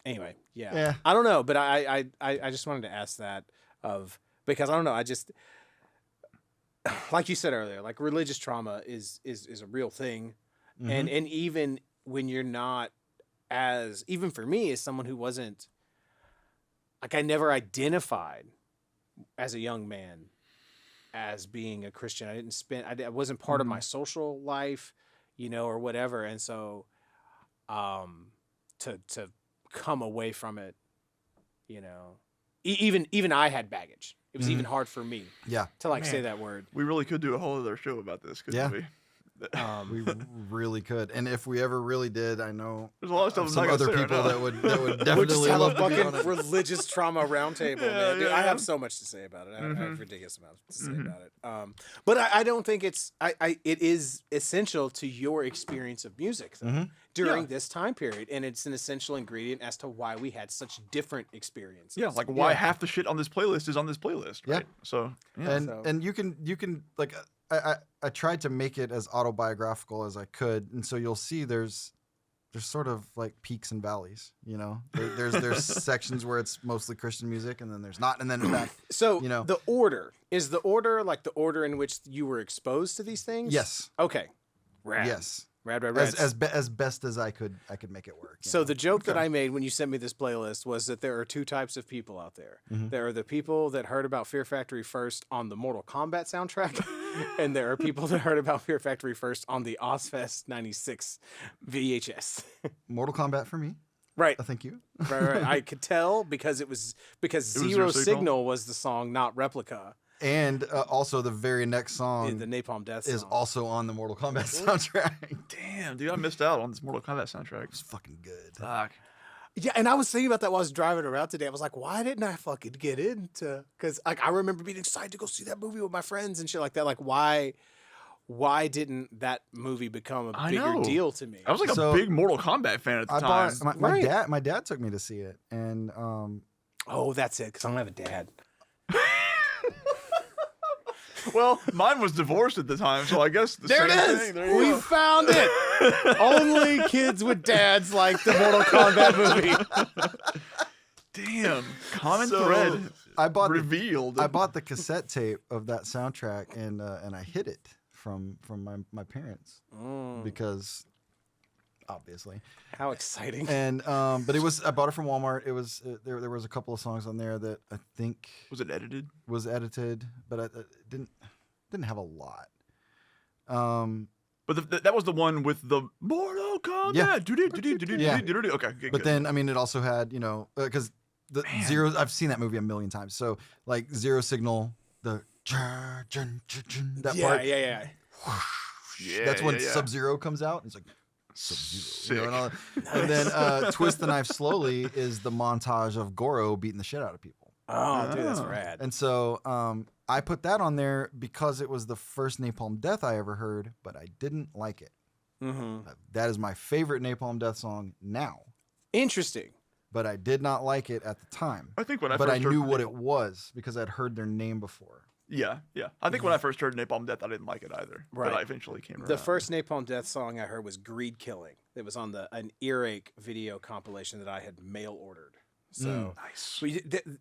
anyway, yeah. Yeah. I don't know, but I just wanted to ask that because I don't know, I just like you said earlier, like religious trauma is a real thing. Mm-hmm. And even when you're not even for me as someone who wasn't like I never identified as a young man as being a Christian. I wasn't part of my social life, or whatever. And so to come away from it, even I had baggage. It was even hard for me Yeah. to like say Man. that word. We really could do a whole other show about this, couldn't Yeah. we? We really could. And if we ever really did, I know There's a lot of stuff I'm some not gonna other say right people now. that would We'll just definitely have a love to be on fucking it. religious trauma roundtable, Yeah, man. Dude, yeah, I have yeah. so much to say about it. I have ridiculous amounts to say Mhm. about it. But I don't think it is essential to your experience of music though, during Yeah. this time period, and it's an essential ingredient as to why we had such different experiences. Yeah, like why Yeah. half the shit on this playlist is on this playlist, Yeah. right? So, yeah. And you can like I tried to make it as autobiographical as I could, and so you'll see there's sort of like peaks and valleys, there's sections where it's mostly Christian music, and then there's not, and then it's back. So You know. the order like the order in which you were exposed to these things. Yes, Okay. Rad. yes, Rad. as best as I could make it work. So the joke that I made when you sent me this playlist was that there are two types of people out there. Mhm. There are the people that heard about Fear Factory first on the Mortal Kombat soundtrack, and there are people that heard about Fear Factory first on the Ozfest 96 VHS. Mortal Kombat for me. Right. Thank you. Right. I could tell because Zero Zero Signal Signal? was the song, not Replica. And also the very next song The Napalm Death is song. also on the Mortal Kombat soundtrack. Damn, dude, I missed out on this Mortal Kombat soundtrack. It's fucking good. Fuck. Yeah, and I was thinking about that while I was driving around today. I was like, why didn't I fucking get into? Because like I remember being excited to go see that movie with my friends and shit like that. Like why didn't that movie become a I bigger know. deal to me? I was like So, a big Mortal Kombat fan at the I time. bought my Right. dad. My dad took me to see it, and Oh, that's it. Because I don't have a dad. Well, mine was divorced at the time, so I guess the There it same is. thing. There you We go. found it. Only kids with dads like the Mortal Kombat movie. Damn, common So, thread I bought revealed. I bought the cassette tape of that soundtrack, and I hid it from my parents because obviously. How exciting. And but I bought it from Walmart. It was there was a couple of songs on there that I think Was it edited? was edited, but I didn't have a lot. But that was the one with the Mortal Kombat. Yeah. Yeah. Okay. Okay, But good. then I mean it also had, because the Man. Zero, I've seen that movie a million times. So like Zero Signal, the that yeah, part. yeah. Yeah, That's when yeah, yeah. Sub-Zero comes out. And it's like Sub-Zero. Sick. And, all that. And then Twist the Knife Slowly is the montage of Goro beating the shit out of people. Oh, dude, that's Oh. rad. And so I put that on there because it was the first Napalm Death I ever heard, but I didn't like it. Mm-hmm. That is my favorite Napalm Death song now, Interesting. but I did not like it at the time. I think when I But first I heard knew what it was because I'd heard their name before. Yeah. I think when I first heard Napalm Death, I didn't like it either. Right. But I eventually came around. The first Napalm Death song I heard was Greed Killing. It was on an Earache video compilation that I had mail ordered. So Nice.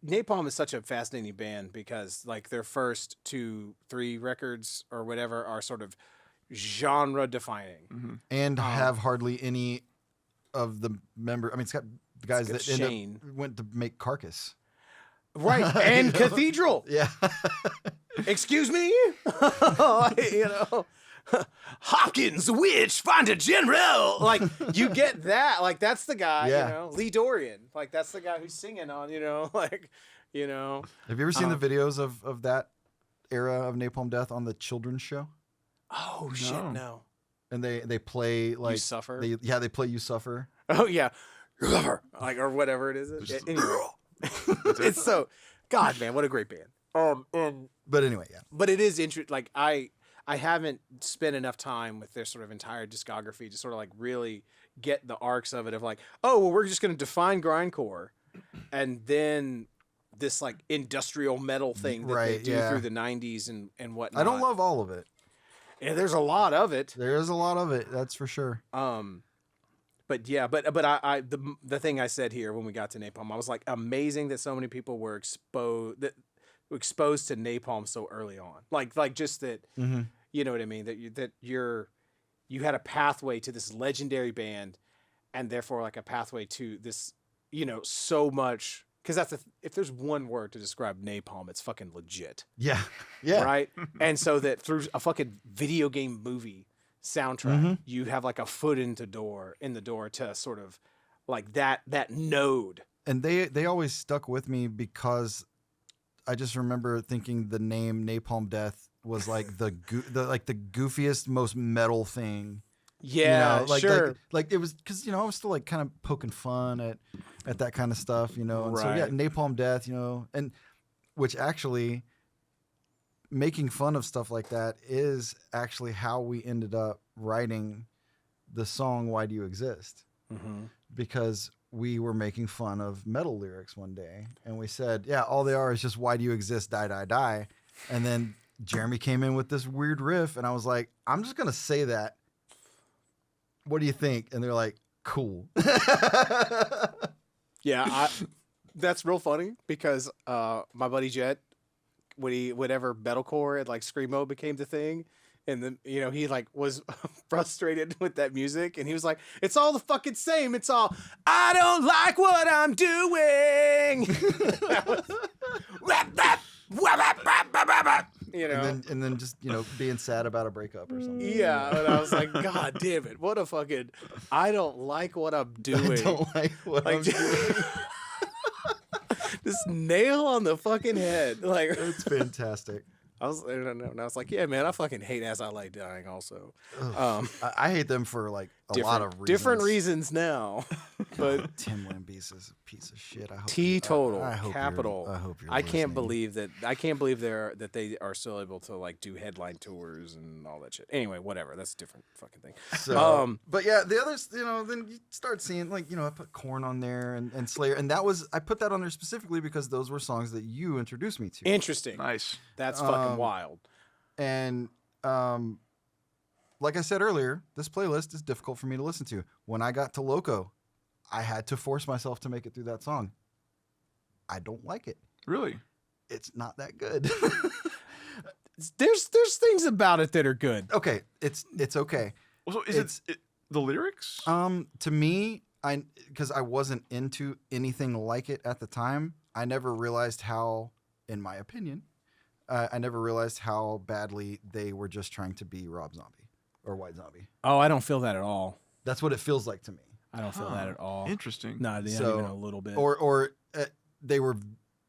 Napalm is such a fascinating band because like their first 2-3 records or whatever are sort of genre defining. And have hardly any of the member. I mean, it's got the guys that went to make Carcass. Right. And Cathedral. Yeah. Excuse me? You know. Hopkins, witch, find a general. Like you get that. Like that's the guy, Yeah. you know. Lee Dorian. Like that's the guy who's singing on, you know, like, you know. Have you ever seen the videos of that era of Napalm Death on the children's show? Oh shit, no. And they play like You Suffer? They play You Suffer. Oh yeah. Like or whatever it is. Anyway. It's so God, man, what a great band. But anyway, yeah. But it is interesting. Like I haven't spent enough time with their sort of entire discography to sort of like really get the arcs of it of like, oh, well, we're just going to define grindcore and then this like industrial metal thing that they do through the 90s and whatnot. I don't love all of it. Yeah, there's a lot of it. There is a lot of it, that's for sure. But yeah, but the thing I said here when we got to Napalm, I was like, amazing that so many people were exposed to Napalm so early on. Like just that, you know what I mean? That you had a pathway to this legendary band, and therefore like a pathway to this, you know, so much. Because if there's one word to describe Napalm, it's fucking legit. Yeah, yeah. Right. And so that through a fucking video game movie soundtrack, you have like a foot in the door to sort of like that node. And they always stuck with me because I just remember thinking the name Napalm Death was like the goofiest, most metal thing. Yeah, you know, sure. Like it was because, you know, I was still like kind of poking fun at that kind of stuff, you know. And so yeah, Napalm Death, you know, and which actually making fun of stuff like that is actually how we ended up writing the song "Why Do You Exist?" Because we were making fun of metal lyrics one day, and we said, yeah, all they are is just "Why do you exist? Die, die, die." And then Jeremy came in with this weird riff, and I was like, I'm just gonna say that. What do you think? And they're like, cool. Yeah, that's real funny because my buddy Jet, whenever metalcore and like screamo became the thing, and then, you know, he like was frustrated with that music, and he was like, "It's all the fucking same. It's all I don't like what I'm doing." You know, and then just, you know, being sad about a breakup or something. yeah, and I was like, God damn it, what a fucking I don't like what I'm doing. I don't like what I'm doing. This nail on the fucking head. Like, It's fantastic. I was like, yeah, man, I fucking hate As I Lay Dying also. I hate them for like a lot of reasons. Different reasons now. But Tim Lambesis is a piece of shit. I hope Teetotal, I hope capital. I hope you're I can't listening. believe that. I can't believe that they are still able to like do headline tours and all that shit. Anyway, whatever. That's a different fucking thing. So, but yeah, the others, you know, then you start seeing like, you know, I put Korn on there and Slayer, and I put that on there specifically because those were songs that you introduced me to. Interesting. Nice. That's fucking wild. And like I said earlier, this playlist is difficult for me to listen to. When I got to Loco, I had to force myself to make it through that song. I don't like it. Really? It's not that good. There's things about it that are good. Okay, it's okay. Also, is it the lyrics? To me, because I wasn't into anything like it at the time, I never realized how, in my opinion, I never realized how badly they were just trying to be Rob Zombie or White Zombie. Oh, I don't feel that at all. That's what it feels like to me. I don't feel that at all. Interesting. Not even a little bit. Or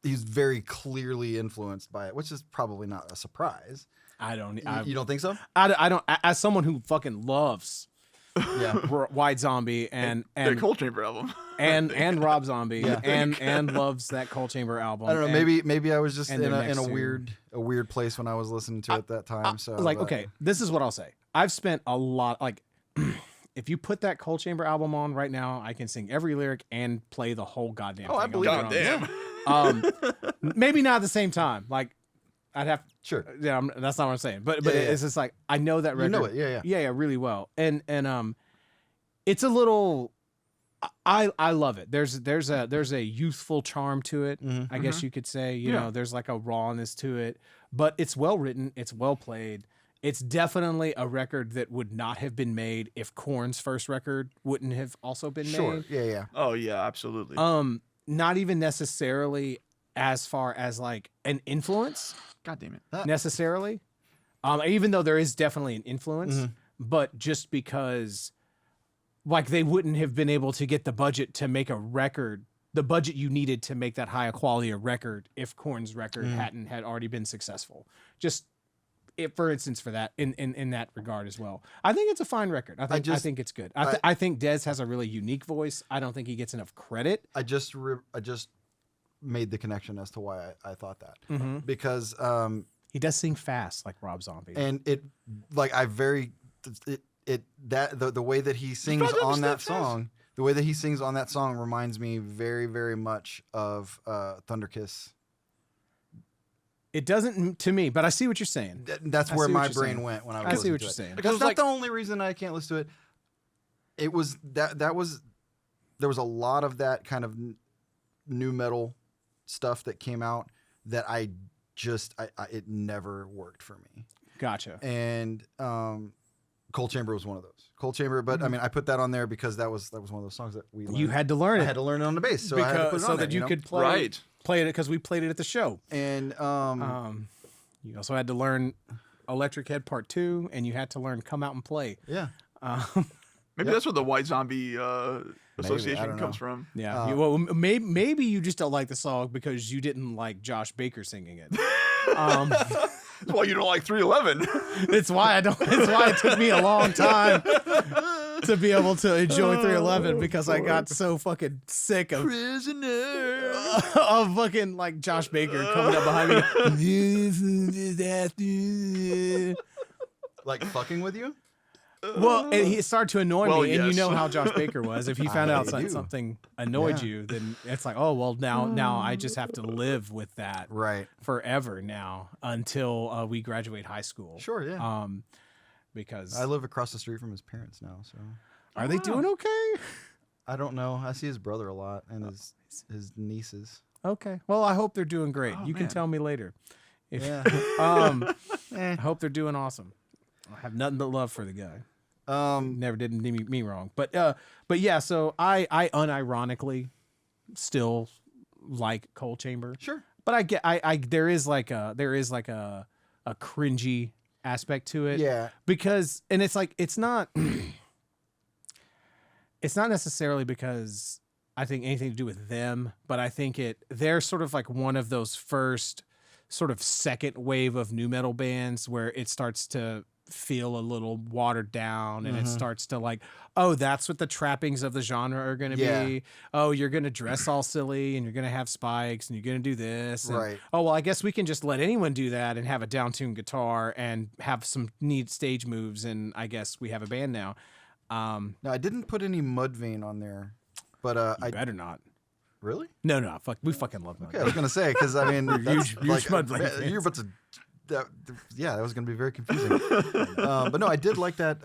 he's very clearly influenced by it, which is probably not a surprise. You don't think so? I don't. As someone who fucking loves, Yeah, White Zombie and the Cold Chamber album and Rob Zombie Yeah. and loves that Cold Chamber album. I don't know. Maybe I was just and in their a next weird place when I was listening to it at that time. So like, okay, this is what I'll say. I've spent a lot like. If you put that Cold Chamber album on right now, I can sing every lyric and play the whole goddamn thing. I believe God damn. Maybe not at the same time. Like, I'd have Sure. yeah, that's not what I'm saying. But Yeah, yeah. it's just like I know that record. You know it. Yeah, yeah. Yeah, really well. And it's a little I love it. There's a youthful charm to it, I guess you could say. You know, there's like a rawness to it, but it's well written, it's well played. It's definitely a record that would not have been made if Korn's first record wouldn't have also been Sure. made. Yeah, yeah. Oh yeah, absolutely. Not even necessarily as far as like an influence God damn it. necessarily. Even though there is definitely an influence, but just because like they wouldn't have been able to get the budget to make a record, the budget you needed to make that high quality a record if Korn's record had already been successful. Just for instance, for that in that regard as well. I think it's a fine record. I think it's good. I think Dez has a really unique voice. I don't think he gets enough credit. I just made the connection as to why I thought that because He does sing fast like Rob Zombie. and it like I very the way that he sings on that song, the way that he sings on that song reminds me very, very much of Thunder Kiss. It doesn't to me, but I see what you're saying. That's I where see what my you're brain saying. went when I was I see listening what to you're it. saying. Because That's it was not like- the only reason I can't listen to it. It was that was there was a lot of that kind of new metal stuff that came out that I it never worked for me. Gotcha. And Cold Chamber was one of those. Cold Chamber, but I mean, I put that on there because that was one of those songs that we learned. You had to learn I it had to learn it on the bass, so I had to put it on there, that you know? could play Right. play it because we played it at the show. And You also had to learn Electric Head Part 2, and you had to learn Come Out and Play. yeah, Maybe that's where the White Zombie I association don't comes know. from. Yeah. Well, maybe you just don't like the song because you didn't like Josh Baker singing it. That's why you don't like 311. It's why it took me a long time to be able to enjoy 311 because I got so fucking sick of Prisoner. fucking like Josh Baker coming up behind me. like fucking with you. Well, and he started to annoy Well, me, and you yes. know how Josh Baker was. If he found out I do. something annoyed Yeah. you, then it's like, oh well, now I just have to live with that Right. forever now until we graduate high school. Sure. Yeah. Because I live across the street from his parents now, so are they doing okay? I don't know. I see his brother a lot and his nieces. Okay. Well, I hope they're doing great. Oh, You can man. tell me later. If, Yeah. I hope they're doing awesome. I have nothing but love for the guy. Never did me wrong. But yeah, so I unironically still like Cold Chamber. Sure. But I there is like a cringy aspect to it. Yeah. Because and it's like it's not necessarily because I think anything to do with them, but I think they're sort of like one of those first sort of second wave of nu metal bands where it starts to feel a little watered down and it starts to like, oh, that's what the trappings of the genre are going to Yeah. be. Oh, you're going to dress all silly and you're going to have spikes and you're going to do this. And, Right. oh, well, I guess we can just let anyone do that and have a down-tuned guitar and have some neat stage moves. And I guess we have a band now. No, I didn't put any Mudvayne on there, but You better not. really? No, fuck. We fucking love Okay, I was gonna say because I mean, that's huge like, Mudvayne fans. you're about to. That was gonna be very confusing. But no, I did like that.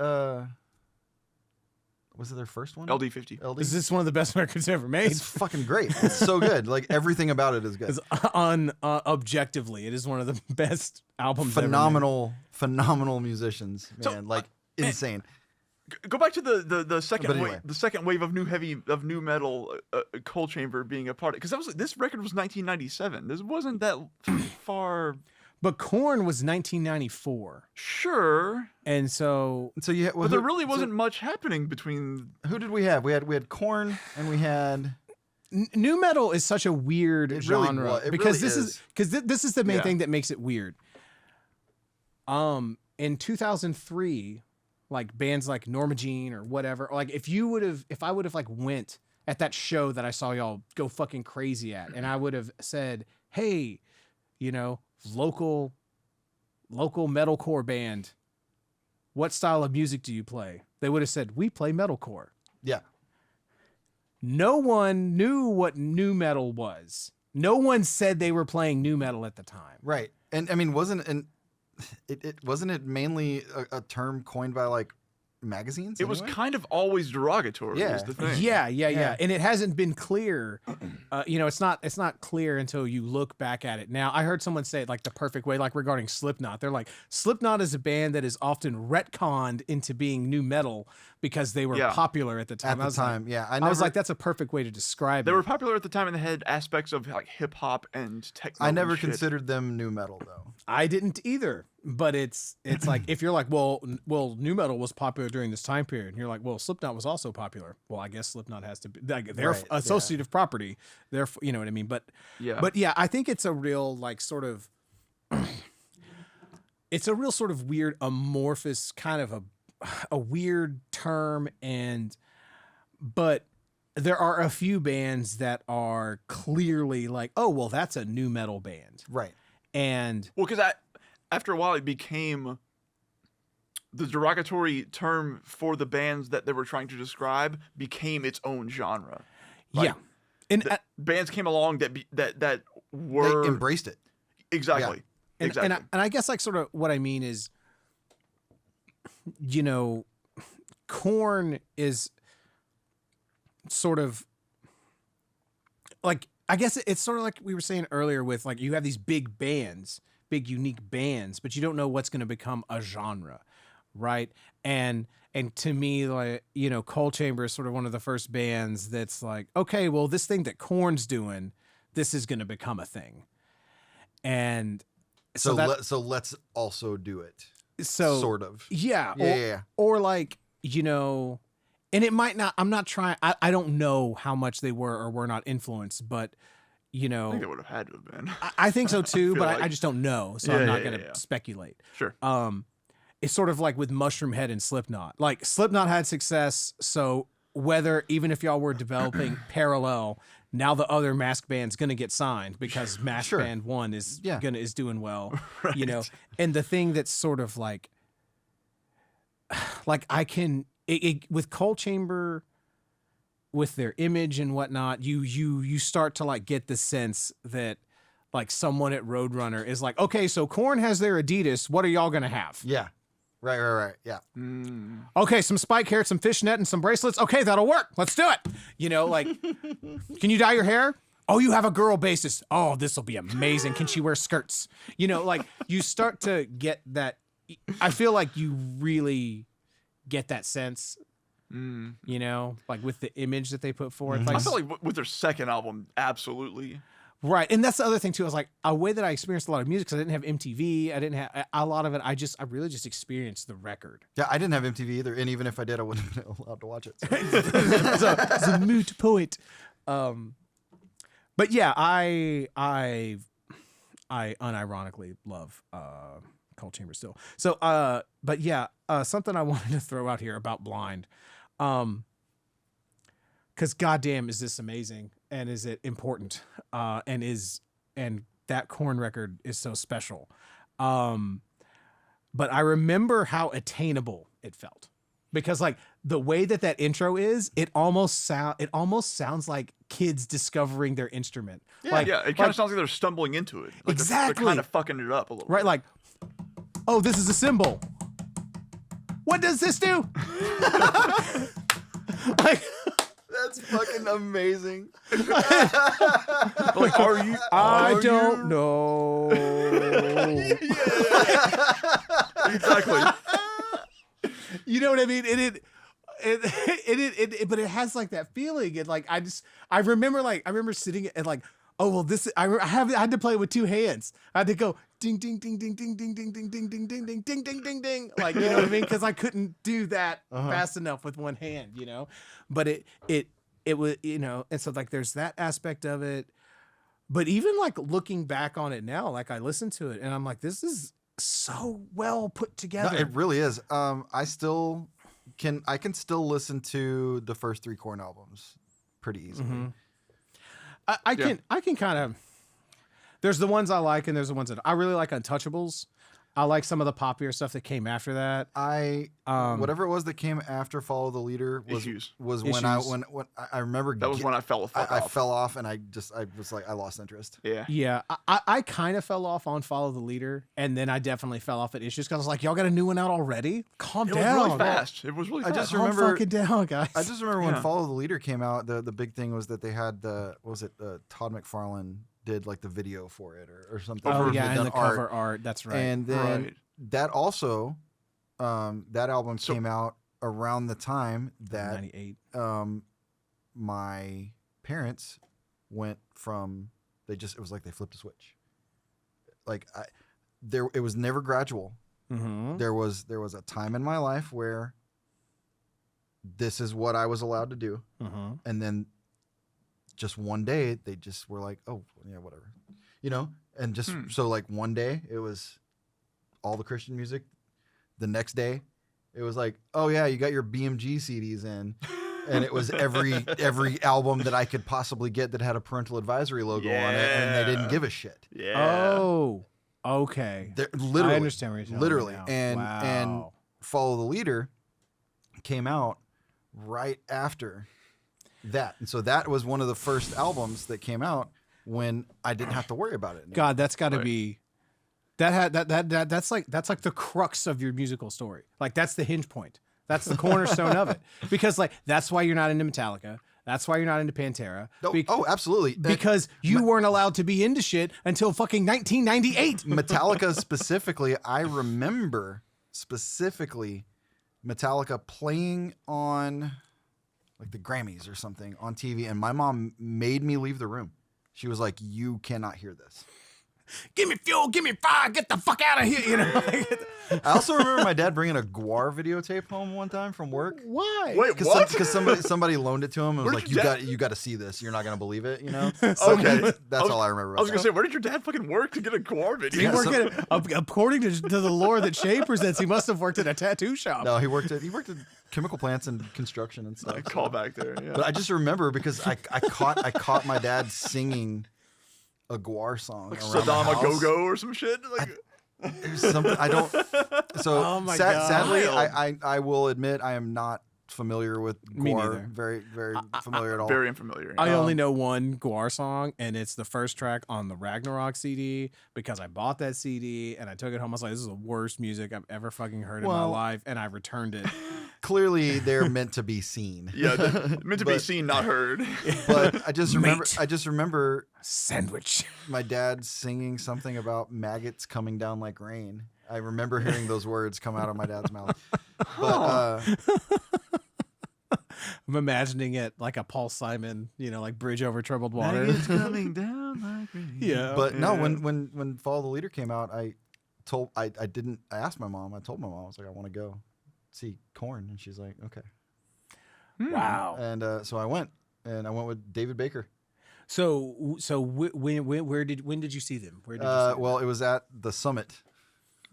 Was it their first one? LD50. LD. Is this one of the best records ever made? It's fucking great. It's so good. Like everything about it is good. Objectively, it is one of the best albums ever made. Phenomenal musicians, man. So, like insane. Go back to the second But wave, anyway. the second wave of new metal, Cold Chamber being a part of, because this record was 1997. This wasn't that far. But Korn was 1994, Sure, and so So you, but there really wasn't much happening between. Who did we have? We had Korn and we had. nu metal is such a weird It really genre was. It because really this is the main Yeah. thing that makes it weird. In 2003, like bands like Norma Jean or whatever, like if I would have like went at that show that I saw y'all go fucking crazy at, and I would have said, hey, you know, local metalcore band, what style of music do you play? They would have said, we play metalcore. Yeah. No one knew what nu metal was No one said they were playing nu metal at the time. Right. And I mean, wasn't it mainly a term coined by like magazines? It was anyway? kind of always derogatory. Yeah. Is the thing. Yeah. And it hasn't been clear. It's not clear until you look back at it. Now, I heard someone say it like the perfect way, like regarding Slipknot. They're like, Slipknot is a band that is often retconned into being nu metal because they were popular at the time. At the time, I was like, that's a perfect way to describe They it. were popular at the time and they had aspects of like hip hop and techno. I never and shit. considered them nu metal though. I didn't either, but it's like if you're like, well, nu metal was popular during this time period, and you're like, well, Slipknot was also popular. Well, I guess Slipknot has to be like they're Right, associative property. They're, you know what I mean. But yeah, I think it's a real like sort of, it's a real sort of weird amorphous kind of a weird term, but there are a few bands that are clearly like, oh, well, that's a nu metal band, Right. and Well, because after a while, it became the derogatory term for the bands that they were trying to describe became its own genre. Like, yeah, and bands came along that were They embraced it. exactly. And, Exactly. and I guess like sort of what I mean is, Korn is sort of like, I guess it's sort of like we were saying earlier with like, you have these big bands, big unique bands, but you don't know what's going to become a genre. Right. And to me, like, Coal Chamber is sort of one of the first bands that's like, okay, well, this thing that Korn's doing, this is going to become a thing. And So let's also do it. So sort of. Yeah. Yeah. Or like, and it might not, I'm not trying, I don't know how much they were or were not influenced, but I think they would have had to have been. I think so too, but like- I just don't know. So I'm not going to speculate. Sure. It's sort of like with Mushroom Head and Slipknot. Like Slipknot had success, so even if y'all were developing parallel, now the other mask band's gonna get signed because Mask Band 1 is doing well, Right. And the thing that's sort of like I can with Coal Chamber, with their image and whatnot, you start to like get the sense that like someone at Roadrunner is like, okay, so Korn has their Adidas, what are y'all gonna have? Yeah. Right. Yeah. Okay, some spike hair, some fishnet, and some bracelets. Okay, that'll work. Let's do it. Like, can you dye your hair? Oh, you have a girl bassist. Oh, this will be amazing. Can she wear skirts? Like you start to get that. I feel like you really get that sense, like with the image that they put forth. Like, I feel like with their second album, absolutely. Right. And that's the other thing too. I was like, a way that I experienced a lot of music, because I didn't have MTV. I didn't have a lot of it. I really just experienced the record. Yeah, I didn't have MTV either, and even if I did, I wouldn't have been allowed to watch it. So. It's a moot point. But yeah, I unironically love Coal Chamber still. So but yeah, something I wanted to throw out here about Blind. Because goddamn, is this amazing, and is it important, and that Korn record is so special. But I remember how attainable it felt, because like the way that intro is, it almost sounds like kids discovering their instrument. Yeah, it kind of sounds like they're stumbling into it. Like Exactly. They're kind of fucking it up a little. Right, bit. like, oh, this is a cymbal. What does this do? Like, That's fucking amazing. Like, are you? I don't know. Exactly. You know what I mean? But it has like that feeling, and like I remember sitting and like, oh well, I had to play it with two hands. I had to go ding ding ding ding ding ding ding ding ding ding ding ding ding ding ding ding, like, you know what I mean? Because I couldn't do that fast enough with one hand, But it was, and so like there's that aspect of it. But even like looking back on it now, like I listen to it and I'm like, this is so well put together. No, it really is. I can still listen to the first 3 Korn albums pretty easily. Mm-hmm. I can kind of, there's the ones I like and there's the ones that I really like. Untouchables. I like some of the poppier stuff that came after that. Whatever it was that came after Follow the Leader was when I remember That was when I fell off. I fell off and I was like I lost interest. Yeah. Yeah, I kind of fell off on Follow the Leader, and then I definitely fell off at Issues because I was like, y'all got a new one out already? Calm It down. was really fast. It was really fast. I just Calm remember fucking down, guys. I just remember when Yeah. Follow the Leader came out, the big thing was that they had Todd McFarlane did like the video for it or something. Oh Or yeah, had and done the cover art. That's right. And then Right. that also, that album came out around the time that 98. my parents went from it was like they flipped a switch. Like it was never gradual. Mm-hmm. There was a time in my life where this is what I was allowed to do, Mm-hmm. and then just one day they just were like, oh yeah, whatever, and just so like one day it was all the Christian music. The next day it was like, oh yeah, you got your BMG CDs in. And it was every album that I could possibly get that had a parental advisory logo on it, and they didn't give a shit. Yeah. Oh, okay. Literally, I understand what you're telling literally, me now. and Wow. Follow the Leader came out right after that, and so that was one of the first albums that came out when I didn't have to worry about it anymore. God, that's got to Right. be that's like the crux of your musical story. Like that's the hinge point. That's the cornerstone of it. Because like that's why you're not into Metallica. That's why you're not into Pantera. Absolutely, Because you weren't allowed to be into shit until fucking 1998. Metallica specifically, I remember specifically Metallica playing on like the Grammys or something on TV, and my mom made me leave the room. She was like, "You cannot hear this." Give me fuel, give me fire, get the fuck out of here. You know. I also remember my dad bringing a Guar videotape home one time from work. Why? Wait, what? Because somebody loaned it to him and was Where like, did your you got to see this. You're not gonna believe it. Okay. That's all I remember. I was About gonna say, where did your dad fucking work to get a Korn video? He worked according to the lore that Shay presents, he must have worked at a tattoo shop. No, he worked at chemical plants and construction and stuff. Call back there. Yeah. But I just remember because I caught my dad singing a Guar song. Like around the Saddam a house. Go-Go or some shit. Like, There's something I don't. So Oh my God. sadly, Wild. I will admit I am not familiar with Me Guar. neither. Very familiar at all. very unfamiliar. I only know one Guar song, and it's the first track on the Ragnarok CD because I bought that CD and I took it home. I was like, this is the worst music I've ever fucking heard in my Well- life, and I returned it. Clearly, they're meant to be seen. Yeah, meant to be But- seen, not heard. But I just Mate. remember Sandwich. my dad singing something about maggots coming down like rain. I remember hearing those words come out of my dad's mouth. But I'm imagining it like a Paul Simon, like Bridge Over Troubled Water. It's coming down like rain. Yeah. but no, Yeah. when Follow the Leader came out, I asked my mom. I told my mom, I was like, I want to go see Korn, and she's like, okay. Wow. And so I went with David Baker. So when did you see them? Where did you see them? Well, it was at the Summit.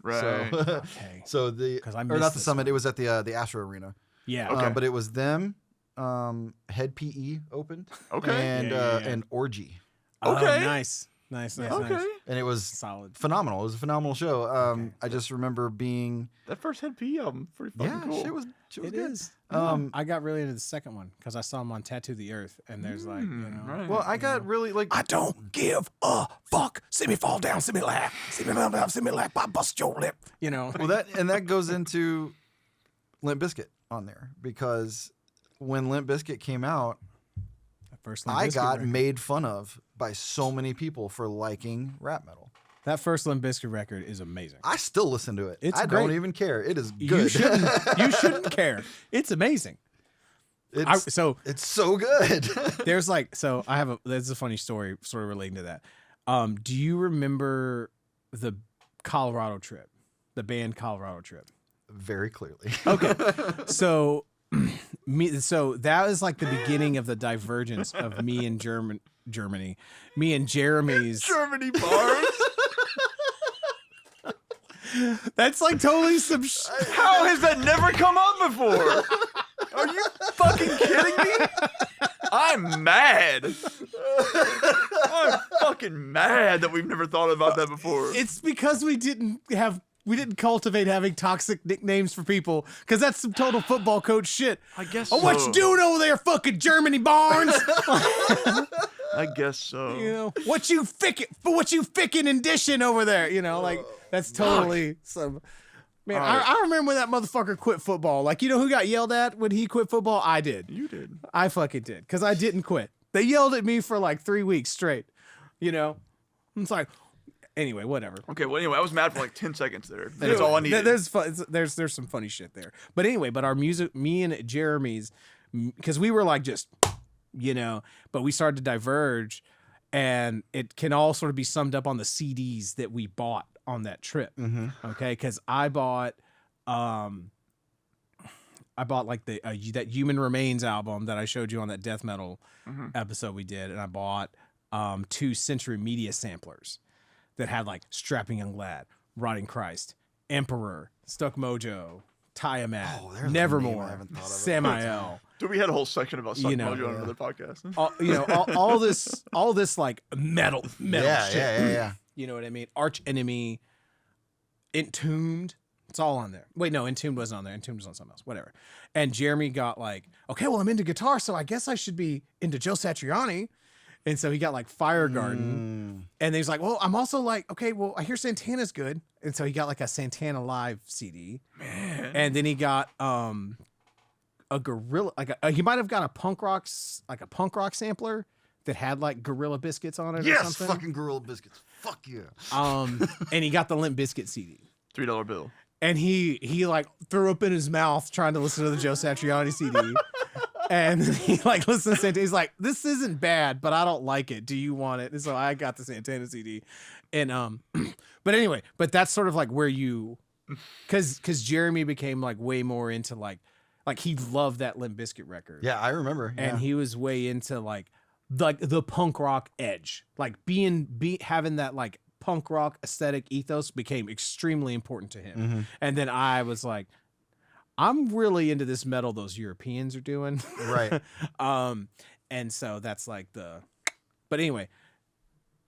Right. So, Okay. so the 'Cause I or missed not the this Summit. one. It was at the Astro Arena. Yeah. Okay. But it was them. Head PE opened. Okay. And Yeah. and Orgy, Oh, Okay. nice. Nice. Okay. Nice. and it was Solid. phenomenal. It was a phenomenal show. Okay. I just remember being That first Head P album, pretty fucking cool. It was It good. is. Um, I got really into the second one because I saw him on Tattoo the Earth, and there's like, right. Well, I got really like I don't give a fuck. See me fall down, see me laugh, see me laugh, see me laugh. I bust your lip. well that goes into Limp Bizkit on there because when Limp Bizkit came out, First Limp I Bizkit got record. made fun of by so many people for liking rap metal. That first Limp Bizkit record is amazing. I still listen to it. It's I don't great. even care. It is You good. shouldn't care. It's amazing. it's so good. There's there's a funny story sort of relating to that. Do you remember the Colorado trip, the band Colorado trip? Very clearly. Okay. So that was like the beginning of the divergence of me and Germany, me and Jeremy's. Germany bars. That's like totally some. How has that never come up before? Are you fucking kidding me? I'm mad. I'm fucking mad that we've never thought about that before. It's because we didn't have cultivate having toxic nicknames for people because that's some total football coach shit. I guess. Oh, what you doing over there, fucking Germany Barnes? I guess so. You know what you ficking and dishing over there. You know, like that's totally some. Man, I remember when that motherfucker quit football. Like, you know who got yelled at when he quit football? I did. You did. I fucking did because I didn't quit. They yelled at me for like 3 weeks straight. You know, it's like. Anyway, whatever. Okay, well, anyway, I was mad for like 10 seconds there. That's all I needed. There's some funny shit there. But anyway, our music, me and Jeremy's, because we were like just, you know, but we started to diverge, and it can all sort of be summed up on the CDs that we bought on that trip. Mm-hmm. Okay, because I bought like that Human Remains album that I showed you on that death metal episode we did, and I bought 2 Century Media samplers that had like Strapping Young Lad, Rotting Christ, Emperor, Stuck Mojo, Tiamat, Nevermore, Samael. Dude, we had a whole section about Suck Mojo on another podcast. all this like metal shit. Yeah. You know what I mean? Arch Enemy, Entombed. It's all on there. Wait, no, Entombed wasn't on there. Entombed was on something else. Whatever. And Jeremy got like, okay, well, I'm into guitar, so I guess I should be into Joe Satriani. And so he got like Fire Garden. And he's like, well, I'm also like, okay, well, I hear Santana's good. And so he got like a Santana Live CD. Man. And then he got a gorilla, he might have got a punk rock sampler that had like Gorilla Biscuits on it or something. Yes, fucking Gorilla Biscuits. Fuck yeah. And he got the Limp Bizkit CD. $3 bill. And he like threw up in his mouth trying to listen to the Joe Satriani CD. And he like listened to Santana. He's like, this isn't bad, but I don't like it. Do you want it? And so I got the Santana CD. And but anyway, but that's sort of like where you, because Jeremy became like way more into like he loved that Limp Bizkit record. Yeah, I remember. And he was way into like the punk rock edge, like having that like punk rock aesthetic ethos became extremely important to him. Mm-hmm. And then I was like, I'm really into this metal those Europeans are doing. Right. And so that's like but anyway,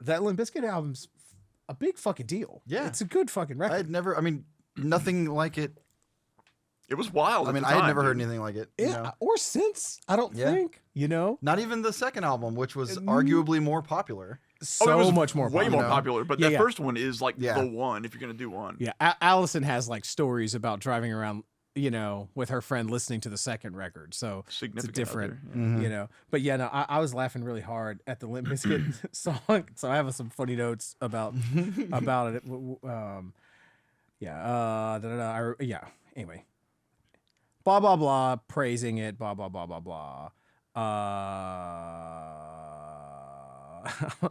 that Limp Bizkit album's a big fucking deal. Yeah. It's a good fucking record. Nothing like it. It was wild. I had never heard anything like it. Yeah, You know? or since, I don't think, you know? Not even the second album, which was arguably more popular. So it was much more way popular. more popular, but the first one is like the one if you're gonna do one. Yeah, Allison has like stories about driving around, you know, with her friend listening to the second record. So it's a different, you know. But yeah, no, I was laughing really hard at the Limp Bizkit song. So I have some funny notes about it. Anyway, blah blah blah, praising it, blah blah blah blah blah.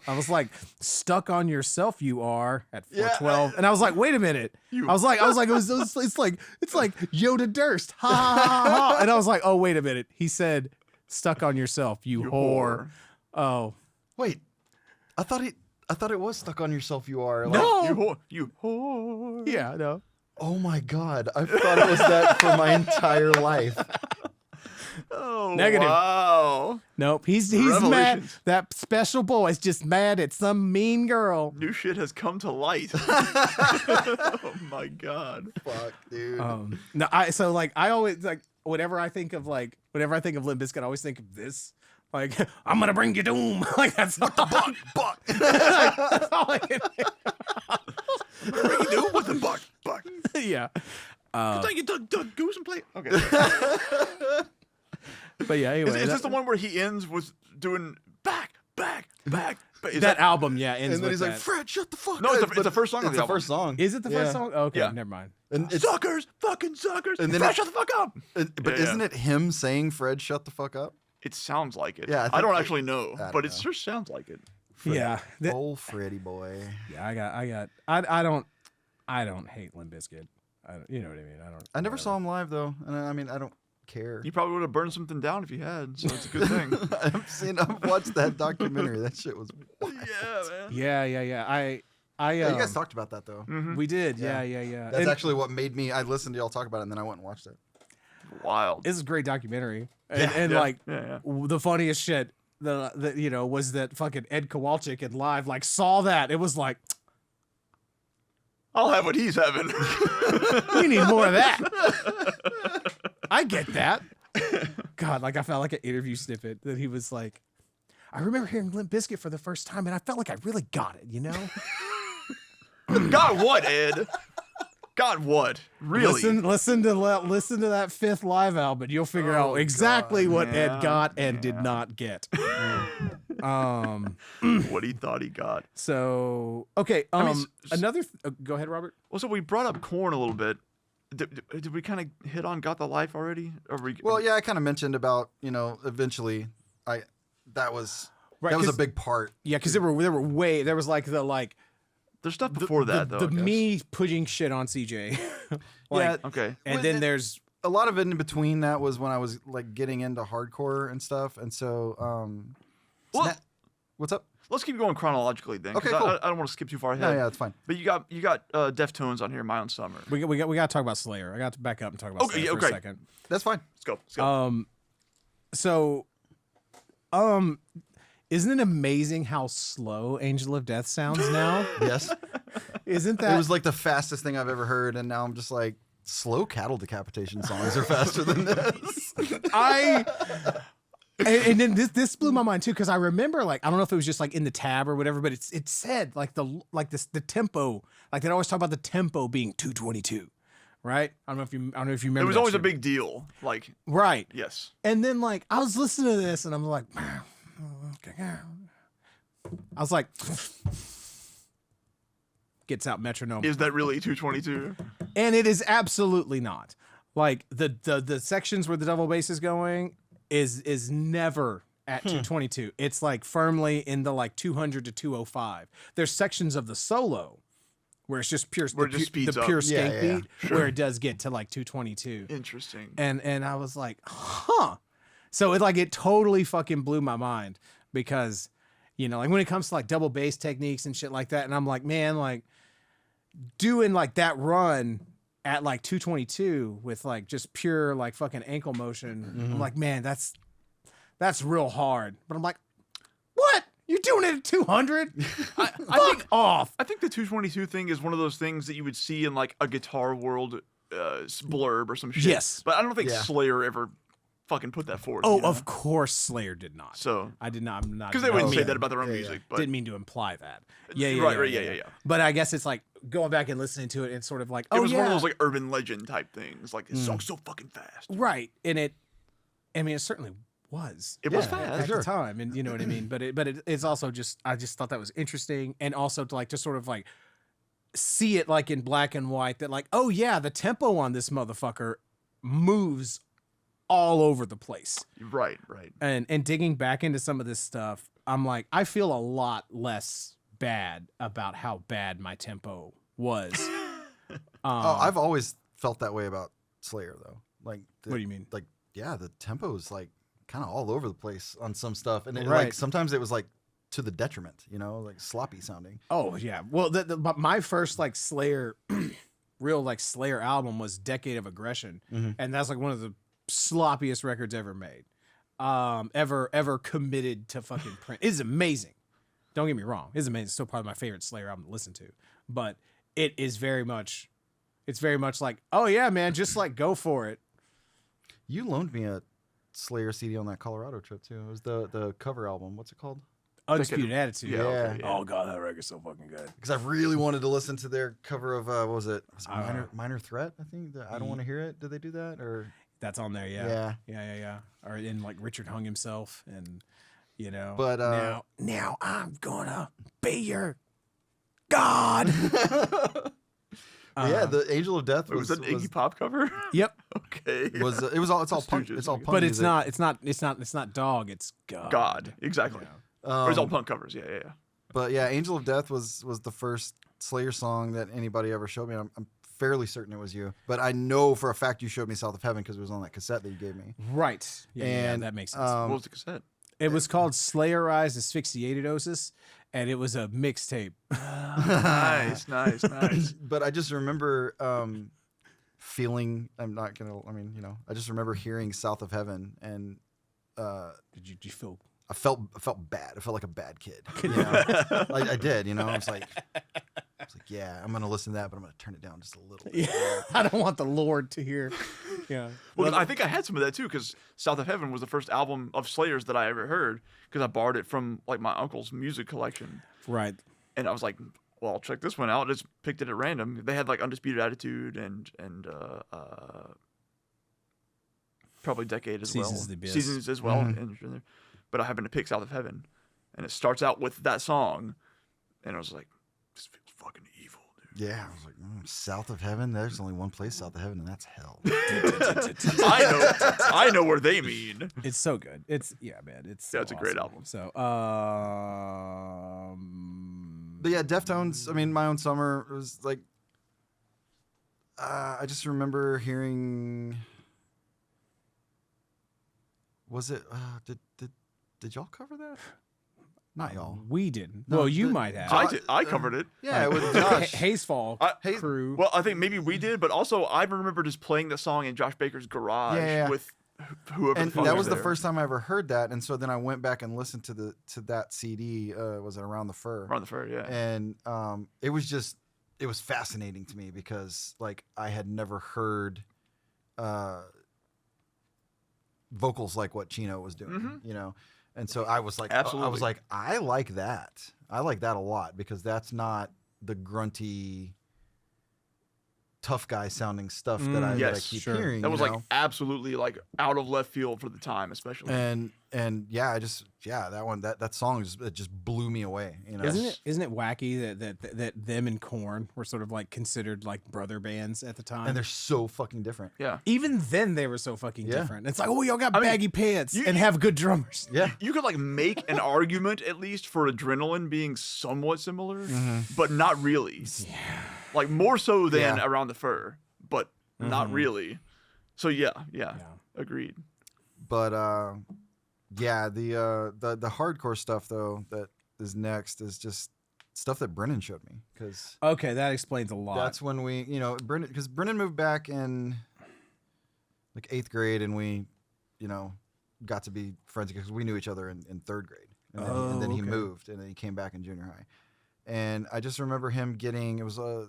I was like, stuck on yourself you are at 412. And I was like, wait a minute. I was like, it's like Yoda Durst. Ha ha ha ha. And I was like, oh, wait a minute. He said, stuck on yourself, you whore. Oh. Wait. I thought it was stuck on yourself you are. Like, No. You whore. Yeah, no. Oh my God. I thought it was that for my entire life. Oh, Negative. Wow. Nope. He's mad. That special boy's just mad at some mean girl. New shit has come to light. Oh my God. Fuck, dude. No, I always like whenever I think of Limp Bizkit, I always think of this. Like, I'm gonna bring you doom. Like that's what the buck. That's all I can think. What do you do with the buck? Yeah. You dug goose and play. Okay. But yeah, anyway. Is this the one where he ends with doing back? Is that album, yeah, ends and then he's with like, that. Fred, shut the fuck No, up. it's the first song of It's the the album. first song. Is it the first Yeah. song? Oh, okay, Yeah. never mind. And it's, Suckers, fucking suckers. And then Fred, shut the fuck up. but isn't it him saying, Fred, shut the fuck up? It sounds like it. Yeah, I don't think actually know, I don't but it know. sure sounds like it. Yeah. Old Freddy boy. Yeah, I don't hate Limp Bizkit. You know what I mean? I never saw him live, though. And I don't care. You probably would have burned something down if you had, so it's a good thing. I've watched that documentary. That shit was wild. Yeah, man. Yeah. You guys talked about that, though. Mm-hmm. We did. Yeah. Yeah. That's actually what made me. I listened to y'all talk about it, and then I went and watched it. Wild. It's a great documentary. And, Yeah. and Yeah. like Yeah. the funniest shit that you know was that fucking Ed Kowalczyk in live like saw that. It was like I'll have what he's having. We need more of that. I get that. God, like I felt like an interview snippet that he was like, I remember hearing Limp Bizkit for the first time, and I felt like I really got it, you know? God, what, Ed? God, what? Really? Listen to that 5th live album. You'll figure out exactly what Ed got and did not get. What he thought he got. So okay. Go ahead, Robert. Well, so we brought up Korn a little bit. Did we kind of hit on Got the Life already? Well, yeah, I kind of mentioned about eventually that was a big part. Yeah, because there was like there's stuff before that though. The me putting shit on CJ. Yeah. Okay. And then there's a lot of it in between. That was when I was like getting into hardcore and stuff, and so what's up? Let's keep going chronologically then. Okay, 'cause cool. I don't want to skip too far ahead. Yeah, it's fine. But you got Deftones on here, My Own Summer. we got to talk about Slayer. I got to back up and talk about Slayer for a second. That's fine. Let's go. Isn't it amazing how slow Angel of Death sounds now? Yes. Isn't that? It was like the fastest thing I've ever heard, and now I'm just like, slow cattle decapitation songs are faster than this. And then this blew my mind too, because I remember, like, I don't know if it was just like in the tab or whatever, but it said like the tempo, like they always talk about the tempo being 222, right? I don't know if you remember. It was that always shit. a big deal. Like, right. yes. And then like I was listening to this and I'm like, I was like, gets out metronome. Is that really 222? And it is absolutely not. Like the sections where the double bass is going is never at 222. It's like firmly in the like 200 to 205. There's sections of the solo where it's just pure Where it just speeds up. pure skank beat Sure. where it does get to like 222. Interesting. And I was like, huh. So it totally fucking blew my mind because, like when it comes to like double bass techniques and shit like that, and I'm like, man, like doing like that run at like 222 with like just pure like fucking ankle motion. I'm like, man, that's real hard. But I'm like, what? You're doing it at 200? Fuck off. I think the 222 thing is one of those things that you would see in like a Guitar World blurb or some shit. Yes. But I don't think Yeah. Slayer ever fucking put that forward. Oh, of course Slayer did not. So I did not. I'm not because they wouldn't say no, that about their own music. But didn't mean to imply that. Yeah. Right. But I guess it's like going back and listening to it and sort of like, It was one of those like urban legend type things. Like this song's so fucking fast. right. And it certainly was. It was Yeah, fast. At sure. the time, and you know what I mean. But it's also just I just thought that was interesting, and also to like just sort of like see it like in black and white that like, oh yeah, the tempo on this motherfucker moves all over the place. Right. And digging back into some of this stuff, I'm like, I feel a lot less bad about how bad my tempo was. I've always felt that way about Slayer, though. Like, What do you mean? Like, yeah, the tempo is like kind of all over the place on some stuff, and Right. like sometimes it was like to the detriment, like sloppy sounding. Oh yeah. Well, my first like Slayer, real like Slayer album was Decade of Aggression, and that's like one of the sloppiest records ever made, ever committed to fucking print. It's amazing. Don't get me wrong. It's amazing. It's still probably my favorite Slayer album to listen to, but it is very much. It's very much like, oh yeah, man, just like go for it. You loaned me a Slayer CD on that Colorado trip too. It was the cover album. What's it called? Undisputed Attitude. Yeah, okay, Oh god, that record's so fucking good. Because I really wanted to listen to their cover of what was it? Was it Minor Threat? I think. I don't want to hear it. Did they do that or? That's on there, Yeah. Yeah. Or in like Richard hung himself, and But now I'm gonna be your god. yeah, the Angel of Death Wait, was that an Iggy Pop cover? Yep. Okay. it's all punk. Stooges. It's all punk. But it's music. not. It's not dog. It's God. God. Exactly. Or it's all Um, punk covers. Yeah. But yeah, Angel of Death was the first Slayer song that anybody ever showed me. I'm fairly certain it was you, but I know for a fact you showed me South of Heaven because it was on that cassette that you gave me. Right. Yeah, And, that makes sense. What was the cassette? It was called Slayerized Asphyxiatosis, and it was a mixtape. Nice. But I just remember feeling. I just remember hearing South of Heaven, and Did you feel? I felt bad. I felt like a bad kid. You know? I did. I was like, It's like, yeah, I'm gonna listen to that, but I'm gonna turn it down just a little bit. Yeah, I don't want the Lord to hear. Yeah. Well, I think I had some of that too, because South of Heaven was the first album of Slayer's that I ever heard, because I borrowed it from like my uncle's music collection, Right. and I was like, well, I'll check this one out. Just picked it at random. They had like Undisputed Attitude and probably Decade as Seasons well. of the Abyss. Seasons as well. In there. But I happened to pick South of Heaven, and it starts out with that song, and I was like, this feels fucking evil, dude. Yeah, I was like, South of Heaven. There's only one place south of heaven, and that's hell. I know where they mean. It's so good. It's man. It's so It's a great awesome. album. So But yeah, Deftones. I mean, My Own Summer was like, I just remember hearing. Was it? Did y'all cover that? Not y'all. we didn't. No, Well, you the- might have. I covered it. Yeah, it was Josh. Hazefall Haze- crew. Well, I think maybe we did, but also I remember just playing the song in Josh Baker's garage Yeah. with whoever. And the fuck that was the there. first time I ever heard that, and so then I went back and listened to that CD. Was it Around the Fur? Around the Fur, yeah. And it was fascinating to me because like I had never heard vocals like what Chino was doing, you know. And so I was like, Absolutely. I like that. I like that a lot because that's not the grunty, tough guy sounding stuff that I Yes, keep sure. hearing. That was you like know? absolutely like out of left field for the time, especially. And yeah, that one that song just blew me away. You know, Isn't it wacky that them and Korn were sort of like considered like brother bands at the time? And they're so fucking different. Yeah. even then they were so fucking Yeah. different. It's like, oh, y'all got I mean, baggy pants you- and have good drummers. Yeah. You could like make an argument at least for Adrenaline being somewhat similar, but not really. Like more so than Yeah. Around the Fur, but not really. So yeah, agreed. But yeah, the hardcore stuff though that is next is just stuff that Brennan showed me because Okay, that explains a lot. that's when we, you know, Brennan moved back in like 8th grade and we, you know, got to be friends because we knew each other in 3rd grade and then he okay. moved and then he came back in junior high, and I just remember him getting, it was a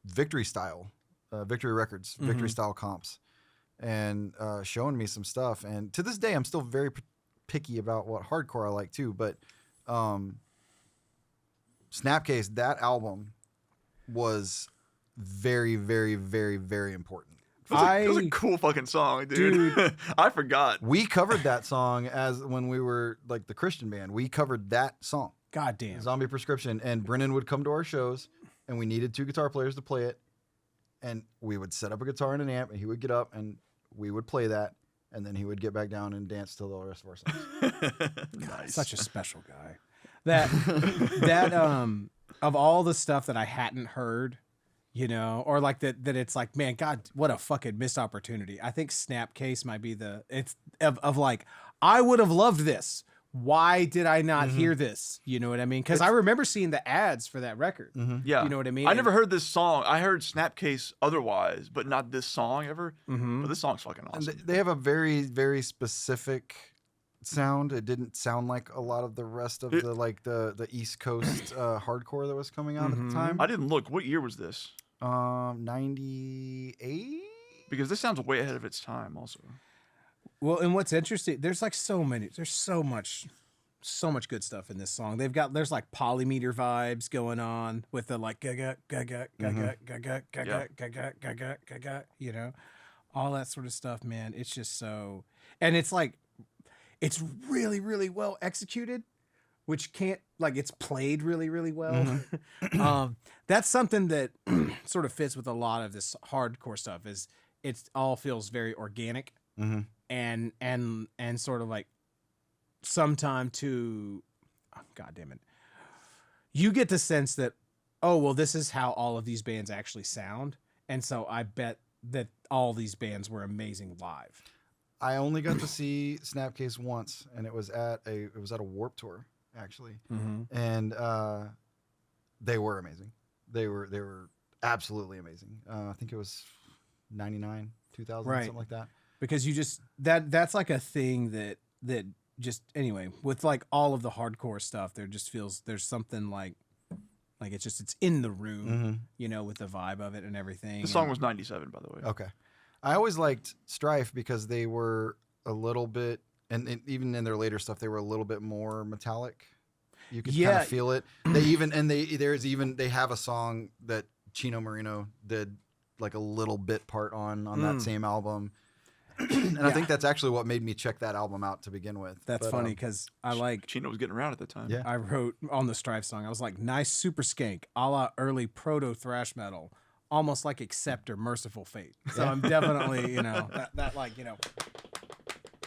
Victory Records, Victory style comps, and showing me some stuff. And to this day, I'm still very picky about what hardcore I like too. But Snapcase, that album was very, very, very, very important. It was a cool fucking song, dude. I forgot. We covered that song as when we were like the Christian band. We covered that song, God damn. Zombie Prescription, and Brennan would come to our shows, and we needed 2 guitar players to play it. And we would set up a guitar and an amp, and he would get up, and we would play that, and then he would get back down and dance till the rest of our songs. Nice. Such a special guy. That of all the stuff that I hadn't heard, you know, or like that it's like, man, God, what a fucking missed opportunity. I think Snapcase might be of like, I would have loved this. Why did I not hear this? You know what I mean? Because I remember seeing the ads for that record. Yeah. You know what I mean? I never heard this song. I heard Snapcase otherwise, but not this song ever. But this song's fucking And awesome. they have a very, very specific sound. It didn't sound like a lot of the rest of the East Coast hardcore that was coming out at the time. I didn't look. What year was this? 98? Because this sounds way ahead of its time also. Well, and what's interesting, there's like so much good stuff in this song. There's like polymeter vibes going on with the like gaga gaga gaga gaga gaga gaga gaga gaga, you know, all that sort of stuff, man. It's just so, and it's like, it's really, really well executed, which can't, like, it's played really, really well. That's something that sort of fits with a lot of this hardcore stuff. Is it all feels very organic. And sort of like sometime to, oh, God damn it, you get the sense that, oh, well, this is how all of these bands actually sound. And so I bet that all these bands were amazing live. I only got to see Snapcase once, and it was at a Warped Tour actually, and they were amazing. They were absolutely amazing. I think it was 99, 2000, Right. something like that. Because you just, that's like a thing that just, anyway, with like all of the hardcore stuff, there just feels, there's something like Like it's in the room, Mm-hmm. you know, with the vibe of it and everything. The song was 97, by the way. Okay. I always liked Strife because they were a little bit, and even in their later stuff, they were a little bit more metallic. You could kind of feel it. They have a song that Chino Marino did like a little bit part on that same album. And I think that's actually what made me check that album out to begin with. That's funny because I like Chino was getting around at the time. Yeah. I wrote on the Strife song, I was like, nice super skank, a la early proto thrash metal, almost like Accept or Merciful Fate. So I'm definitely, you know, that like, you know,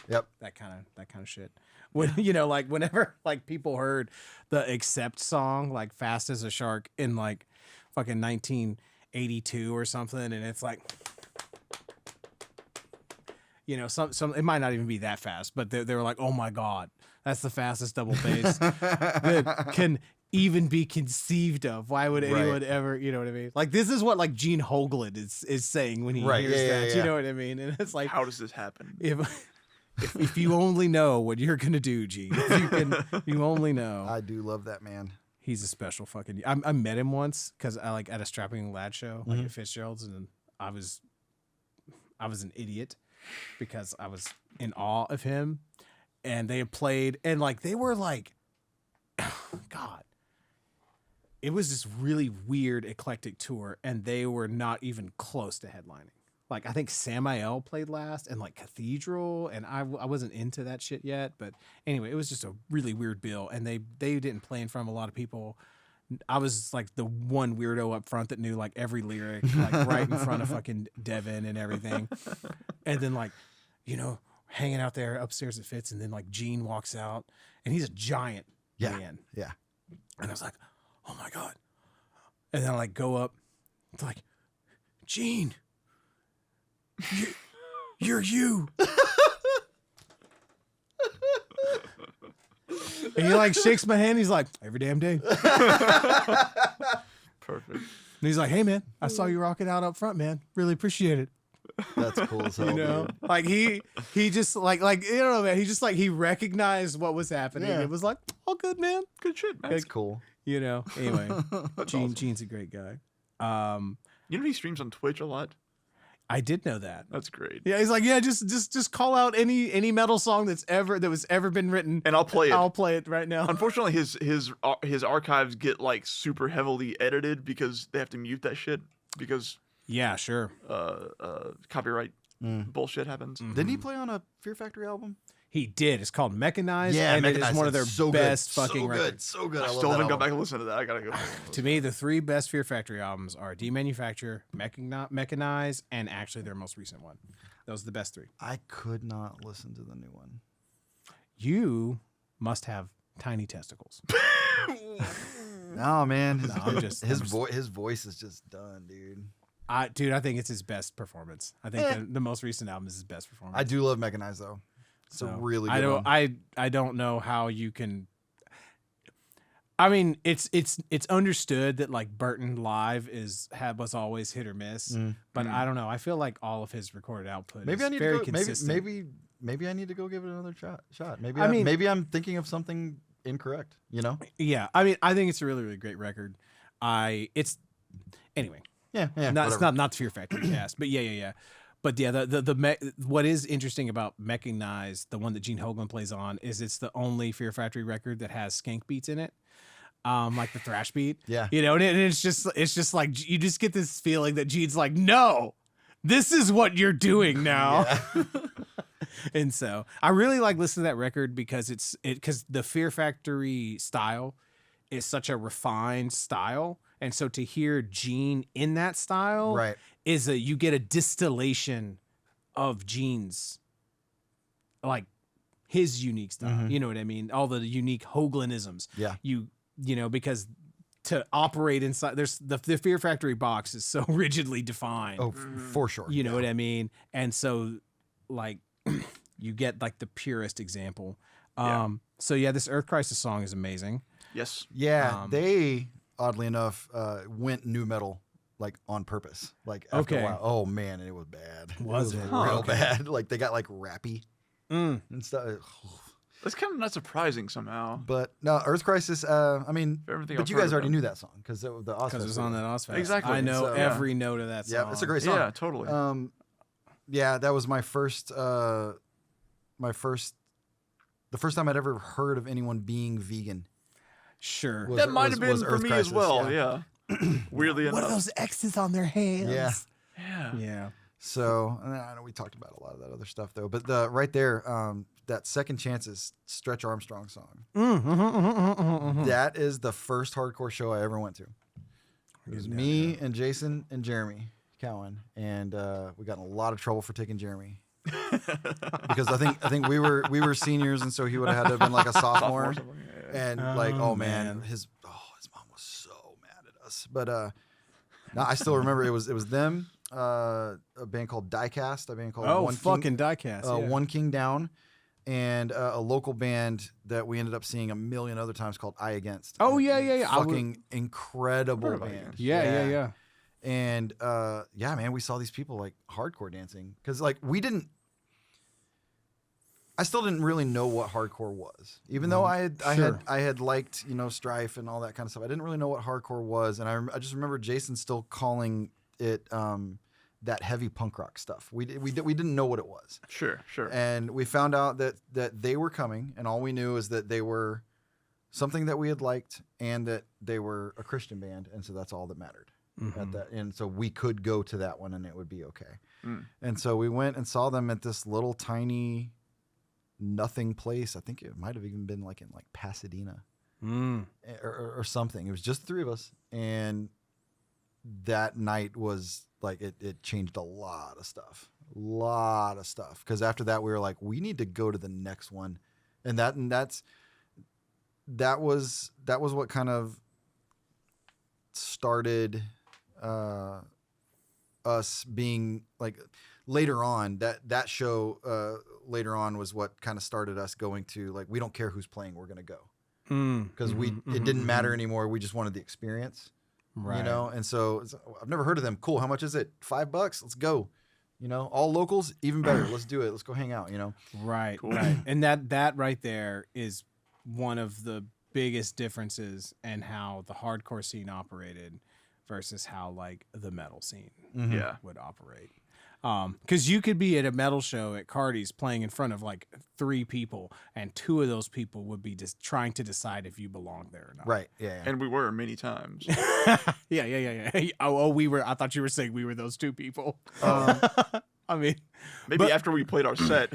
Yep. that kind of shit. When you know, like whenever like people heard the Accept song, like Fast as a Shark in like fucking 1982 or something, and it's like, you know, some it might not even be that fast, but they were like, oh my god, that's the fastest double bass that can even be conceived of. Why would anyone ever, you know what I mean? Like this is what like Gene Hoglan is saying when he hears that. You know what I mean? And it's like, how does this happen? If you only know what you're gonna do, Gene. If you only know. I do love that man. He's a special fucking. I met him once because I like at a Strapping Lad show, like at Fitzgerald's, and I was an idiot because I was in awe of him, and they had played, and like they were like, God, it was this really weird eclectic tour, and they were not even close to headlining. Like I think Samael played last, and like Cathedral, and I wasn't into that shit yet. But anyway, it was just a really weird bill, and they didn't play in front of a lot of people. I was like the one weirdo up front that knew like every lyric, like right in front of fucking Devin and everything. And then like, you know, hanging out there upstairs at Fitz, and then like Gene walks out, and he's a giant man. Yeah. And I was like, oh my God. And then I like go up, it's like, Gene. You're you. And he like shakes my hand. He's like, every damn day. Perfect. And he's like, hey man, I saw you rocking out up front, man. Really appreciate it. That's cool as hell. You know, dude. like he just like you know, man. He just like he recognized what was happening. Yeah. It was like, all good, man. Good shit, man. That's cool. You know. Anyway, Gene's a great guy. You know he streams on Twitch a lot? I did know that. That's great. Yeah, he's like, yeah, just call out any metal song that was ever been written, And I'll play it. I'll play it right now. Unfortunately, his archives get like super heavily edited because they have to mute that shit because Yeah, sure. copyright bullshit happens. Didn't he play on a Fear Factory album? He did. It's called Mechanized, Yeah, and Mechanized. it is one of their It's so best good. fucking so records. good. So good. I love still that haven't gone album. back and listened to that. I gotta go. To me, the three best Fear Factory albums are Demanufacture, Mechanize, and actually their most recent one. Those are the best three. I could not listen to the new one. You must have tiny testicles. No, man. His I'm voice is just done, dude. Dude, I think it's his best performance. I think the most recent album is his best performance. I do love Mechanized though. It's a really good one. I don't know how you can. I mean, it's understood that like Burton live was always hit or miss, but I don't know. I feel like all of his recorded output Maybe is I need very to go, consistent. maybe I need to go give it another shot. mean- Maybe I'm thinking of something incorrect. You know? Yeah, I mean, I think it's a really, really great record. Anyway. Yeah. It's not the Fear Factory cast, but yeah. But yeah, what is interesting about Mechanized, the one that Gene Hoglan plays on, is it's the only Fear Factory record that has skank beats in it, like the thrash beat. Yeah. You know, and it's just like you just get this feeling that Gene's like, no, this is what you're doing now. Yeah. And so I really like listening to that record because because the Fear Factory style is such a refined style. And so to hear Gene in that style Right. is you get a distillation of Gene's, like his unique style. You know what I mean? All the unique Hoglanisms. Yeah. You know, because to operate inside, there's the Fear Factory box is so rigidly defined. Oh, for sure. You know what I mean? And so like you get like the purest example. So yeah, this Earth Crisis song is amazing. Yes. Yeah, they oddly enough went new metal like on purpose. Like after a while. Oh man, and it was bad. Was it? Real bad. Like they got like rappy and stuff. That's kind of not surprising somehow. But no, Earth Crisis. I mean, Everything but I've you heard guys of already them. knew that song because the Ozfest. Because it's on that Ozfest. Exactly. I know So, every note of that song. Yeah, it's a great song. Yeah, totally. Yeah, that was my first. The first time I'd ever heard of anyone being vegan. Sure. Was- that might have been was for Earth me Crisis, as well. Yeah. Weirdly What are enough. those X's on their hands? Yeah. Yeah. Yeah. So and I know we talked about a lot of that other stuff though, but the right there, that Second Chances Stretch Armstrong song. That is the first hardcore show I ever went to. It was me and Jason and Jeremy Cowan, and we got in a lot of trouble for taking Jeremy because I think we were seniors, and so he would have had to have been like a sophomore. Sophomore, yeah. And Oh, like, oh man, man. his mom was so mad at us. But no, I still remember it was them, a band called Diecast, a band called Oh, One fucking King, diecast. Yeah. One King Down, and a local band that we ended up seeing a million other times called I Against. Oh, yeah, yeah, yeah. I would- Fucking incredible Heard of I band. Against. Yeah. And yeah, man, we saw these people like hardcore dancing because like I still didn't really know what hardcore was, even though I had liked Strife and all that kind of stuff. I didn't really know what hardcore was, and I just remember Jason still calling it that heavy punk rock stuff. We didn't know what it was, Sure. and we found out that they were coming, and all we knew is that they were something that we had liked, and that they were a Christian band, and so that's all that mattered. At that, and so we could go to that one, and it would be okay. And so we went and saw them at this little tiny nothing place. I think it might have even been like in like Pasadena or something. It was just the three of us, and that night was like it changed a lot of stuff. Because after that we were like, we need to go to the next one, and that was what kind of started us being like later on that show later on was what kind of started us going to like, we don't care who's playing, we're gonna go because it didn't matter anymore. We just wanted the experience, Right. and so I've never heard of them. Cool, how much is it? $5? Let's go. All locals, even better. Let's do it. Let's go hang out. Right, Cool. right. And that right there is one of the biggest differences in how the hardcore scene operated versus how like the metal scene Yeah. would operate. Because you could be at a metal show at Cardi's playing in front of like 3 people, and 2 of those people would be just trying to decide if you belong there or not. Right. Yeah. And we were many times. Yeah. Oh, we were. I thought you were saying we were those 2 people. I mean, Maybe after we played our set.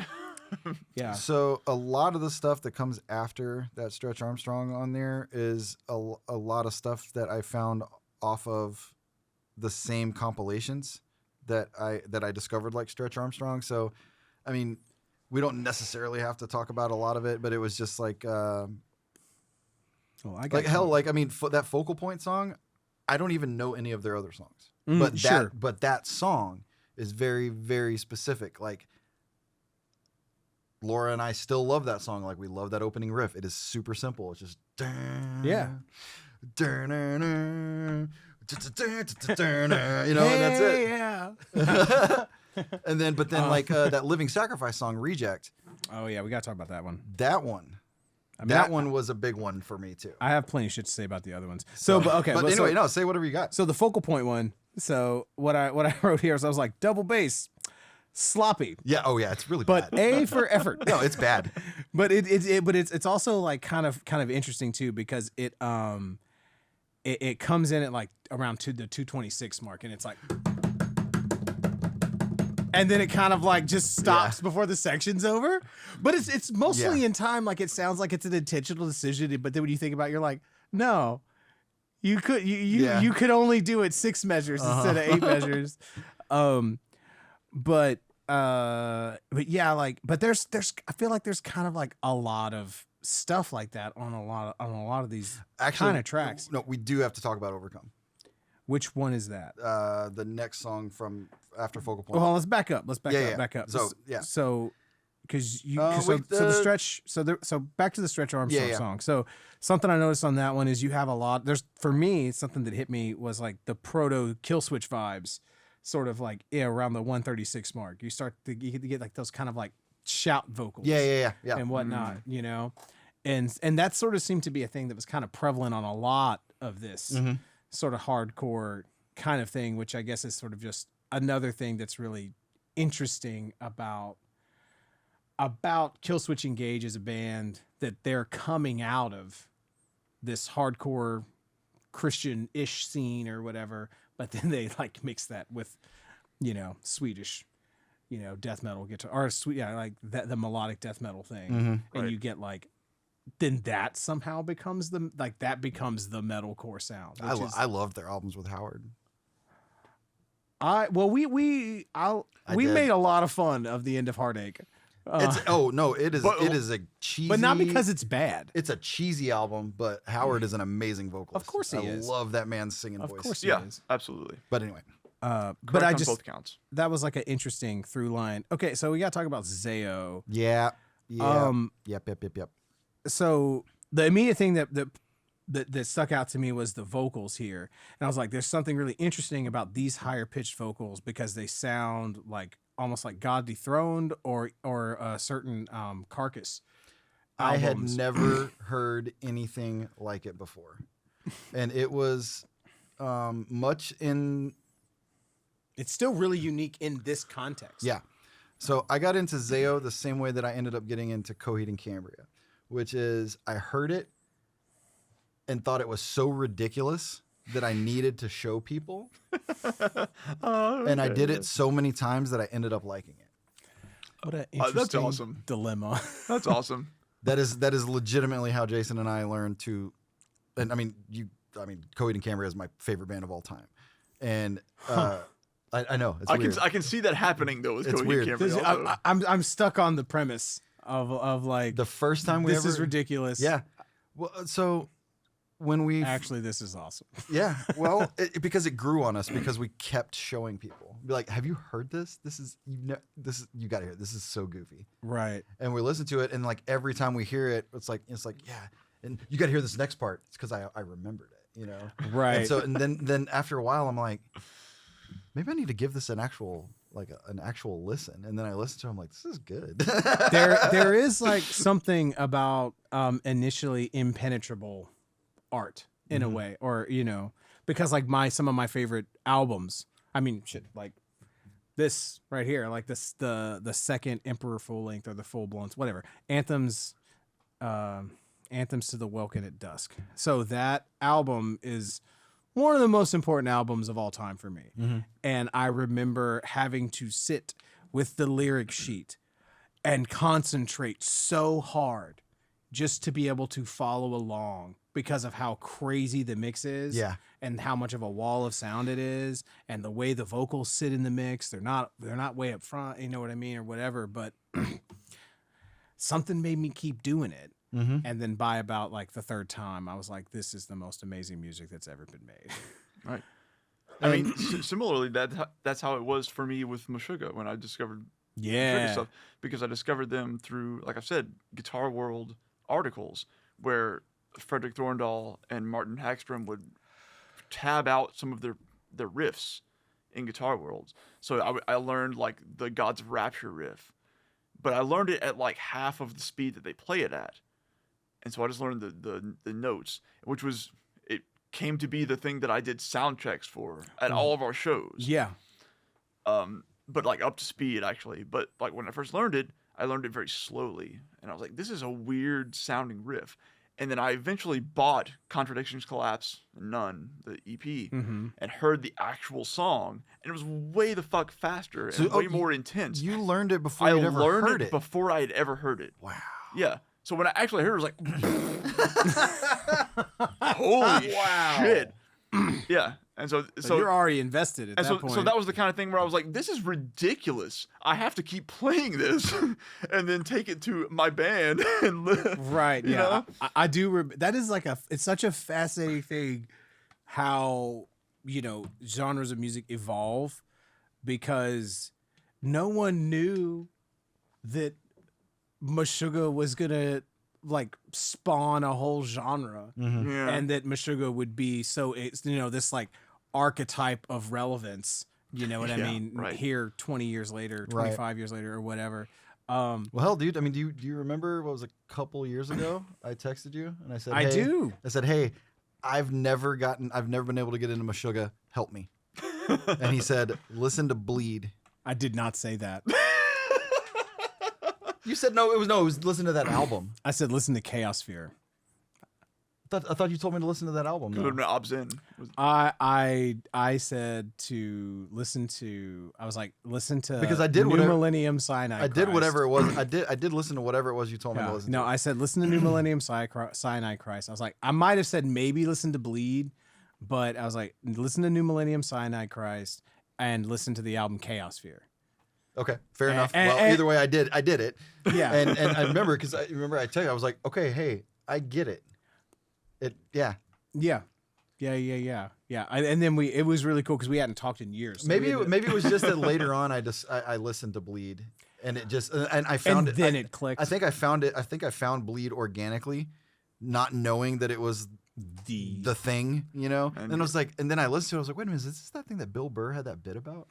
yeah. So a lot of the stuff that comes after that Stretch Armstrong on there is a lot of stuff that I found off of the same compilations that I discovered, like Stretch Armstrong. So, I mean, we don't necessarily have to talk about a lot of it, but it was just like, Well, I got like hell, like I mean, that Focal Point song, I don't even know any of their other songs, sure. but that song is very, very specific. Like Laura and I still love that song. Like we love that opening riff. It is super simple. It's just Yeah. and that's it. Yeah. And then, but then, like that Living Sacrifice song, Reject. Oh yeah, we gotta talk about that one. That one, I mean, that one was a big one for me too. I have plenty of shit to say about the other ones. So, but okay. But well, anyway, so, no, say whatever you got. so the Focal Point one. So what I wrote here is I was like double bass, sloppy, Yeah. Oh yeah, it's really but bad. A for effort. No, it's bad. But it's also like kind of interesting too, because it comes in at like around the 226 mark, and it's like, and then it kind of like just stops before the section's over. But it's mostly in time. Like it sounds like it's an intentional decision, but then when you think about it, you're like, no, you could you could only do it 6 measures instead of 8 measures. But yeah, like, but there's I feel like there's kind of like a lot of stuff like that on a lot of these kind of tracks. No, we do have to talk about Overcome. Which one is that? The next song from after Focal Point. Well, let's back up. Back up. So yeah. So because you wait, so the stretch so back to the Stretch Armstrong song. So something I noticed on that one is you have a lot. There's, for me, something that hit me was like the proto Kill Switch vibes, sort of like around the 136 mark. You get like those kind of like shout vocals. Yeah. And whatnot, you know, and that sort of seemed to be a thing that was kind of prevalent on a lot of this sort of hardcore kind of thing, which I guess is sort of just another thing that's really interesting about Killswitch Engage as a band, that they're coming out of this hardcore Christian-ish scene or whatever, but then they like mix that with, you know, Swedish, you know, death metal guitar, or like the melodic death metal thing, and you get like, then that somehow becomes the metalcore sound. I loved their albums with Howard. We made a lot of fun of The End of Heartache. It is a cheesy, but not because it's bad. It's a cheesy album, but Howard is an amazing vocalist. Of course he is. I love that man's singing voice. Of course he Yeah, is. absolutely. But anyway, but I on just both counts. that was like an interesting through line. Okay, so we got to talk about Zao. yeah. Yep. So the immediate thing that stuck out to me was the vocals here, and I was like, there's something really interesting about these higher pitched vocals, because they sound like almost like God Dethroned or a certain Carcass I had albums. never heard anything like it before, and it was much in. It's still really unique in this context. Yeah. So I got into Zao the same way that I ended up getting into Coheed and Cambria, which is I heard it and thought it was so ridiculous that I needed to show people. And I did it so many times that I ended up liking it. What an interesting That's awesome. dilemma. That's awesome. That is legitimately how Jason and I learned to, and Coheed and Cambria is my favorite band of all time. And I know it's weird. I can see that happening though with It's Coheed weird. and Cambria also. I'm stuck on the premise of like, The first time we this ever, is ridiculous. Yeah. Well, so when we Actually, this is awesome. yeah, well, because it grew on us because we kept showing people. Be like, have you heard this? You got to hear it. This is so goofy. Right. And we listen to it, and like every time we hear it, it's like yeah, and you got to hear this next part. It's because I remembered it, you know. Right. And so and then after a while, I'm like, maybe I need to give this an actual listen. And then I listen to it, I'm like, this is good. there is like something about initially impenetrable art in a way, or you know, because like some of my favorite albums, I mean shit, like this right here, like this the second Emperor full length or the full blown whatever, anthems to the Welkin at Dusk. So that album is one of the most important albums of all time for me. And I remember having to sit with the lyric sheet and concentrate so hard just to be able to follow along because of how crazy the mix is. Yeah. And how much of a wall of sound it is, and the way the vocals sit in the mix. They're not way up front, you know what I mean, or whatever, but something made me keep doing it. And then by about like the third time, I was like, this is the most amazing music that's ever been made. Right. I mean, similarly, that's how it was for me with Meshuggah when I discovered Meshuggah stuff, because I discovered them through, like I said, Guitar World articles where Frederick Thorndahl and Martin Hagstrom would tab out some of their riffs in Guitar World. So I learned like the Gods of Rapture riff, but I learned it at like half of the speed that they play it at. And so I just learned the notes, which was, it came to be the thing that I did sound checks for at all of our shows. Yeah. But like up to speed actually. But like when I first learned it, I learned it very slowly. And I was like, this is a weird sounding riff. And then I eventually bought Contradictions Collapse, None, the EP, and heard the actual song. And it was way the fuck faster and way more intense. You learned it before you'd ever heard it. Before I had ever heard it. Wow. Yeah. So when I actually heard it, I was like, holy shit. Yeah. And so you're already invested at that point. So that was the kind of thing where I was like, this is ridiculous. I have to keep playing this and then take it to my band and right. You know? I do. That is like it's such a fascinating thing how, you know, genres of music evolve, because no one knew that Meshuggah was going to like spawn a whole genre, Yeah. and that Meshuggah would be so, it's, you know, this like archetype of relevance, you know what I mean, right. here 20 years later, 25 years later or whatever. Well, hell, dude. I mean, do you remember what was a couple years ago? I texted you and I said, I hey, do. I said, hey, I've never been able to get into Meshuggah. Help me. And he said, listen to Bleed. I did not say that. You said no. It was listen to that album. I said listen to Chaos Sphere. I thought you told me to listen to that album. Could have been Obs in. I said to listen to. I was like, listen to Because I did New whatever- Millennium Cyanide. I did Christ. whatever it was. I did listen to whatever it was you told me to listen No, to. I said listen to New Millennium Cyanide Christ. I was like, I might have said maybe listen to Bleed, but I was like, listen to New Millennium Cyanide Christ and listen to the album Chaos Sphere. Okay, fair enough. and- Well, and- either way, I did it. Yeah. And I remember because I tell you, I was like, okay, hey, I get it. Yeah. Yeah. And then it was really cool because we hadn't talked in years. So Maybe we had maybe it was just that later on I listened to Bleed and it just and I found and it. then it clicked. I think I found it. I think I found Bleed organically, not knowing that it was the thing, you know. And I was like, and then I listened to it. I was like, wait a minute, is this that thing that Bill Burr had that bit about?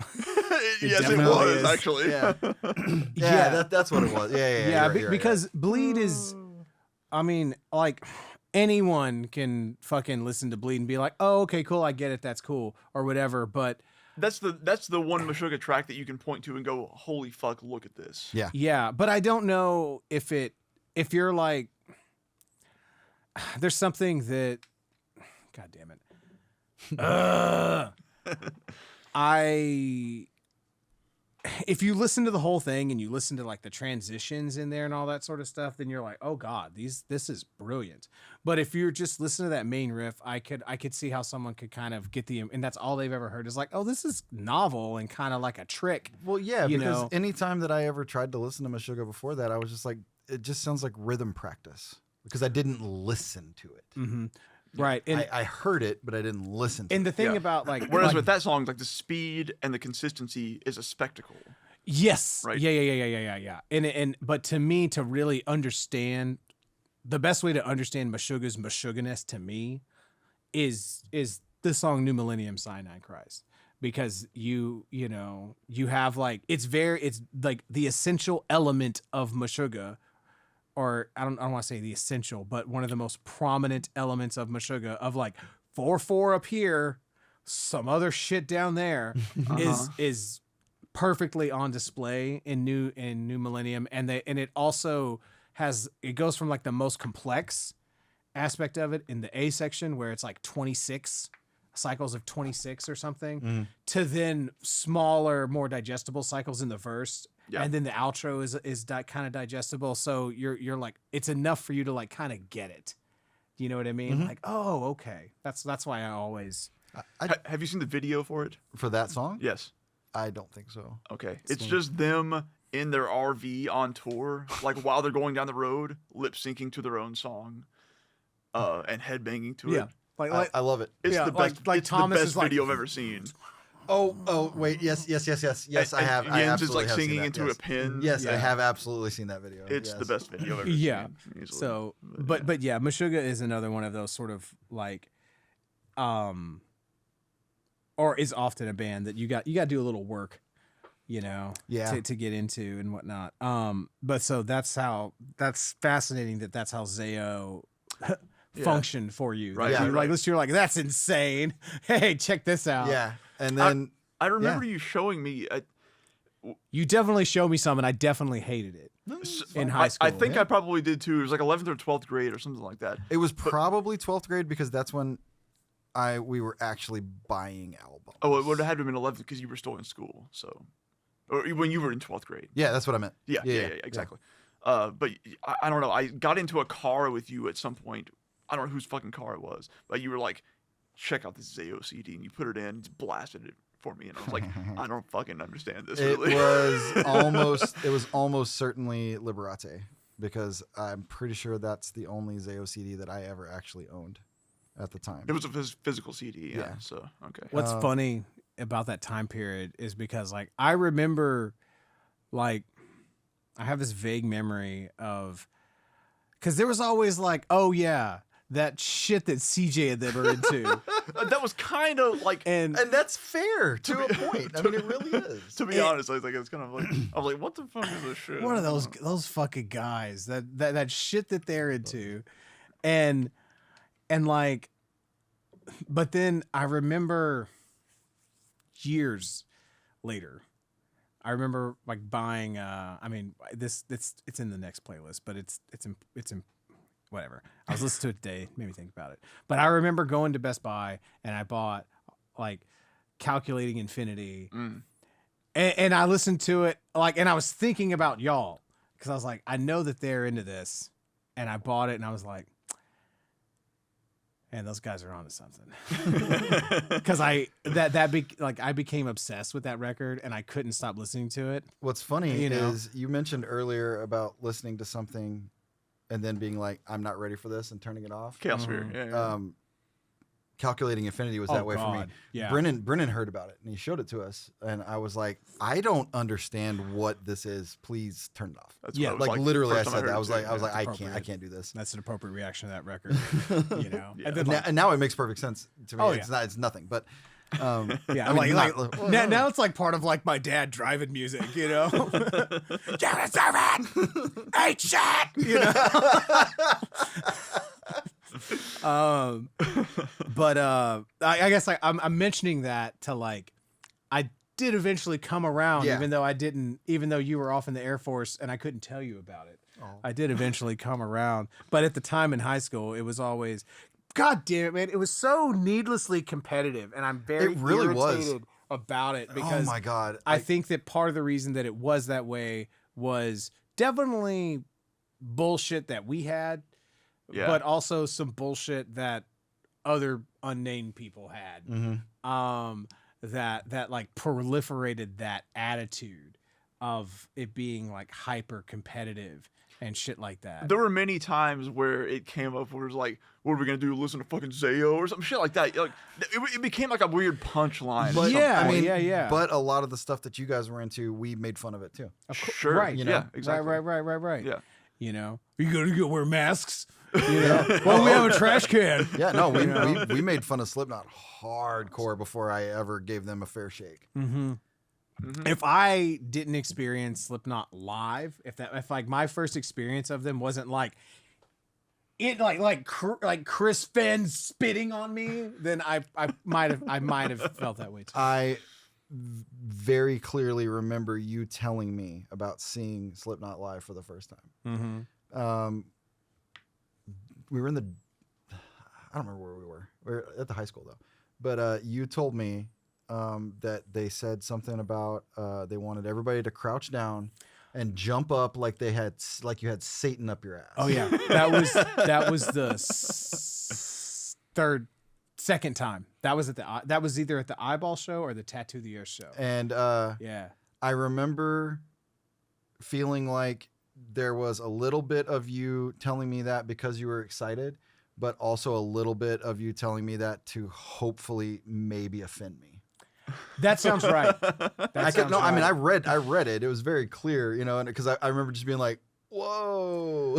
Yes, it definitely was is. actually. Yeah, Yeah. that's what it was. Yeah, yeah, you're right, you're right. because Bleed is, I mean, like anyone can fucking listen to Bleed and be like, oh, okay, cool, I get it, that's cool, or whatever. But That's the one Meshuggah track that you can point to and go, holy fuck, look at this. Yeah. yeah, but I don't know if you're like, there's something that, God damn it, if you listen to the whole thing and you listen to like the transitions in there and all that sort of stuff, then you're like, oh God, this is brilliant. But if you're just listening to that main riff, I could see how someone could kind of get and that's all they've ever heard is like, oh, this is novel and kind of like a trick. Well, yeah, you because know. anytime that I ever tried to listen to Meshuggah before that, I was just like, it just sounds like rhythm practice because I didn't listen to it. Mm-hmm. Right. And I heard it, but I didn't listen to it. the thing Yeah. about like, Whereas like- with that song, like the speed and the consistency is a spectacle. yes, Right. Yeah. And but to me, to really understand, the best way to understand Meshuggah's Meshugganess to me is the song New Millennium Cyanide Christ. Because you have like it's like the essential element of Meshuggah, or I don't want to say the essential, but one of the most prominent elements of Meshuggah of like 4/4 up here, some other shit down there is perfectly on display in New Millennium, and it also it goes from like the most complex aspect of it in the A section where it's like 26 cycles of 26 or something to then smaller, more digestible cycles in the verse. Yeah. And then the outro is kind of digestible. So you're like, it's enough for you to like kind of get it. Do you know what I mean? Like, oh, okay. That's why I always. Have you seen the video for it? For that song? Yes. I don't think so. Okay. It's just them in their RV on tour, like while they're going down the road, lip syncing to their own song, and headbanging to it. Like I love it. It's Yeah, the best. like it's Thomas the best is like- video I've ever seen. Oh, wait. Yes. I have. I Jens is absolutely like have seen singing that, into yes. a pin. Yes, I Yeah. have absolutely seen that video. It's yes. the best video I've ever Yeah. seen. easily. So, but yeah, Meshuggah is another one of those sort of like, or is often a band that you got to do a little work, Yeah. to get into and whatnot. But so that's fascinating that's how Zayo functioned for you. Right, That right, you're like, you're like, that's insane. Hey, check this out. Yeah. And then I remember you showing me. You definitely showed me some, and I definitely hated it in high school. I think I probably did too. It was like 11th or 12th grade or something like that. it was probably 12th grade because that's when we were actually buying albums. Oh, it would have had to have been 11th because you were still in school. So, or when you were in 12th grade. Yeah, that's what I meant. Yeah, exactly. But I don't know. I got into a car with you at some point. I don't know whose fucking car it was, but you were like, check out this Zayo CD, and you put it in, just blasted it for me, and I was like, I don't fucking understand this. It Really. was almost certainly Liberate because I'm pretty sure that's the only Zayo CD that I ever actually owned at the time. It was a physical CD. Yeah. Yeah. So okay. What's funny about that time period is because like I remember, like, I have this vague memory of, because there was always like, oh yeah, that shit that CJ and them are into. That was kind of like, And that's fair to a point. I mean, it really is. to be honest, I was like, it's kind of like, I was like, what the fuck is this shit? one of those fucking guys that shit that they're into, and like, but then I remember years later, I remember like buying. I mean, it's in the next playlist, but it's in whatever. I was listening to it today, made me think about it. But I remember going to Best Buy and I bought like Calculating Infinity. And I listened to it like, and I was thinking about y'all because I was like, I know that they're into this, and I bought it, and I was like, man, those guys are onto something. Because I became obsessed with that record, and I couldn't stop listening to it. What's funny is you mentioned earlier about listening to something and then being like, I'm not ready for this, and turning it off. Chaos Sphere. Yeah. Calculating Infinity was that way for me. Yeah. Brennan heard about it and he showed it to us, and I was like, I don't understand what this is. Please turn it off. That's yeah, what it was like literally, I first time said that. heard I was it, like, too. I can't do this. That's an appropriate reaction to that record, you know. Yeah. And then, And now it makes perfect sense to me. Oh, It's nothing, but yeah, I mean, now it's like part of like my dad driving music, you know. Get a servant, eat shit, you know. But I guess like I'm mentioning that to like, I did eventually come around, Yeah. even though you were off in the Air Force and I couldn't tell you about it. Oh. I did eventually come around, but at the time in high school, it was always, God damn it, man, it was so needlessly competitive, and I'm very It really irritated about it because oh my god, I think that part of the reason that it was that way was definitely bullshit that we had, Yeah. but also some bullshit that other unnamed people had. That like proliferated that attitude of it being like hyper competitive and shit like that. There were many times where it came up where it was like, what are we going to do? Listen to fucking Zayo or some shit like that. Like, it became like a weird punchline. But Yeah, I mean, yeah. But a lot of the stuff that you guys were into, we made fun of it too. Sure. Right, you know? Yeah, exactly. Right. Yeah. You know, you gotta wear masks. You know, well, we have a trash can. Yeah, no, we made fun of Slipknot hardcore before I ever gave them a fair shake. If I didn't experience Slipknot live, if like my first experience of them wasn't like it like Chris Fenn spitting on me, then I might have felt that way too. I very clearly remember you telling me about seeing Slipknot live for the first time. We were in the, I don't remember where we were. We were at the high school though. But you told me that they said something about they wanted everybody to crouch down and jump up like you had Satan up your ass. Oh yeah, that was the second time. That was either at the Eyeball show or the Tattoo the Earth show. And Yeah. I remember feeling like there was a little bit of you telling me that because you were excited, but also a little bit of you telling me that to hopefully maybe offend me. That sounds right. I mean, I read it. It was very clear, you know, and because I remember just being like, whoa.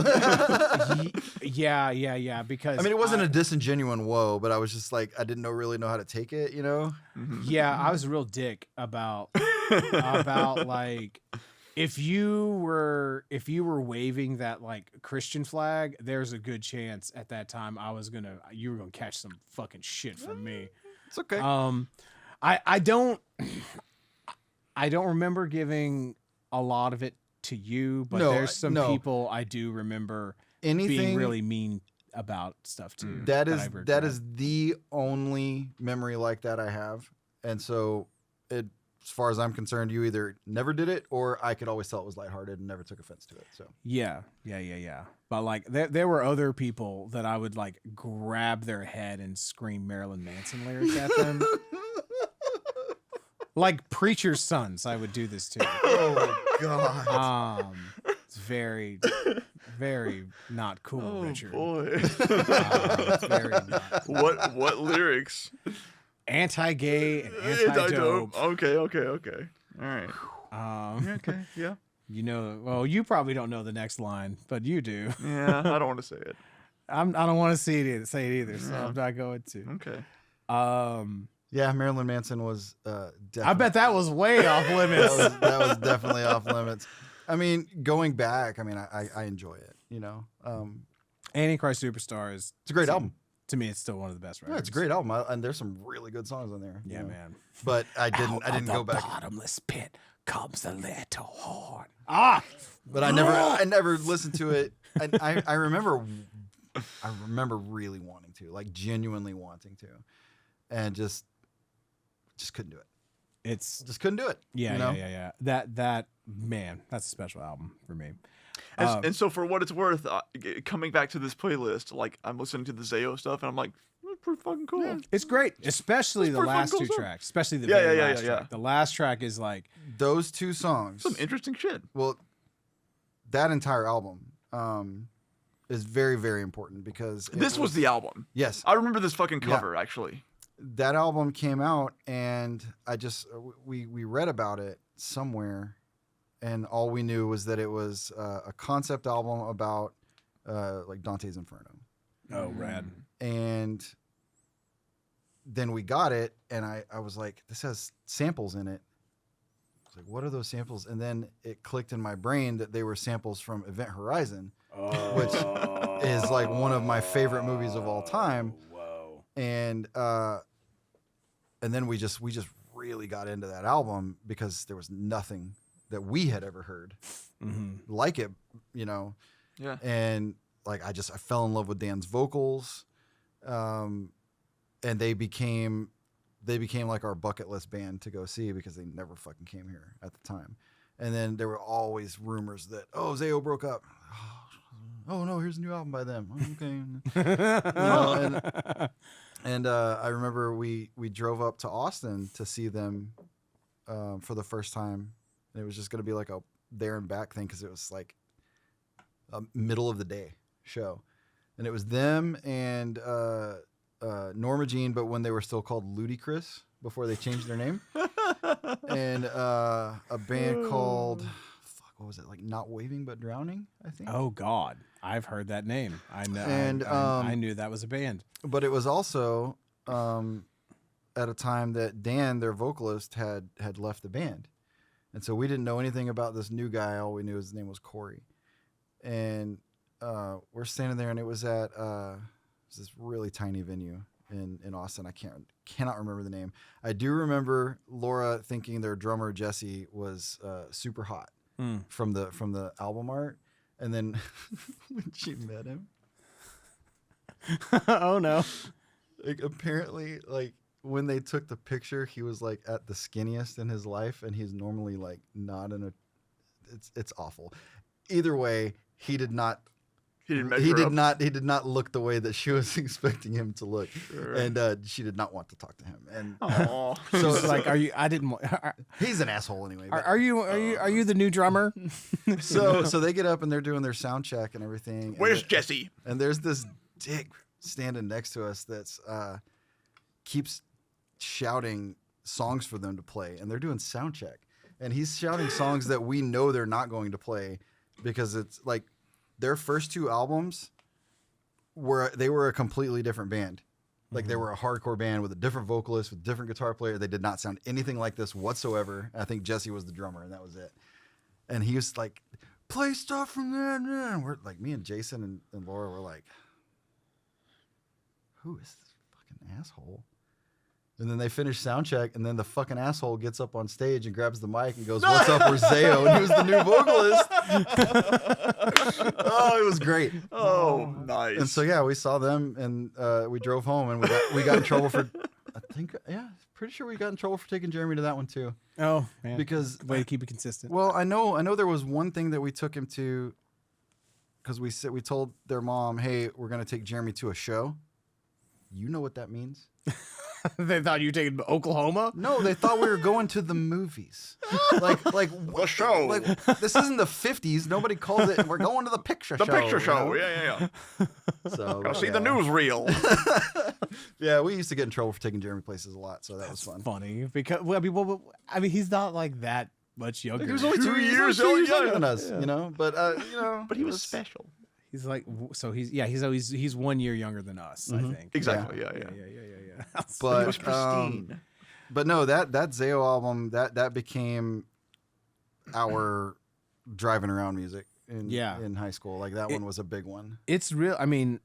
Yeah. Because I mean, it wasn't a disingenuous whoa, but I was just like, I didn't really know how to take it, you know? Yeah, I was a real dick about like if you were waving that like Christian flag, there's a good chance at that time you were gonna catch some fucking shit from me. It's okay. I don't remember giving a lot of it to you, but there's some people I do remember being really mean about stuff too. That is the only memory like that I have, and so as far as I'm concerned, you either never did it or I could always tell it was lighthearted and never took offense to it. So yeah. But like there were other people that I would like grab their head and scream Marilyn Manson lyrics at them. Like Preacher's Sons, I would do this too. oh god. It's very, very not cool, Richard. Boy. It's very not. What lyrics? Anti-gay and anti-dope. Okay. All right. Okay. Yeah. You know, well, you probably don't know the next line, but you do. Yeah. I don't want to say it. I don't want to say it either, so I'm not going to. Okay. Yeah, Marilyn Manson was definitely. I bet that was way off limits. that was definitely off limits. I mean, going back, I mean, I enjoy it. You know, Antichrist Superstar is it's a great album. To me, it's still one of the best records. Yeah, it's a great album, and there's some really good songs on there. Yeah, you know? man. But I didn't go back. Bottomless pit comes the little horn. But I never listened to it. I remember really wanting to, like genuinely wanting to, and just couldn't do it. Just couldn't do it. Yeah, you know? yeah. That man, that's a special album for me. And so for what it's worth, coming back to this playlist, like I'm listening to the Zayo stuff, and I'm like, that's pretty fucking cool. Yeah, it's great, especially the last two tracks, especially the very last track. The last track is like those two songs. Some interesting shit. Well, that entire album is very, very important because this was the album. Yes, I remember this fucking cover actually. That album came out, and we read about it somewhere. And all we knew was that it was a concept album about like Dante's Inferno. Oh, rad. And then we got it, and I was like, this has samples in it. I was like, what are those samples? And then it clicked in my brain that they were samples from Event Horizon, which is like one of my favorite movies of all time. Whoa. And then we just really got into that album because there was nothing that we had ever heard like it, you know? Yeah. And like, I fell in love with Dan's vocals. And they became like our bucket list band to go see because they never fucking came here at the time. And then there were always rumors that, Zayo broke up. Oh no, here's a new album by them. Okay. You know, and I remember we drove up to Austin to see them for the first time. And it was just going to be like a there and back thing because it was like a middle of the day show. And it was them and Norma Jean, but when they were still called Ludacris before they changed their name. And a band called, what was it? Like Not Waving But Drowning, I think. Oh, God. I've heard that name. I know. And I knew that was a band. But it was also at a time that Dan, their vocalist, had left the band. And so we didn't know anything about this new guy. All we knew his name was Corey. And we're standing there, and it was at this really tiny venue in Austin. I cannot remember the name. I do remember Laura thinking their drummer Jesse was super hot from the album art. And then when she met him, oh no! Like, apparently, like, when they took the picture, he was like at the skinniest in his life, and he's normally like not in a. It's awful. Either way, he did not. He did not look the way that she was expecting him to look, Sure. And she did not want to talk to him. And so it's like, are you? I didn't. He's an asshole anyway. But, are you the new drummer? So they get up and they're doing their sound check and everything. Where's Jesse? And there's this dick standing next to us that's keeps shouting songs for them to play, and they're doing sound check, and he's shouting songs that we know they're not going to play because it's like their first two albums were a completely different band. Like they were a hardcore band with a different vocalist, with a different guitar player. They did not sound anything like this whatsoever. I think Jesse was the drummer, and that was it. And he was like, play stuff from there. And we're like, me and Jason and Laura were like, who is this fucking asshole? And then they finish sound check, and then the fucking asshole gets up on stage and grabs the mic and goes, "What's up, we're Zayo?" And he was the new vocalist. Oh, it was great. Oh, nice. And so yeah, we saw them, and we drove home, and we got in trouble for. I think pretty sure we got in trouble for taking Jeremy to that one too. Oh man, because way to keep it consistent. Well, I know there was one thing that we took him to, because we told their mom, "Hey, we're gonna take Jeremy to a show." You know what that means? They thought you were taking to Oklahoma? No, they thought we were going to the movies. like the show. Like, this isn't the 50s. Nobody calls it. We're going to the picture show. The picture show. You know? Yeah. So Go see the newsreel. Yeah, we used to get in trouble for taking Jeremy places a lot, so that was fun. Funny because I mean, he's not like that much younger. He was only 2 years younger than us, you know. But But he was special. He's like, so he's 1 year younger than us, I think. Exactly. Yeah. Yeah. But he was But pristine. but no, that Zayo album that became our driving around music in high school. Like that one was a big one. It's real. I mean,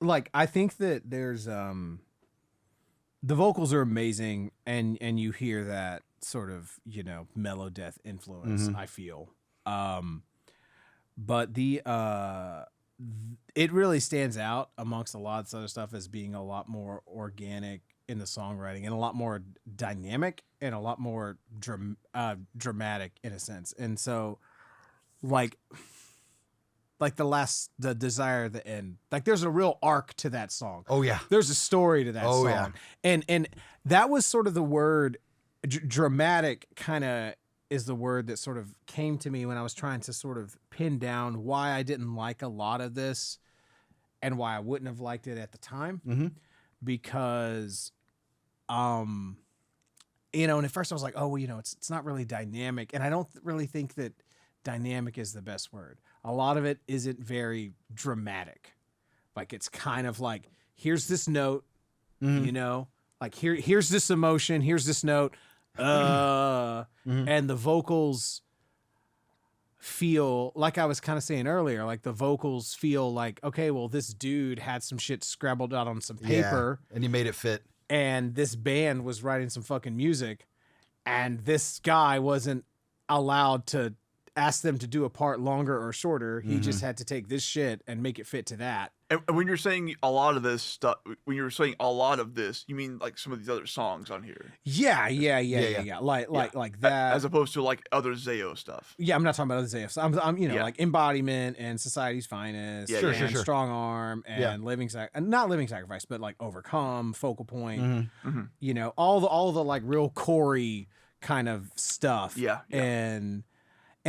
like I think that there's the vocals are amazing, and you hear that sort of mellow death influence. I feel, but it really stands out amongst a lot of this other stuff as being a lot more organic in the songwriting and a lot more dynamic and a lot more dramatic in a sense. And so like the desire of the end, like there's a real arc to that song. Oh yeah. There's a story to that song. Yeah. And that was sort of the word dramatic kind of is the word that sort of came to me when I was trying to sort of pin down why I didn't like a lot of this and why I wouldn't have liked it at the time. Because, and at first I was like, oh, well, it's not really dynamic. And I don't really think that dynamic is the best word. A lot of it isn't very dramatic. Like it's kind of like, here's this note, like here's this emotion, here's this note. And the vocals feel like I was kind of saying earlier, like the vocals feel like, okay, well, this dude had some shit scrabbled out on some paper and he made it fit. And this band was writing some fucking music and this guy wasn't allowed to ask them to do a part longer or shorter. He just had to take this shit and make it fit to that. And when you're saying a lot of this stuff, when you're saying a lot of this, you mean like some of these other songs on here? Yeah. Like that, as opposed to like other Zayo stuff. Yeah, I'm not talking about other Zayo. I'm like Embodiment and Society's Finest, Sure. Strongarm and not Living Sacrifice, but like Overcome, Focal Point. All the like real corey kind of stuff. Yeah. And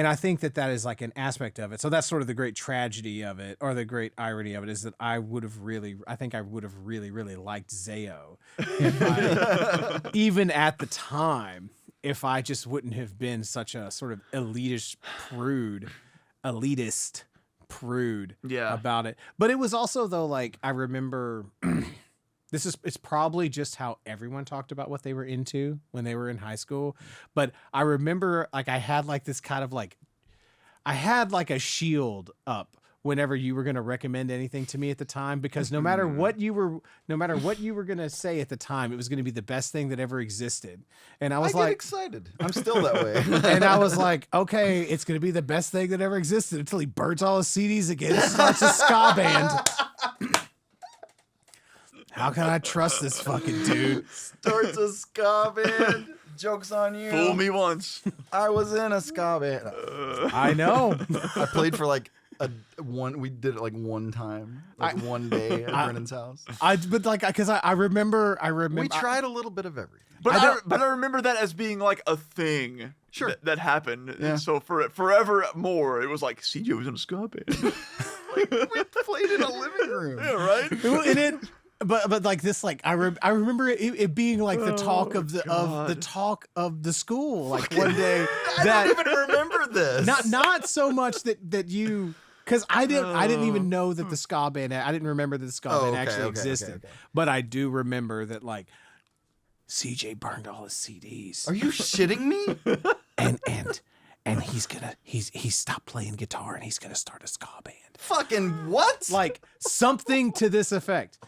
I think that is like an aspect of it. So that's sort of the great tragedy of it, or the great irony of it, is that I would have really liked Zayo even at the time, if I just wouldn't have been such a sort of elitist prude about it. But it was also, though, like I remember it's probably just how everyone talked about what they were into when they were in high school. But I remember like I had like this kind of like, I had like a shield up whenever you were going to recommend anything to me at the time, because no matter what you were going to say at the time, it was going to be the best thing that ever existed. And I was get excited. I'm still that way. And I was like, okay, it's going to be the best thing that ever existed until he burns all his CDs again and starts a ska band. How can I trust this fucking dude? Starts a ska band. Joke's on you. Fool me once. I was in a ska band. I know. I played for like we did it like one time, like one day at Brennan's house. Because I remember. We tried a little bit of everything. But I remember that as being like a thing that happened. Yeah. And so for forever more, it was like CJ was in a ska band. We played in a living room. Yeah, right? And it. But like this, like I remember it being like the talk of the school. Like one day, I don't even remember this. Not so much that you, because I didn't even know that the ska band. I didn't remember that the ska band actually existed. Okay. But I do remember that like CJ burned all his CDs. Are you shitting me? And he's stopped playing guitar and he's gonna start a ska band. Fucking what? Like something to this effect.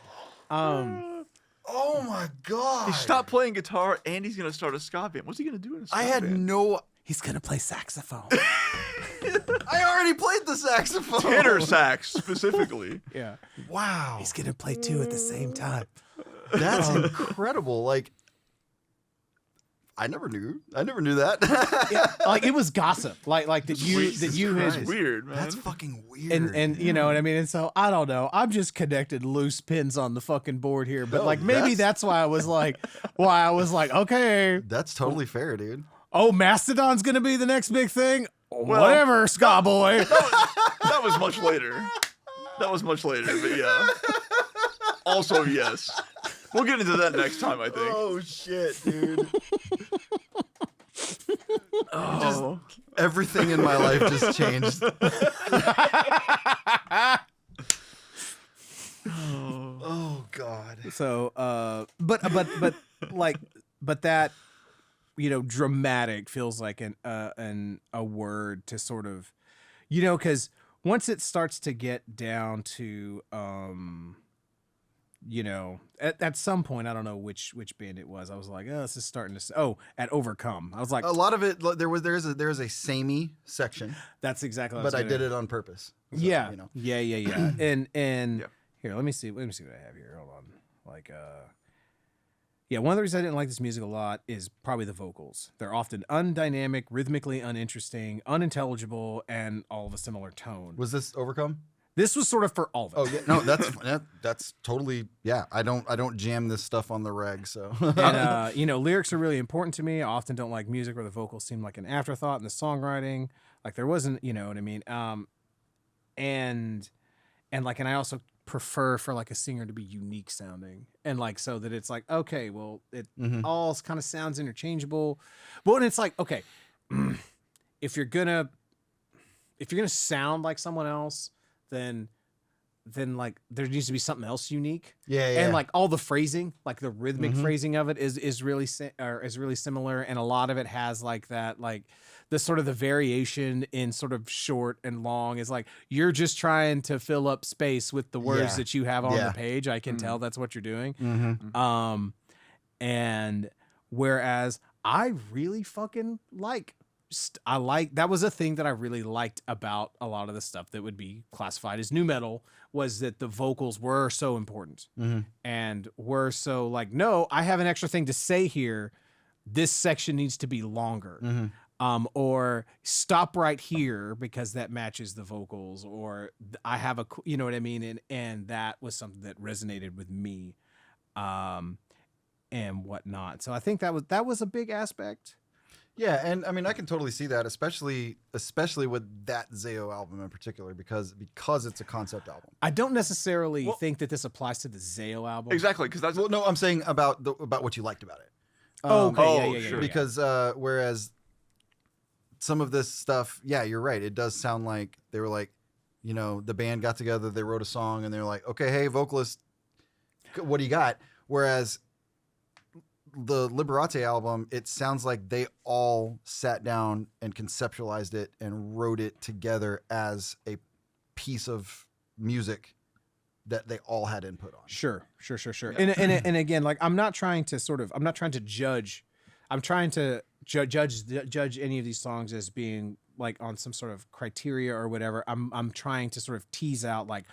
Oh my god! He stopped playing guitar and he's gonna start a ska band. What's he gonna do in a ska band? He's gonna play saxophone. I already played the saxophone. Tenor sax specifically. Yeah. Wow. He's gonna play two at the same time. That's incredible. Like, I never knew that. Yeah, like it was gossip. Like that you That's weird, man. That's fucking weird. And you know what I mean? And so I don't know. I'm just connected loose pins on the fucking board here. But like maybe that's why I was like, okay. That's totally fair, dude. Oh, Mastodon's gonna be the next big thing? Whatever, ska boy. That was much later. But yeah. Also, yes. We'll get into that next time, I think. Oh shit, dude. Oh. Everything in my life just changed. Oh God. So, but like, but that, dramatic feels like a word to sort of, because once it starts to get down to, at some point, I don't know which band it was. I was like, oh, this is starting to. At Overcome, I was like, A lot of it. There is a samey section, that's exactly. but I did it on purpose. So, Yeah, you know. yeah. And Yeah. here, let me see what I have here. Hold on, like, yeah. One of the reasons I didn't like this music a lot is probably the vocals. They're often undynamic, rhythmically uninteresting, unintelligible, and all of a similar tone. Was this Overcome? This was sort of for all of it. Oh yeah, no, that's totally yeah. I don't jam this stuff on the reg, so. And lyrics are really important to me. I often don't like music where the vocals seem like an afterthought in the songwriting. Like there wasn't, you know what I mean. And I also prefer for like a singer to be unique sounding, and like so that it's like okay, well it all kind of sounds interchangeable, but when it's like okay, if you're gonna sound like someone else, then like there needs to be something else unique. Yeah. And like all the phrasing, like the rhythmic phrasing of it is really similar, and a lot of it has like that, like the sort of the variation in sort of short and long is like you're just trying to fill up space with the words that you have on the page. I can tell that's what you're doing. And whereas I really fucking like. That was a thing that I really liked about a lot of the stuff that would be classified as nu metal, was that the vocals were so important and were so like, no, I have an extra thing to say here. This section needs to be longer. Or stop right here because that matches the vocals, or I have you know what I mean? And that was something that resonated with me, and whatnot. So I think that was a big aspect. Yeah, and I mean I can totally see that, especially with that Zayo album in particular, because it's a concept album. I don't necessarily think that this applies to the Zayo album. Exactly, because that's Well, no, I'm saying about what you liked about it. Okay, sure. Because whereas some of this stuff, yeah, you're right. It does sound like they were like, the band got together, they wrote a song, and they're like, okay, hey, vocalist, what do you got? Whereas the Liberate album, it sounds like they all sat down and conceptualized it and wrote it together as a piece of music that they all had input on. Sure. And again, like I'm not trying to judge. I'm trying to judge any of these songs as being like on some sort of criteria or whatever. I'm trying to sort of tease out like,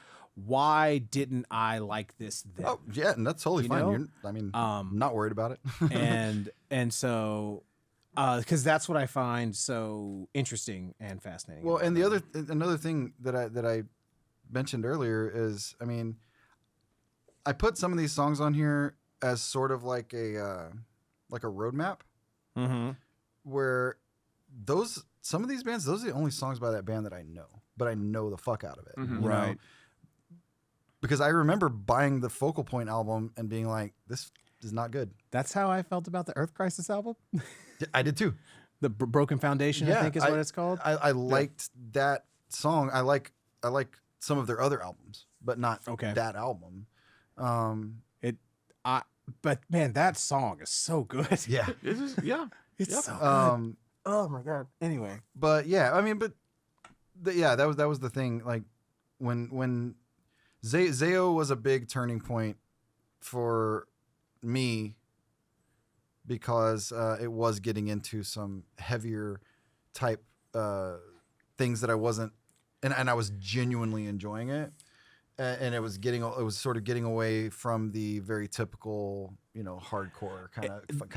why didn't I like this then? Oh yeah, and that's totally fine. I'm not worried about it. and so, because that's what I find so interesting and fascinating. Well, and another thing that I mentioned earlier is, I mean, I put some of these songs on here as sort of like a roadmap, where some of these bands, those are the only songs by that band that I know, but I know the fuck out of it, you know? Because I remember buying the Focal Point album and being like, this is not good. That's how I felt about the Earth Crisis album. I did too. The Broken Foundation, I think is what it's called. I liked that song. I like some of their other albums, but not that album. But man, that song is so good. Yeah. It's so good. Oh my God. Anyway. But yeah, I mean, that was the thing. Like when Zayo was a big turning point for me, because it was getting into some heavier type things that I wasn't, and I was genuinely enjoying it, and it was sort of getting away from the very typical, hardcore kind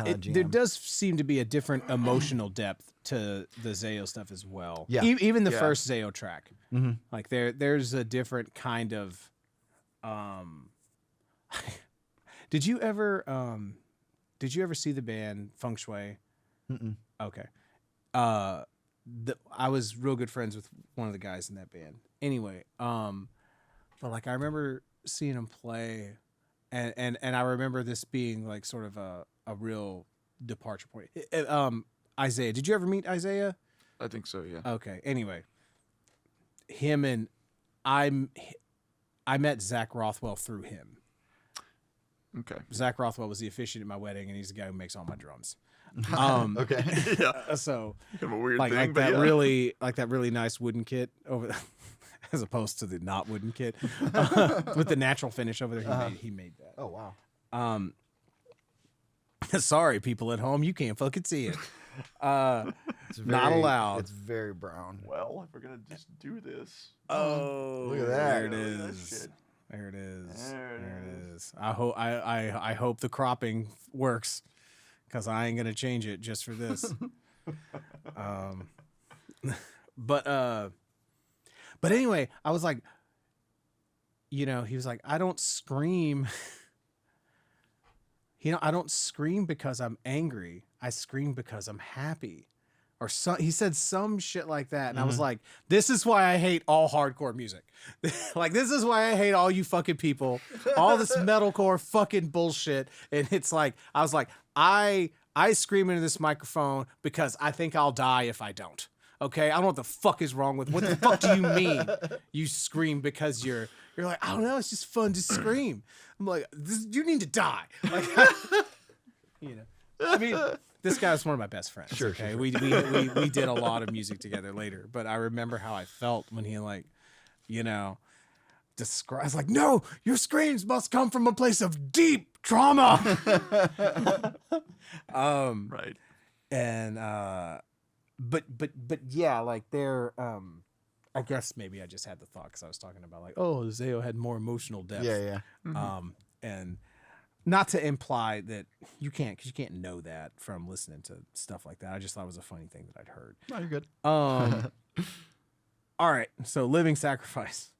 of jam. There does seem to be a different emotional depth to the Zayo stuff as well. Yeah. Even the first Zayo track, like there's a different kind of. Did you ever see the band Feng Shui? Mm-mm. Okay. I was real good friends with one of the guys in that band. Anyway, but like I remember seeing him play, and I remember this being like sort of a real departure point. Isaiah, did you ever meet Isaiah? I think so, yeah. Okay. Anyway, him and I met Zach Rothwell through him. Okay. Zach Rothwell was the officiant at my wedding, and he's the guy who makes all my drums. Okay. Yeah. So Kind of a weird like thing, like but that yeah. really nice wooden kit over, as opposed to the not wooden kit with the natural finish over there. He made that. Oh wow. Sorry, people at home, you can't fucking see it. It's Not allowed. It's very brown. Well, if we're gonna just do this, Oh, Look at that. There it Look at that is. shit. There it is. There it There it is. I hope the cropping works, because I ain't gonna change it just for this. But anyway, I was like, he was like, I don't scream. I don't scream because I'm angry. I scream because I'm happy. Or he said some shit like that. And I was like, this is why I hate all hardcore music. Like, this is why I hate all you fucking people. All this metalcore fucking bullshit. And it's like, I was like, I scream into this microphone because I think I'll die if I don't. Okay? I don't know what the fuck is wrong with. What the fuck do you mean you scream because you're like, I don't know, it's just fun to scream. I'm like, you need to die. Like, I mean, this guy was one of my best friends. Sure, okay? sure. We did a lot of music together later, but I remember how I felt when he describes, like, no, your screams must come from a place of deep trauma. right. And but yeah, like they're I guess maybe I just had the thought because I was talking about like, oh, Zayo had more emotional depth. Yeah. And not to imply that you can't, because you can't know that from listening to stuff like that. I just thought it was a funny thing that I'd heard. No, you're good. All right, so Living Sacrifice.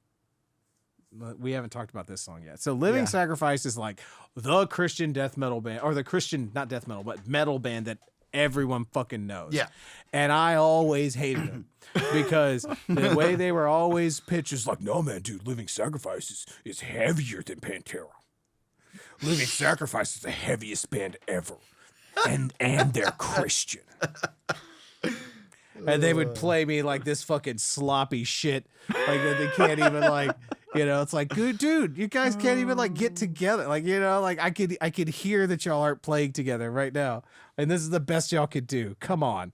We haven't talked about this song yet. So Living Sacrifice is like the Christian death metal band, or the Christian, not death metal, but metal band that everyone fucking knows. Yeah. And I always hated them because the way they were always pitched is like, no, man, dude, Living Sacrifice is heavier than Pantera. Living Sacrifice is the heaviest band ever. And they're Christian. And they would play me like this fucking sloppy shit. Like they can't even like, it's like, good dude, you guys can't even like get together. Like, like I could hear that y'all aren't playing together right now. And this is the best y'all could do. Come on.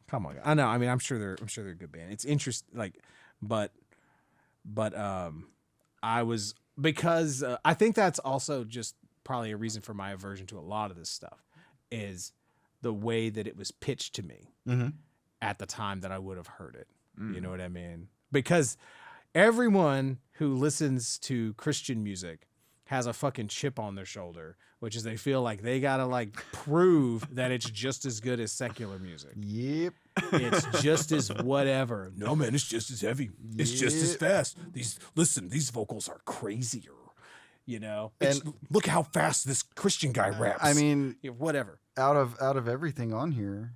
Come on. I know. I mean, I'm sure they're a good band. It's interesting. Like, but I was, because I think that's also just probably a reason for my aversion to a lot of this stuff is the way that it was pitched to me at the time that I would have heard it. You know what I mean? Because everyone who listens to Christian music has a fucking chip on their shoulder, which is they feel like they gotta like prove that it's just as good as secular music. Yep. It's just as whatever. No, man, it's just as heavy. It's just as fast. These vocals are crazier. And look how fast this Christian guy raps. I mean, whatever. Out of everything on here,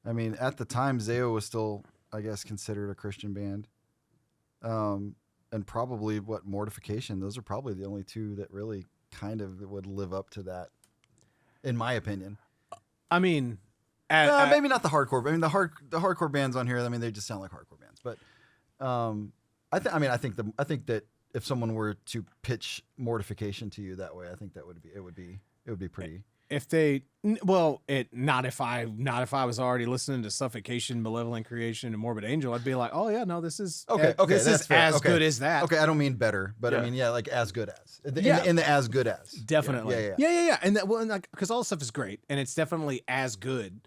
I mean, at the time, Zayo was still, I guess, considered a Christian band. And probably Mortification. Those are probably the only two that really kind of would live up to that, in my opinion. I mean, maybe not the hardcore. I mean, the hardcore bands on here. I mean, they just sound like hardcore bands. But I think that if someone were to pitch Mortification to you that way, I think that would be pretty. If I was already listening to Suffocation, Malevolent Creation, and Morbid Angel, I'd be like, oh yeah, no, this is okay. This is fair. as good as that. Okay, I don't mean better, but I mean like as good as in the as good as definitely. Yeah. And that because all the stuff is great, and it's definitely as good.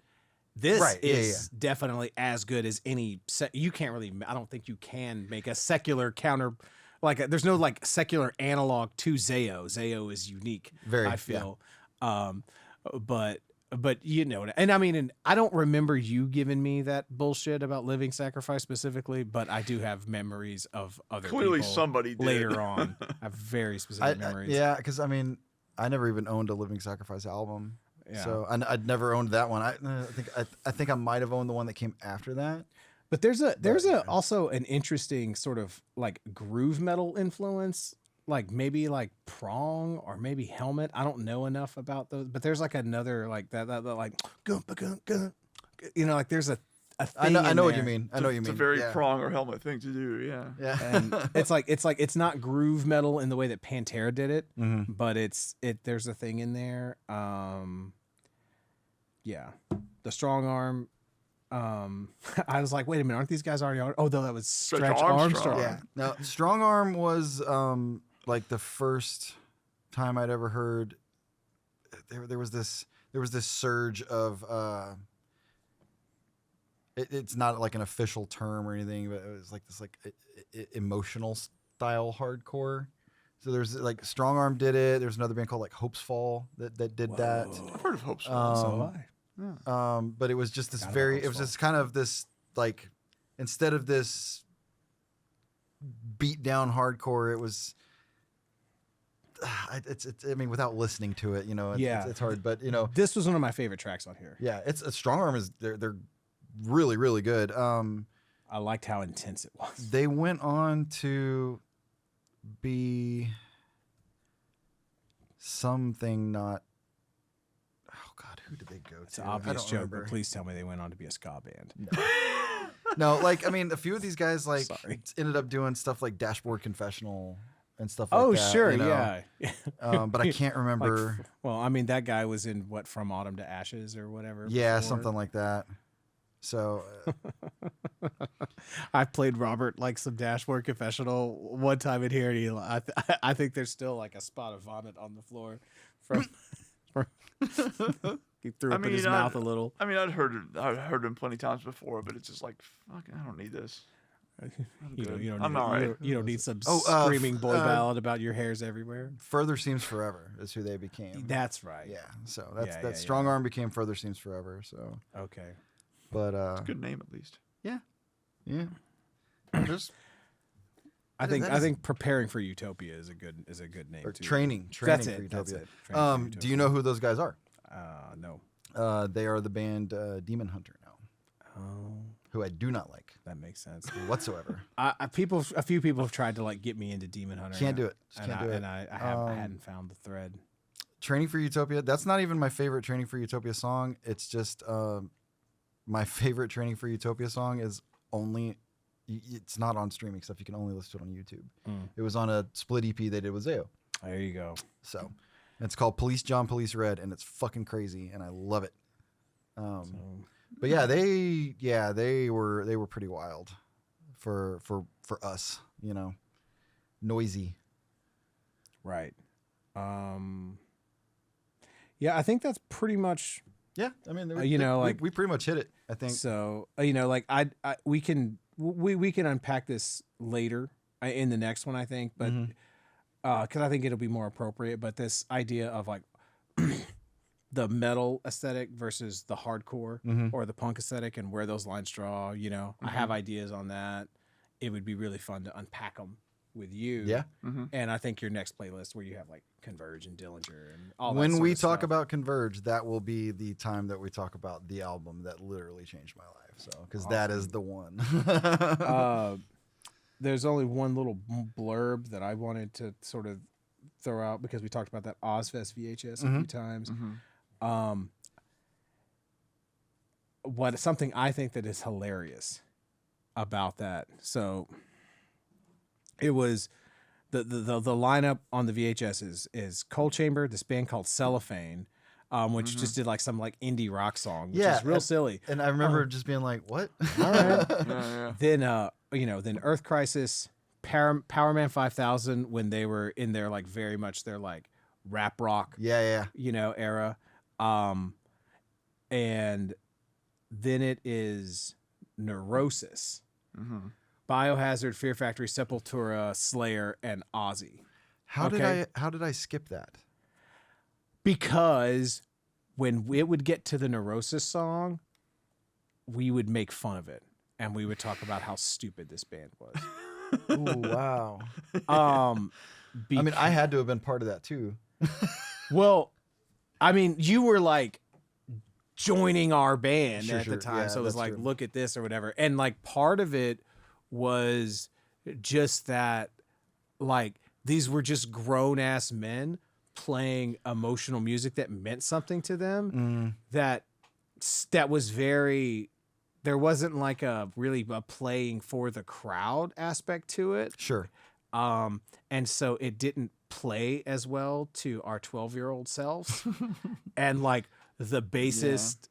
This is definitely as good as any. You can't really. I don't think you can make a secular counter. Like there's no like secular analog to Zayo. Zayo is unique. I feel. Yeah. But and I mean, and I don't remember you giving me that bullshit about Living Sacrifice specifically, but I do have memories of other Clearly people somebody did. later on. I have very specific memories. Yeah, because I mean, I never even owned a Living Sacrifice album, so I'd never owned that one. I think I might have owned the one that came after that. But there's also an interesting sort of like groove metal influence. Like maybe like Prong or maybe Helmet. I don't know enough about those, but there's like another like that like like there's a thing. I know what you there. mean. I know what you It's mean. a very yeah. prong or helmet thing to do. Yeah. Yeah. And it's not groove metal in the way that Pantera did it, Mhm. but there's a thing in there. Yeah, the Strongarm. I was like, wait a minute, aren't these guys already on? Oh, no, that was Stretch Armstrong. Yeah. Now, Strongarm was like the first time I'd ever heard. There was this surge of. It's not like an official term or anything, but it was like this emotional style hardcore. So there's like Strongarm did it. There's another band called like Hope's Fall that did that. I've heard of Hope's So have I. But it was just this Forgot about it was Hope's just kind of this like, instead of this beat down hardcore, it was it's I mean, without listening to it, it's hard, but This was one of my favorite tracks on here. yeah, it's a Strongarm is they're really, really good. I liked how intense it was. They went on to be something not. Oh God, who did they go to? It's an obvious I don't joke, remember. but please tell me they went on to be a ska band. No, like I mean, a few of these guys like Sorry. ended up doing stuff like Dashboard Confessional and stuff like Oh, that. sure, you know? yeah. But I can't remember. Well, I mean, that guy was in From Autumn to Ashes or whatever. Yeah, before. something like that. So I played Robert like some Dashboard Confessional one time in here, and I think there's still like a spot of vomit on the floor from. He threw up in his mouth a little. I mean, I'd heard him plenty times before, but it's just like, fuck, I don't need this. You I'm all right. don't need some Oh, screaming boy ballad about your hairs everywhere. Further Seems Forever is who they became. That's right. Yeah. So Yeah, that Strongarm became Further Seems Forever. So, Okay. but It's a good name at least. yeah. There's I that is- think Preparing for Utopia is a good name or too. training That's for it. Utopia. That's it. Training for Do you know who those guys are? No. They are the band Demon Hunter now, Oh, who I do not like that makes sense. whatsoever. A few people have tried to like get me into Demon Hunter. Can't do it. Just can't do it. And I hadn't found the thread. Training for Utopia. That's not even my favorite Training for Utopia song. It's just my favorite Training for Utopia song is only. It's not on streaming stuff. You can only listen to it on YouTube. It was on a split EP they did with Zayo. There you go. So it's called Police John, Police Red, and it's fucking crazy, and I love it. But yeah, they were pretty wild for us, noisy. Right. Yeah, I think that's pretty much. Yeah, I mean, we pretty much hit it. I think. So like we can unpack this later in the next one, I think, but because I think it'll be more appropriate. But this idea of like the metal aesthetic versus the hardcore or the punk aesthetic and where those lines draw, I have ideas on that. It would be really fun to unpack them with you. Yeah. And I think your next playlist where you have like Converge and Dillinger and all that When sort we of talk stuff. about Converge, that will be the time that we talk about the album that literally changed my life. So, because that is the one. There's only one little blurb that I wanted to sort of throw out because we talked about that Ozfest VHS a few times. Something I think that is hilarious about that. So it was the lineup on the VHS is Cold Chamber, this band called Cellophane, which just did like some like indie rock song, which is real silly. And I remember just being like, "What?" All right. Yeah. Then Earth Crisis, Powerman 5000 when they were in their like very much their like rap rock Yeah. era, and then it is Neurosis, Biohazard, Fear Factory, Sepultura, Slayer, and Ozzy. How did I skip that? Because when it would get to the Neurosis song, we would make fun of it and we would talk about how stupid this band was. Ooh, wow. I mean, I had to have been part of that too. Well, I mean, you were like joining our band at the time. Yeah, so it was that's like, true. look at this or whatever. And like part of it was just that, like, these were just grown ass men playing emotional music that meant something to them. That was very there wasn't like a really a playing for the crowd aspect to it. Sure. And so it didn't play as well to our 12-year-old selves. And like the bassist,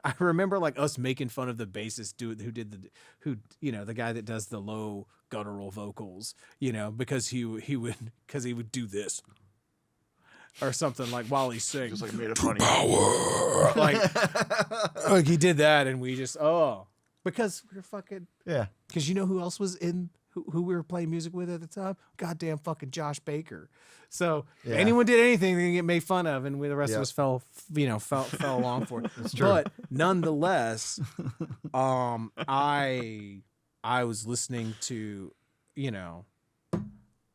I remember like us making fun of the bassist dude the guy that does the low guttural vocals, because he would do this or something like while he sings. Just like made it funny. Power. like he did that, and we just because we were fucking because who else was in who we were playing music with at the time? Goddamn fucking Josh Baker. So if anyone did anything, they get made fun of, and the rest of us fell along for it. That's true. But nonetheless, I was listening to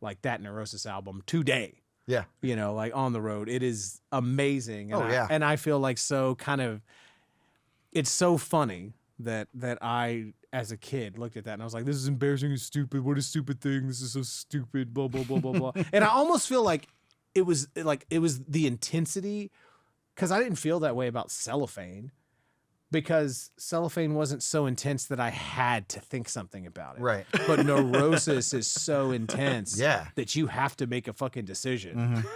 like that Neurosis album today. Yeah. Like on the road. It is amazing. And yeah. And I feel like so kind of, it's so funny that I, as a kid, looked at that and I was like, this is embarrassing and stupid. What a stupid thing. This is so stupid. Blah, blah, blah, blah, blah. And I almost feel like it was the intensity, because I didn't feel that way about Cellophane, because Cellophane wasn't so intense that I had to think something about it. Right. But Neurosis is so intense Yeah. that you have to make a fucking decision. Mm-hmm.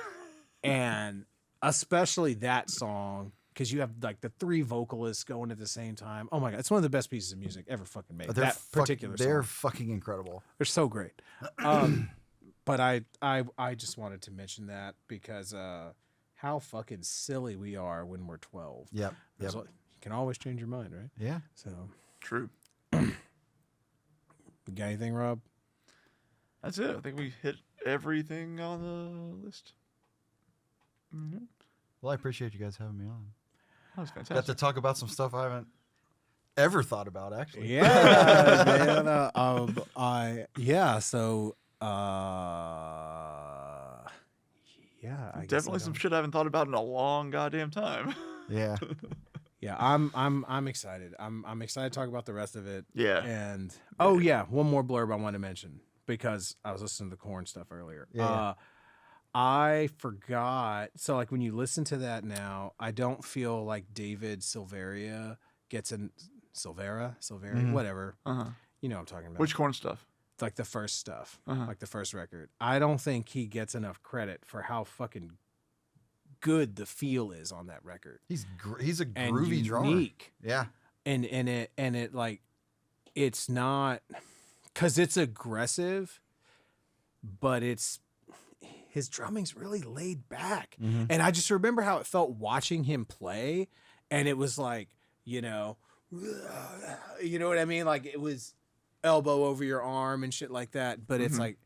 And especially that song, because you have like the 3 vocalists going at the same time. Oh my God. It's one of the best pieces of music ever fucking made. That particular song. They're fucking incredible. They're so great. But I just wanted to mention that because how fucking silly we are when we're 12. Yep. You can always change your mind, right? Yeah. So True. you got anything, Rob? That's it. I think we hit everything on the list. Mm-hmm. Well, I appreciate you guys having me on. That was Got fantastic. to talk about some stuff I haven't ever thought about, actually. Yeah, man. So yeah, I guess Definitely some shit I haven't thought about in a long goddamn time. Yeah. Yeah, I'm excited. I'm excited to talk about the rest of it. Yeah. And one more blurb I want to mention because I was listening to the Korn stuff earlier. Yeah. I forgot. So like when you listen to that now, I don't feel like David Silveria gets in Silvera, whatever. Uh-huh. You know what I'm talking about. Which Korn stuff? It's like the first stuff, Uh-huh. like the first record. I don't think he gets enough credit for how fucking good the feel is on that record. He's a And groovy drummer. unique. Yeah. And it like, it's not, because it's aggressive, but his drumming's really laid back. Mm-hmm. And I just remember how it felt watching him play, and it was like, you know what I mean? Like it was elbow over your arm and shit like that. But it's like,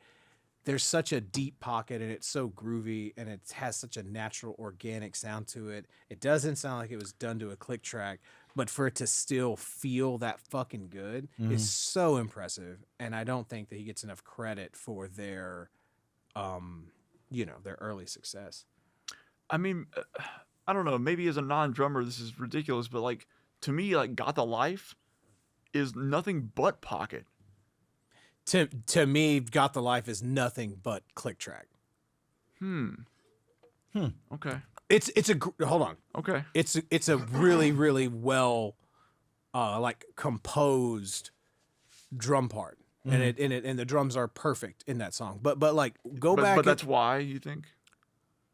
there's such a deep pocket and it's so groovy and it has such a natural organic sound to it. It doesn't sound like it was done to a click track, but for it to still feel that fucking good is so impressive. And I don't think that he gets enough credit for their their early success. I mean, I don't know. Maybe as a non-drummer, this is ridiculous, but like to me, like Got the Life is nothing but pocket. To me, Got the Life is nothing but click track. Okay. Hold on. Okay. It's a really, really well like composed drum part. And and the drums are perfect in that song. But like back. But that's why you think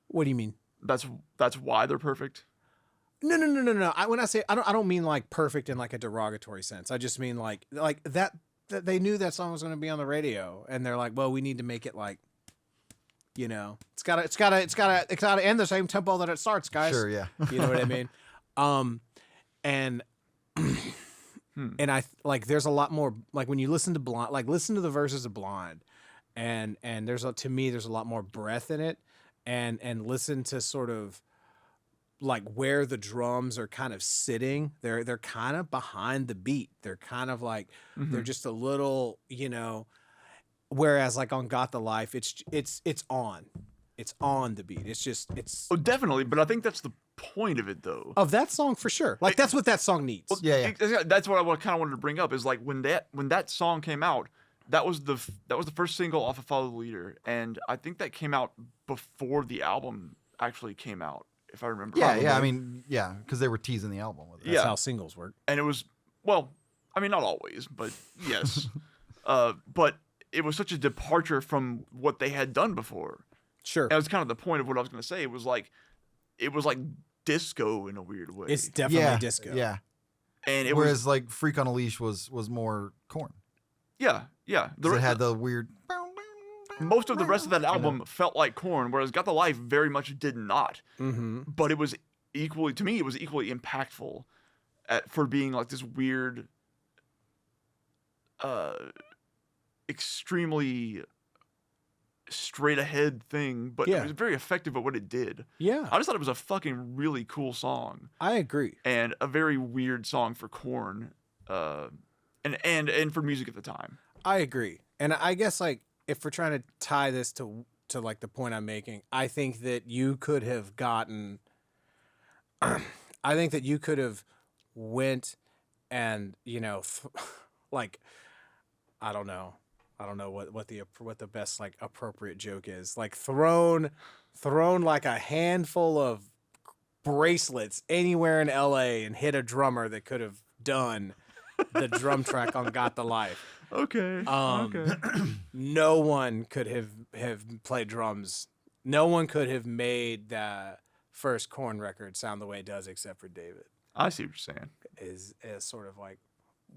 What do you mean? that's why they're perfect. No. When I say I don't mean like perfect in like a derogatory sense. I just mean like that they knew that song was going to be on the radio, and they're like, well, we need to make it like, it's gotta end the same tempo that it starts, guys. Sure, yeah. You know what I mean? And I like there's a lot more like when you listen to Blind, like listen to the verses of Blind, and to me there's a lot more breath in it, and listen to sort of like where the drums are kind of sitting. They're kind of behind the beat. They're kind of like they're just a little, whereas like on Got the Life, it's on the beat. It's Oh, definitely. But I think that's the point of it, though. of that song for sure. Like that's what that song needs. Well, Yeah. That's what I kind of wanted to bring up is like when that song came out, that was the first single off of Follow the Leader, and I think that came out before the album actually came out, if I remember. Yeah, yeah. I Probably. mean, yeah, because they were teasing the album with it. That's Yeah. how singles work. And it was, well, I mean, not always, but yes. But it was such a departure from what they had done before. Sure. That was kind of the point of what I was going to say. It was like disco in a weird way. It's definitely Yeah, disco. yeah. And it Whereas was, like Freak on a Leash was more Korn. yeah. 'Cause it had the weird. Most of the rest of that album felt like Korn, whereas Got the Life very much did not. Mm-hmm. But it was equally, to me, it was equally impactful for being like this weird, extremely straight ahead thing, but Yeah. it was very effective at what it did. Yeah, I just thought it was a fucking really cool song I agree. and a very weird song for Korn, and for music at the time. I agree. And I guess like if we're trying to tie this to like the point I'm making, I think that you could have gotten I think that you could have went and, like I don't know what the best like appropriate joke is. Like thrown like a handful of bracelets anywhere in LA and hit a drummer that could have done the drum track on Got the Life. Okay. No one could have played drums. No one could have made the first Korn record sound the way it does except for David. I see what you're saying. Is sort of like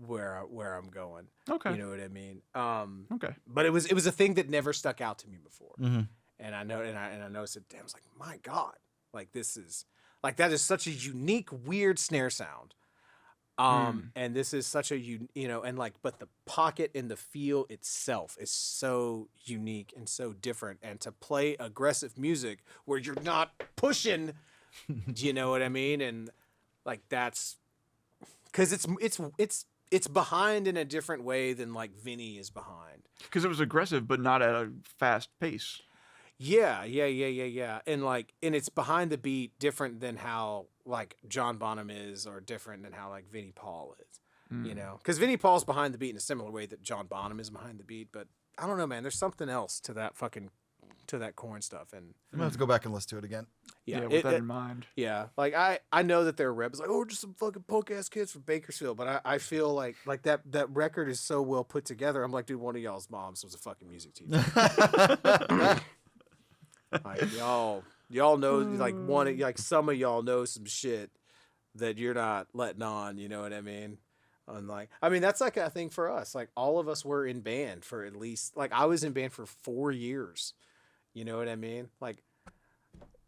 where I'm going. Okay. You know what I mean? Okay. But it was a thing that never stuck out to me before. Mm-hmm. And I know and I noticed it. Damn, I was like, my God, like this is like that is such a unique, weird snare sound. And this is such a but the pocket and the feel itself is so unique and so different. And to play aggressive music where you're not pushing, do you know what I mean? And like that's because it's behind in a different way than like Vinny is behind. Because it was aggressive, but not at a fast pace. Yeah. And it's behind the beat different than how like John Bonham is or different than how like Vinnie Paul is, because Vinnie Paul's behind the beat in a similar way that John Bonham is behind the beat. But I don't know, man, there's something else to that Korn stuff. And I'm gonna have to go back and listen to it again. Yeah, with that in mind. Yeah. Like I know that there are rebels like, oh, we're just some fucking punk ass kids from Bakersfield. But I feel like that record is so well put together. I'm like, dude, one of y'all's moms was a fucking music teacher. Like y'all know like some of y'all know some shit that you're not letting on, you know what I mean? Unlike that's like a thing for us. Like all of us were in band for at least like I was in band for 4 years. You know what I mean? Like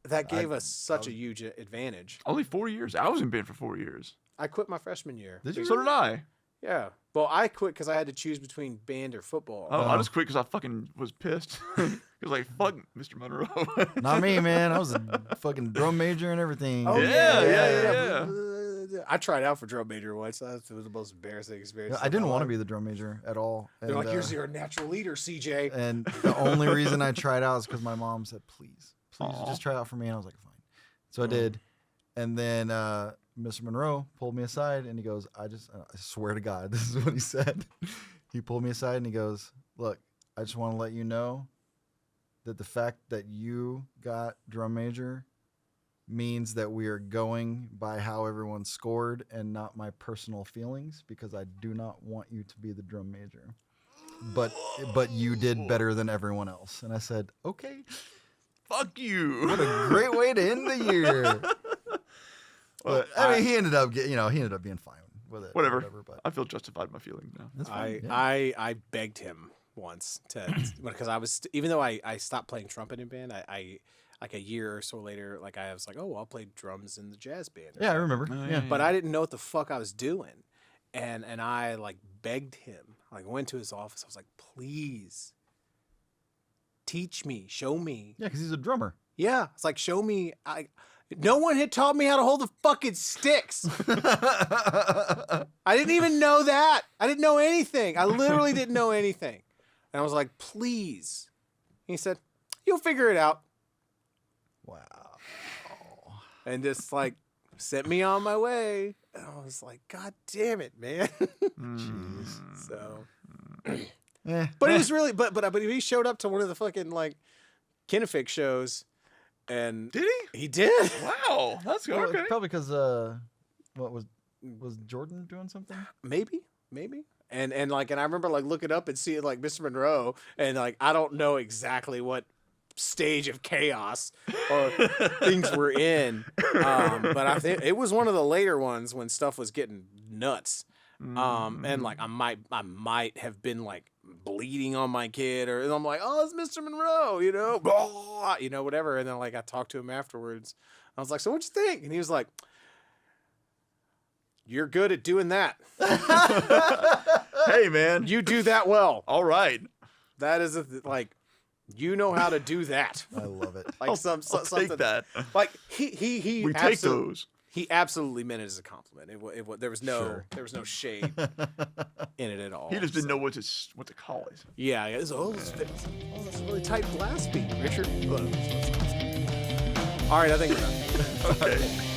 that gave us such a huge advantage. Only 4 years? I was in band for 4 years. I quit my freshman year. Did you? So did I. Yeah. Well, I quit because I had to choose between band or football. Oh, I just quit because I fucking was pissed. It was like, fuck Mr. Monroe. Not me, man. I was a fucking drum major and everything. Oh, yeah. I tried out for drum major once. It was the most embarrassing experience. I didn't want to be the drum major at all. They're like, you're a natural leader, CJ. And the only reason I tried out is because my mom said, please Aw. just try out for me. And I was like, fine. So I did. And then Mr. Monroe pulled me aside and he goes, I swear to God, this is what he said. He pulled me aside and he goes, look, I just want to let you know that the fact that you got drum major means that we are going by how everyone scored and not my personal feelings, because I do not want you to be the drum major. But you did better than everyone else. And I said, okay. Fuck you. What a great way to end the year. But I mean, he ended up being fine with it. Whatever. But I feel justified in my feelings now. that's fine. I begged him once to because I was even though I stopped playing trumpet in band, I like a year or so later, like I was like, oh, I'll play drums in the jazz band. Yeah, I remember. Oh, yeah. But I didn't know what the fuck I was doing, and I like begged him. Like went to his office. I was like, please teach me, show me. Yeah, because he's a drummer. Yeah, it's like show me. No one had taught me how to hold the fucking sticks. I didn't even know that. I didn't know anything. I literally didn't know anything. And I was like, please. And he said, you'll figure it out. Wow. And just like sent me on my way. And I was like, God damn it, man. Jeez. So, Eh. but it was really, but he showed up to one of the fucking like Kinefix shows. And Did he? he did. Wow, that's Well, okay. it's probably because what was Jordan doing something? Maybe. And I remember like looking up and seeing like Mr. Monroe, and like I don't know exactly what stage of chaos or things were in, but I think it was one of the later ones when stuff was getting nuts. And like I might have been like bleeding on my kid, or and I'm like, oh, it's Mr. Monroe, you know, blah, you know, whatever. And then like I talked to him afterwards. I was like, so what'd you think? And he was like, you're good at doing that. Hey, man. You do that well. All right. That is like, you know how to do that. I love it. Like I'll something take that. Like he We take those. He absolutely meant it as a compliment. There was no Sure. shade in it at all. He just didn't know what to call it. Yeah, yeah. That's a really tight blast beat, Richard. All right, I think we're done. Okay.